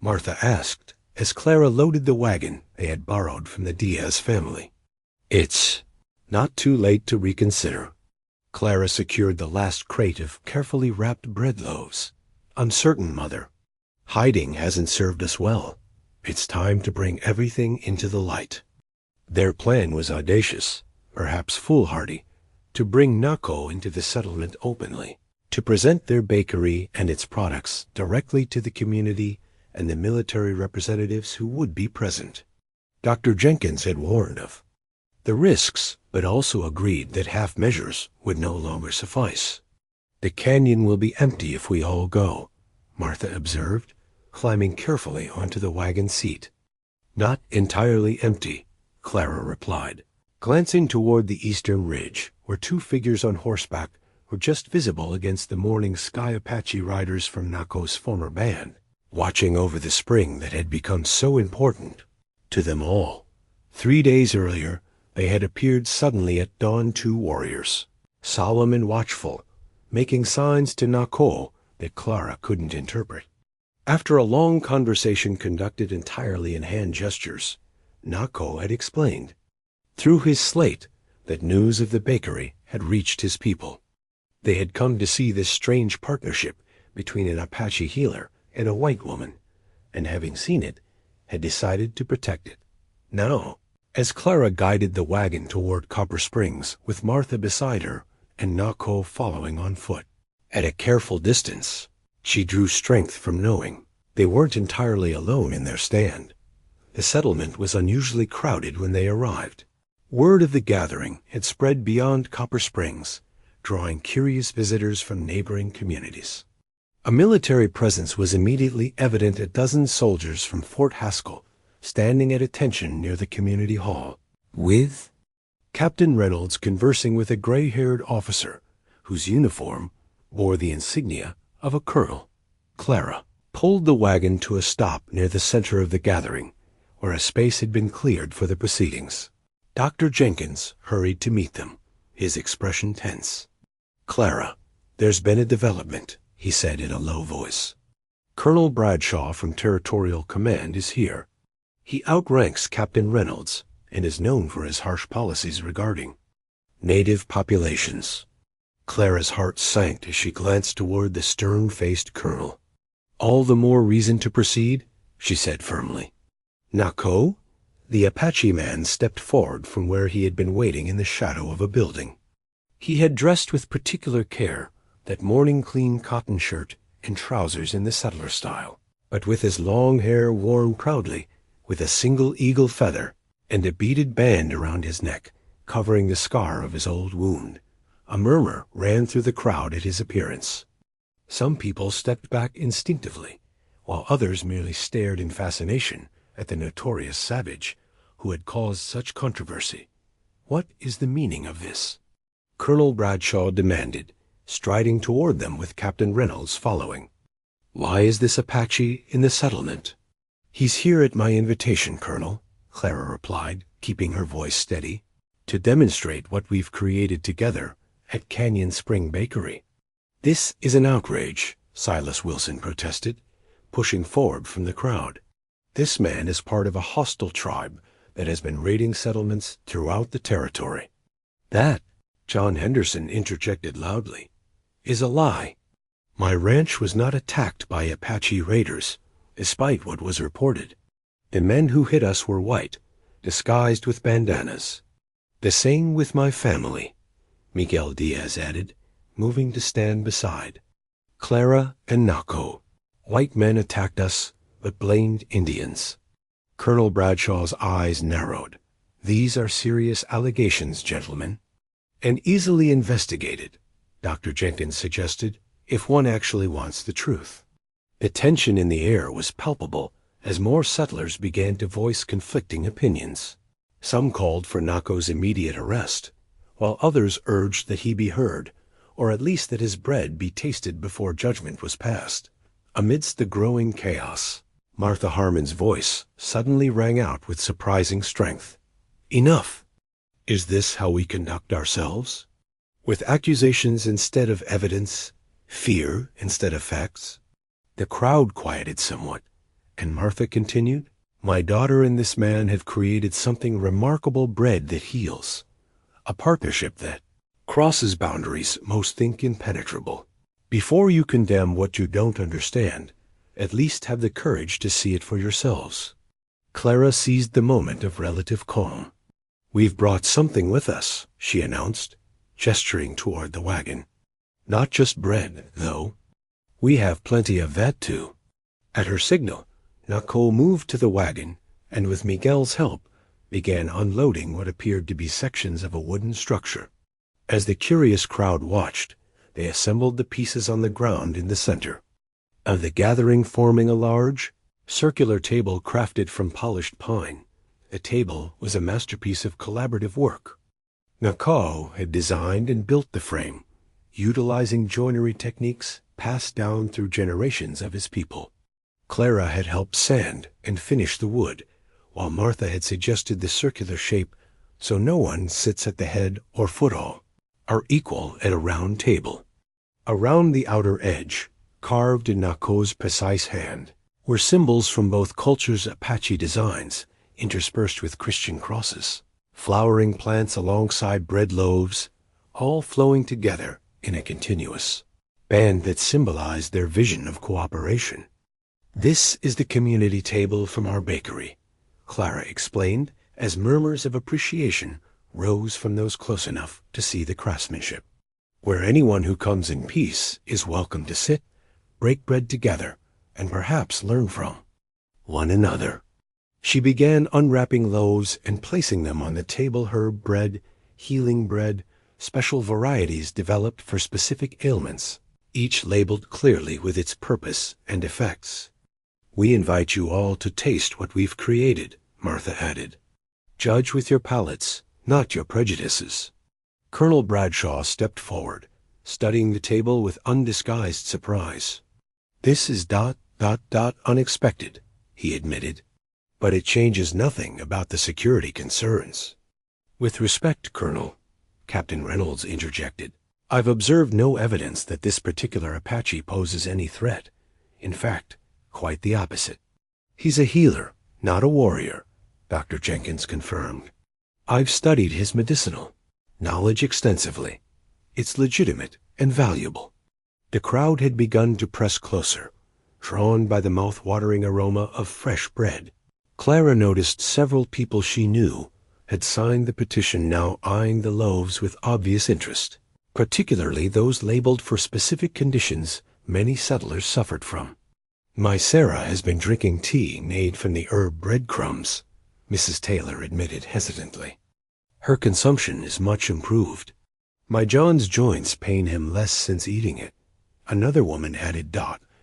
Martha asked, as Clara loaded the wagon they had borrowed from the Diaz family. "It's not too late to reconsider." Clara secured the last crate of carefully wrapped bread loaves. "I'm certain, Mother. Hiding hasn't served us well. It's time to bring everything into the light." Their plan was audacious, perhaps foolhardy, to bring Nako into the settlement openly, to present their bakery and its products directly to the community and the military representatives who would be present. Dr. Jenkins had warned of the risks, but also agreed that half measures would no longer suffice. "The canyon will be empty if we all go," Martha observed, climbing carefully onto the wagon seat. "Not entirely empty," Clara replied, glancing toward the eastern ridge, where two figures on horseback were just visible against the morning sky. Apache riders from Nako's former band, watching over the spring that had become so important to them all. 3 days earlier, they had appeared suddenly at dawn, 2 warriors, solemn and watchful, making signs to Nako that Clara couldn't interpret. After a long conversation conducted entirely in hand gestures, Nako had explained, through his slate, that news of the bakery had reached his people. They had come to see this strange partnership between an Apache healer and a white woman, and having seen it, had decided to protect it. Now, as Clara guided the wagon toward Copper Springs with Martha beside her and Nako following on foot, at a careful distance, she drew strength from knowing they weren't entirely alone in their stand. The settlement was unusually crowded when they arrived. Word of the gathering had spread beyond Copper Springs, drawing curious visitors from neighboring communities. A military presence was immediately evident. A dozen soldiers from Fort Haskell standing at attention near the community hall, with Captain Reynolds conversing with a gray-haired officer whose uniform bore the insignia of a colonel. Clara pulled the wagon to a stop near the center of the gathering, where a space had been cleared for the proceedings. Dr. Jenkins hurried to meet them, his expression tense. "Clara, there's been a development," he said in a low voice. "Colonel Bradshaw from Territorial Command is here. He outranks Captain Reynolds and is known for his harsh policies regarding native populations." Clara's heart sank as she glanced toward the stern-faced colonel. "All the more reason to proceed," she said firmly. "Nako?" The Apache man stepped forward from where he had been waiting in the shadow of a building. He had dressed with particular care, that morning-clean cotton shirt and trousers in the settler style, but with his long hair worn proudly with a single eagle feather and a beaded band around his neck, covering the scar of his old wound. A murmur ran through the crowd at his appearance. Some people stepped back instinctively, while others merely stared in fascination at the notorious savage who had caused such controversy. "What is the meaning of this?" Colonel Bradshaw demanded, striding toward them with Captain Reynolds following. "Why is this Apache in the settlement?" "He's here at my invitation, Colonel," Clara replied, keeping her voice steady, "to demonstrate what we've created together at Canyon Spring Bakery." "This is an outrage," Silas Wilson protested, pushing forward from the crowd. "This man is part of a hostile tribe that has been raiding settlements throughout the territory." "That," John Henderson interjected loudly, "is a lie. My ranch was not attacked by Apache raiders, despite what was reported. The men who hit us were white, disguised with bandanas. The same with my family," Miguel Diaz added, moving to stand beside. "Clara and Nako. White men attacked us, but blamed Indians." Colonel Bradshaw's eyes narrowed. "These are serious allegations, gentlemen." "And easily investigated," Dr. Jenkins suggested, "if one actually wants the truth." The tension in the air was palpable as more settlers began to voice conflicting opinions. Some called for Nako's immediate arrest, while others urged that he be heard, or at least that his bread be tasted before judgment was passed. Amidst the growing chaos, Martha Harmon's voice suddenly rang out with surprising strength. "Enough! Is this how we conduct ourselves? With accusations instead of evidence, fear instead of facts?" The crowd quieted somewhat, and Martha continued, "My daughter and this man have created something remarkable, bread that heals. A partnership that crosses boundaries most think impenetrable. Before you condemn what you don't understand, at least have the courage to see it for yourselves." Clara seized the moment of relative calm. "We've brought something with us," she announced, gesturing toward the wagon. "Not just bread, though. We have plenty of that, too." At her signal, Nako moved to the wagon and, with Miguel's help, began unloading what appeared to be sections of a wooden structure. As the curious crowd watched, they assembled the pieces on the ground in the center of the gathering, forming a large, circular table crafted from polished pine. The table was a masterpiece of collaborative work. Nako had designed and built the frame, utilizing joinery techniques passed down through generations of his people. Clara had helped sand and finish the wood, while Martha had suggested the circular shape so no one sits at the head or foot all, are equal at a round table. Around the outer edge, carved in Nako's precise hand, were symbols from both cultures' Apache designs, interspersed with Christian crosses, flowering plants alongside bread loaves, all flowing together in a continuous band that symbolized their vision of cooperation. "This is the community table from our bakery," Clara explained, as murmurs of appreciation rose from those close enough to see the craftsmanship, "where anyone who comes in peace is welcome to sit, break bread together, and perhaps learn from one another." She began unwrapping loaves and placing them on the table. Herb bread, healing bread, special varieties developed for specific ailments, each labeled clearly with its purpose and effects. "We invite you all to taste what we've created," Martha added. "Judge with your palates, not your prejudices." Colonel Bradshaw stepped forward, studying the table with undisguised surprise. "This is unexpected," he admitted, "but it changes nothing about the security concerns." "With respect, Colonel," Captain Reynolds interjected, "I've observed no evidence that this particular Apache poses any threat. In fact, quite the opposite." "He's a healer, not a warrior," Dr. Jenkins confirmed. "I've studied his medicinal knowledge extensively. It's legitimate and valuable." The crowd had begun to press closer, drawn by the mouth-watering aroma of fresh bread. Clara noticed several people she knew had signed the petition, now eyeing the loaves with obvious interest, particularly those labeled for specific conditions many settlers suffered from. "My Sarah has been drinking tea made from the herb breadcrumbs," Mrs. Taylor admitted hesitantly. "Her consumption is much improved. My John's joints pain him less since eating it," another woman added.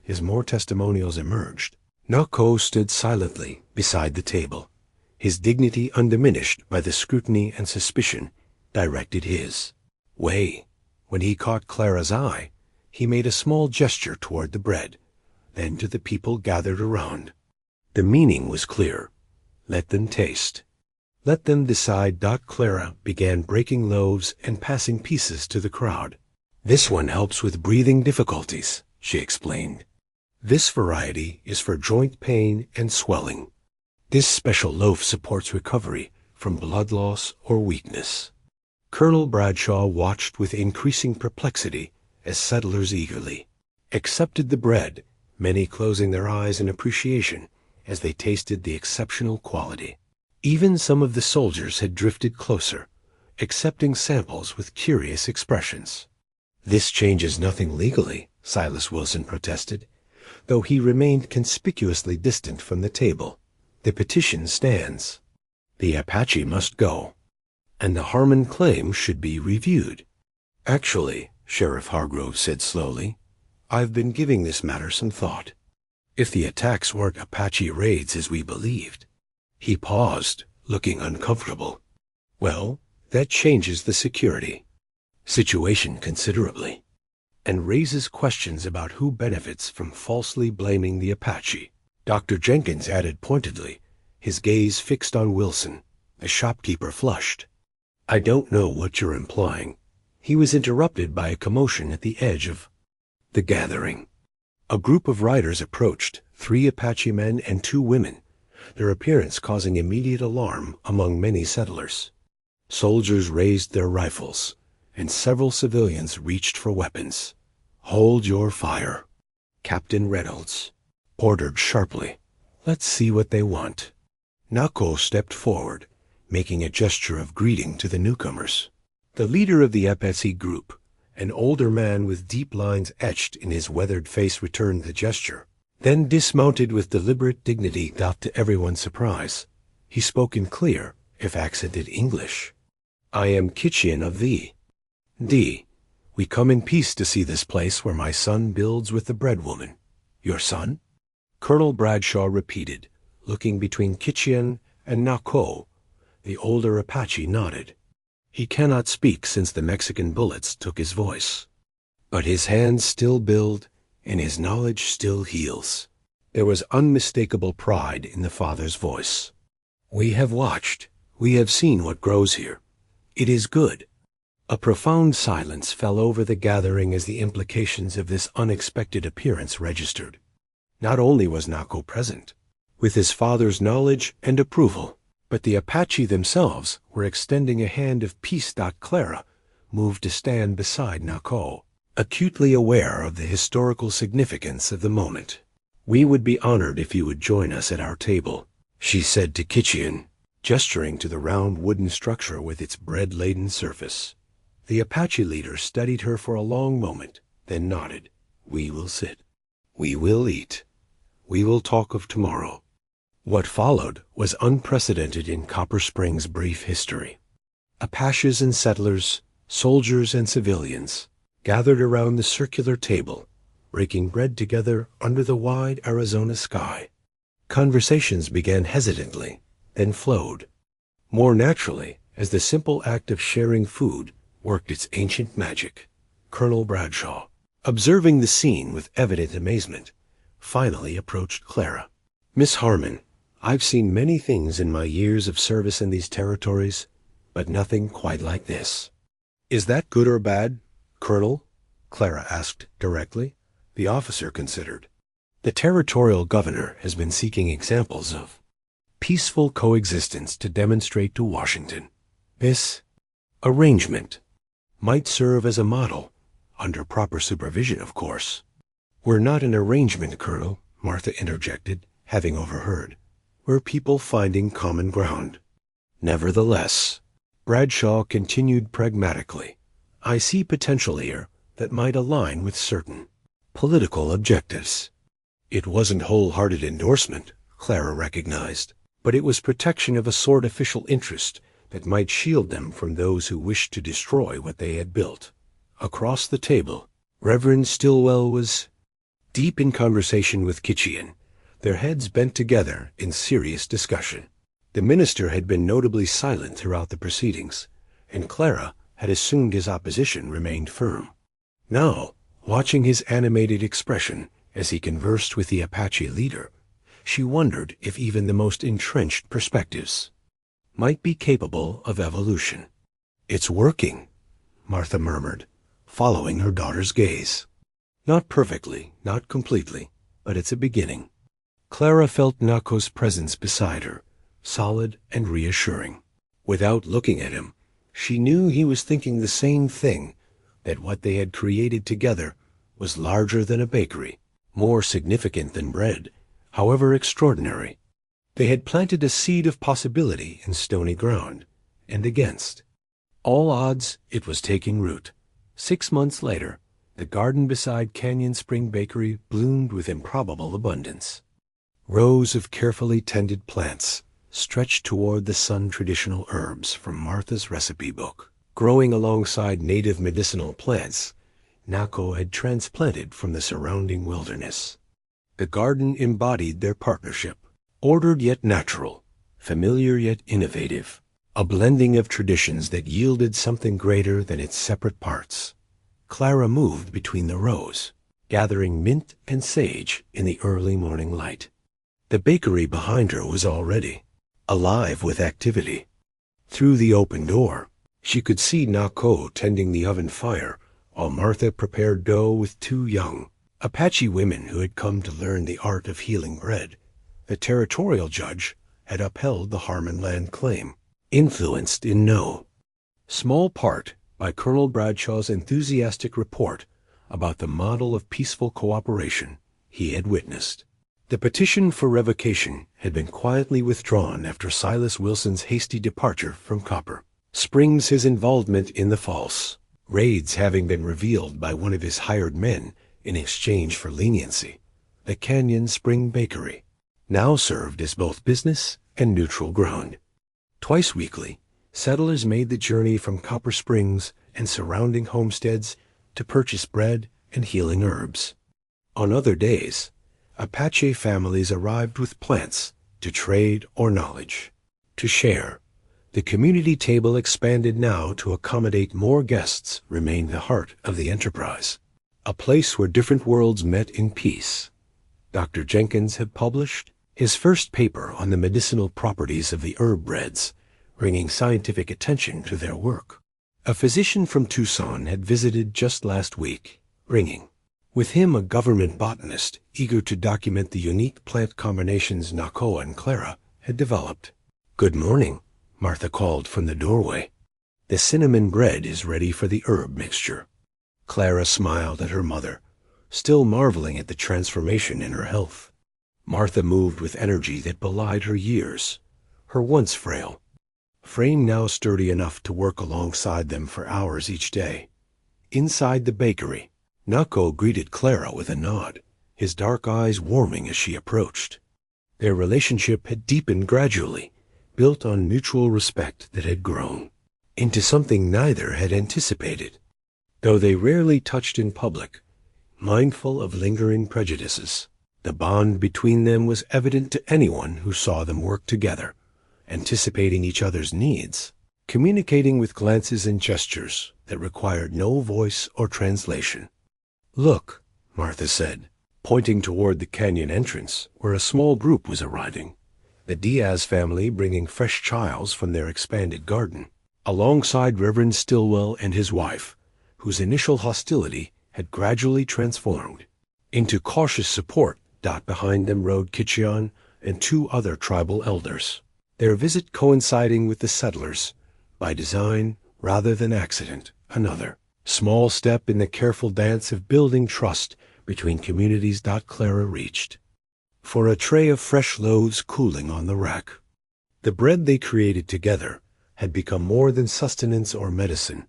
As more testimonials emerged, Nako stood silently beside the table, his dignity undiminished by the scrutiny and suspicion directed his way. When he caught Clara's eye, he made a small gesture toward the bread, then to the people gathered around. The meaning was clear. Let them taste. Let them decide. Clara began breaking loaves and passing pieces to the crowd. "This one helps with breathing difficulties," she explained. "This variety is for joint pain and swelling. This special loaf supports recovery from blood loss or weakness." Colonel Bradshaw watched with increasing perplexity as settlers eagerly accepted the bread, many closing their eyes in appreciation as they tasted the exceptional quality. Even some of the soldiers had drifted closer, accepting samples with curious expressions. "This changes nothing legally," Silas Wilson protested, though he remained conspicuously distant from the table. "The petition stands. The Apache must go, and the Harmon claim should be reviewed." "Actually," Sheriff Hargrove said slowly, "I've been giving this matter some thought. If the attacks weren't Apache raids as we believed—" He paused, looking uncomfortable. "Well, that changes the security situation considerably, and raises questions about who benefits from falsely blaming the Apache." Dr. Jenkins added pointedly, his gaze fixed on Wilson. The shopkeeper flushed. "I don't know what you're implying." He was interrupted by a commotion at the edge of the gathering. A group of riders approached, 3 Apache men and 2 women, their appearance causing immediate alarm among many settlers. Soldiers raised their rifles, and several civilians reached for weapons. "Hold your fire," Captain Reynolds ordered sharply. "Let's see what they want." Nako stepped forward, making a gesture of greeting to the newcomers. The leader of the Apache group, an older man with deep lines etched in his weathered face, returned the gesture, then dismounted with deliberate dignity. To everyone's surprise, he spoke in clear, if accented English. "I am Kitchian of thee. We come in peace to see this place where my son builds with the bread woman." "Your son?" Colonel Bradshaw repeated, looking between Kitchian and Nako. The older Apache nodded. He cannot speak since the Mexican bullets took his voice, but his hands still build and his knowledge still heals. There was unmistakable pride in the father's voice. "We have watched. We have seen what grows here. It is good. A profound silence fell over the gathering as the implications of this unexpected appearance registered. Not only was Nako present, with his father's knowledge and approval, but the Apache themselves were extending a hand of peace. Clara moved to stand beside Nako, acutely aware of the historical significance of the moment. "We would be honored if you would join us at our table," she said to Kitchian, gesturing to the round wooden structure with its bread-laden surface. The Apache leader studied her for a long moment, then nodded. "We will sit. We will eat. We will talk of tomorrow." What followed was unprecedented in Copper Springs' brief history. Apaches and settlers, soldiers and civilians, gathered around the circular table, breaking bread together under the wide Arizona sky. Conversations began hesitantly, then flowed more naturally as the simple act of sharing food worked its ancient magic. Colonel Bradshaw, observing the scene with evident amazement, finally approached Clara. "Miss Harmon, I've seen many things in my years of service in these territories, but nothing quite like this." "Is that good or bad, Colonel?" Clara asked directly. The officer considered. "The territorial governor has been seeking examples of peaceful coexistence to demonstrate to Washington. This arrangement might serve as a model, under proper supervision, of course." "We're not an arrangement, Colonel," Martha interjected, having overheard. "We're people finding common ground." Nevertheless, Bradshaw continued pragmatically, "I see potential here that might align with certain political objectives." It wasn't wholehearted endorsement, Clara recognized, but it was protection of a sort of official interest that might shield them from those who wished to destroy what they had built. Across the table, Reverend Stillwell was deep in conversation with Kitchian, their heads bent together in serious discussion. The minister had been notably silent throughout the proceedings, and Clara had assumed his opposition remained firm. Now, watching his animated expression as he conversed with the Apache leader, she wondered if even the most entrenched perspectives might be capable of evolution. "It's working," Martha murmured, following her daughter's gaze. "Not perfectly, not completely, but it's a beginning." Clara felt Nako's presence beside her, solid and reassuring. Without looking at him, she knew he was thinking the same thing, that what they had created together was larger than a bakery, more significant than bread, however extraordinary. They had planted a seed of possibility in stony ground, and against all odds it was taking root. 6 months later, the garden beside Canyon Spring Bakery bloomed with improbable abundance. Rows of carefully tended plants stretched toward the sun, traditional herbs from Martha's recipe book, growing alongside native medicinal plants Nako had transplanted from the surrounding wilderness. The garden embodied their partnership, ordered yet natural, familiar yet innovative, a blending of traditions that yielded something greater than its separate parts. Clara moved between the rows, gathering mint and sage in the early morning light. The bakery behind her was already alive with activity. Through the open door, she could see Nako tending the oven fire while Martha prepared dough with 2 young Apache women who had come to learn the art of healing bread. The territorial judge had upheld the Harmon land claim, influenced in no small part by Colonel Bradshaw's enthusiastic report about the model of peaceful cooperation he had witnessed. The petition for revocation had been quietly withdrawn after Silas Wilson's hasty departure from Copper Springs, his involvement in the false raids having been revealed by one of his hired men in exchange for leniency. The Canyon Spring Bakery now served as both business and neutral ground. Twice weekly, settlers made the journey from Copper Springs and surrounding homesteads to purchase bread and healing herbs. On other days, Apache families arrived with plants to trade or knowledge to share. The community table, expanded now to accommodate more guests, remained the heart of the enterprise, a place where different worlds met in peace. Dr. Jenkins had published his first paper on the medicinal properties of the herb breads, bringing scientific attention to their work. A physician from Tucson had visited just last week, ringing. With him a government botanist, eager to document the unique plant combinations Nako and Clara had developed. "Good morning," Martha called from the doorway. "The cinnamon bread is ready for the herb mixture." Clara smiled at her mother, still marveling at the transformation in her health. Martha moved with energy that belied her years, her once frail frame now sturdy enough to work alongside them for hours each day. Inside the bakery, Nako greeted Clara with a nod, his dark eyes warming as she approached. Their relationship had deepened gradually, built on mutual respect that had grown into something neither had anticipated. Though they rarely touched in public, mindful of lingering prejudices, the bond between them was evident to anyone who saw them work together, anticipating each other's needs, communicating with glances and gestures that required no voice or translation. "Look," Martha said, pointing toward the canyon entrance where a small group was arriving, the Diaz family bringing fresh chiles from their expanded garden, alongside Reverend Stillwell and his wife, whose initial hostility had gradually transformed into cautious support. Behind them rode Kitcheon and two other tribal elders, their visit coinciding with the settlers, by design rather than accident, another small step in the careful dance of building trust between communities. Clara reached for a tray of fresh loaves cooling on the rack. The bread they created together had become more than sustenance or medicine.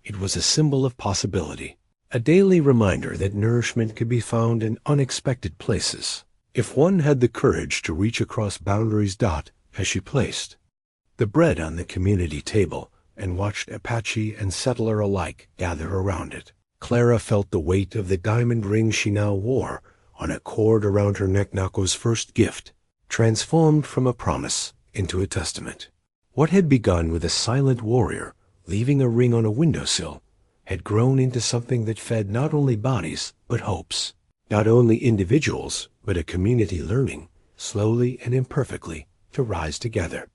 It was a symbol of possibility, a daily reminder that nourishment could be found in unexpected places, if one had the courage to reach across boundaries. As she placed the bread on the community table and watched Apache and settler alike gather around it, Clara felt the weight of the diamond ring she now wore on a cord around her neck. Nako's first gift, transformed from a promise into a testament. What had begun with a silent warrior leaving a ring on a windowsill had grown into something that fed not only bodies but hopes, not only individuals but a community learning, slowly and imperfectly, to rise together.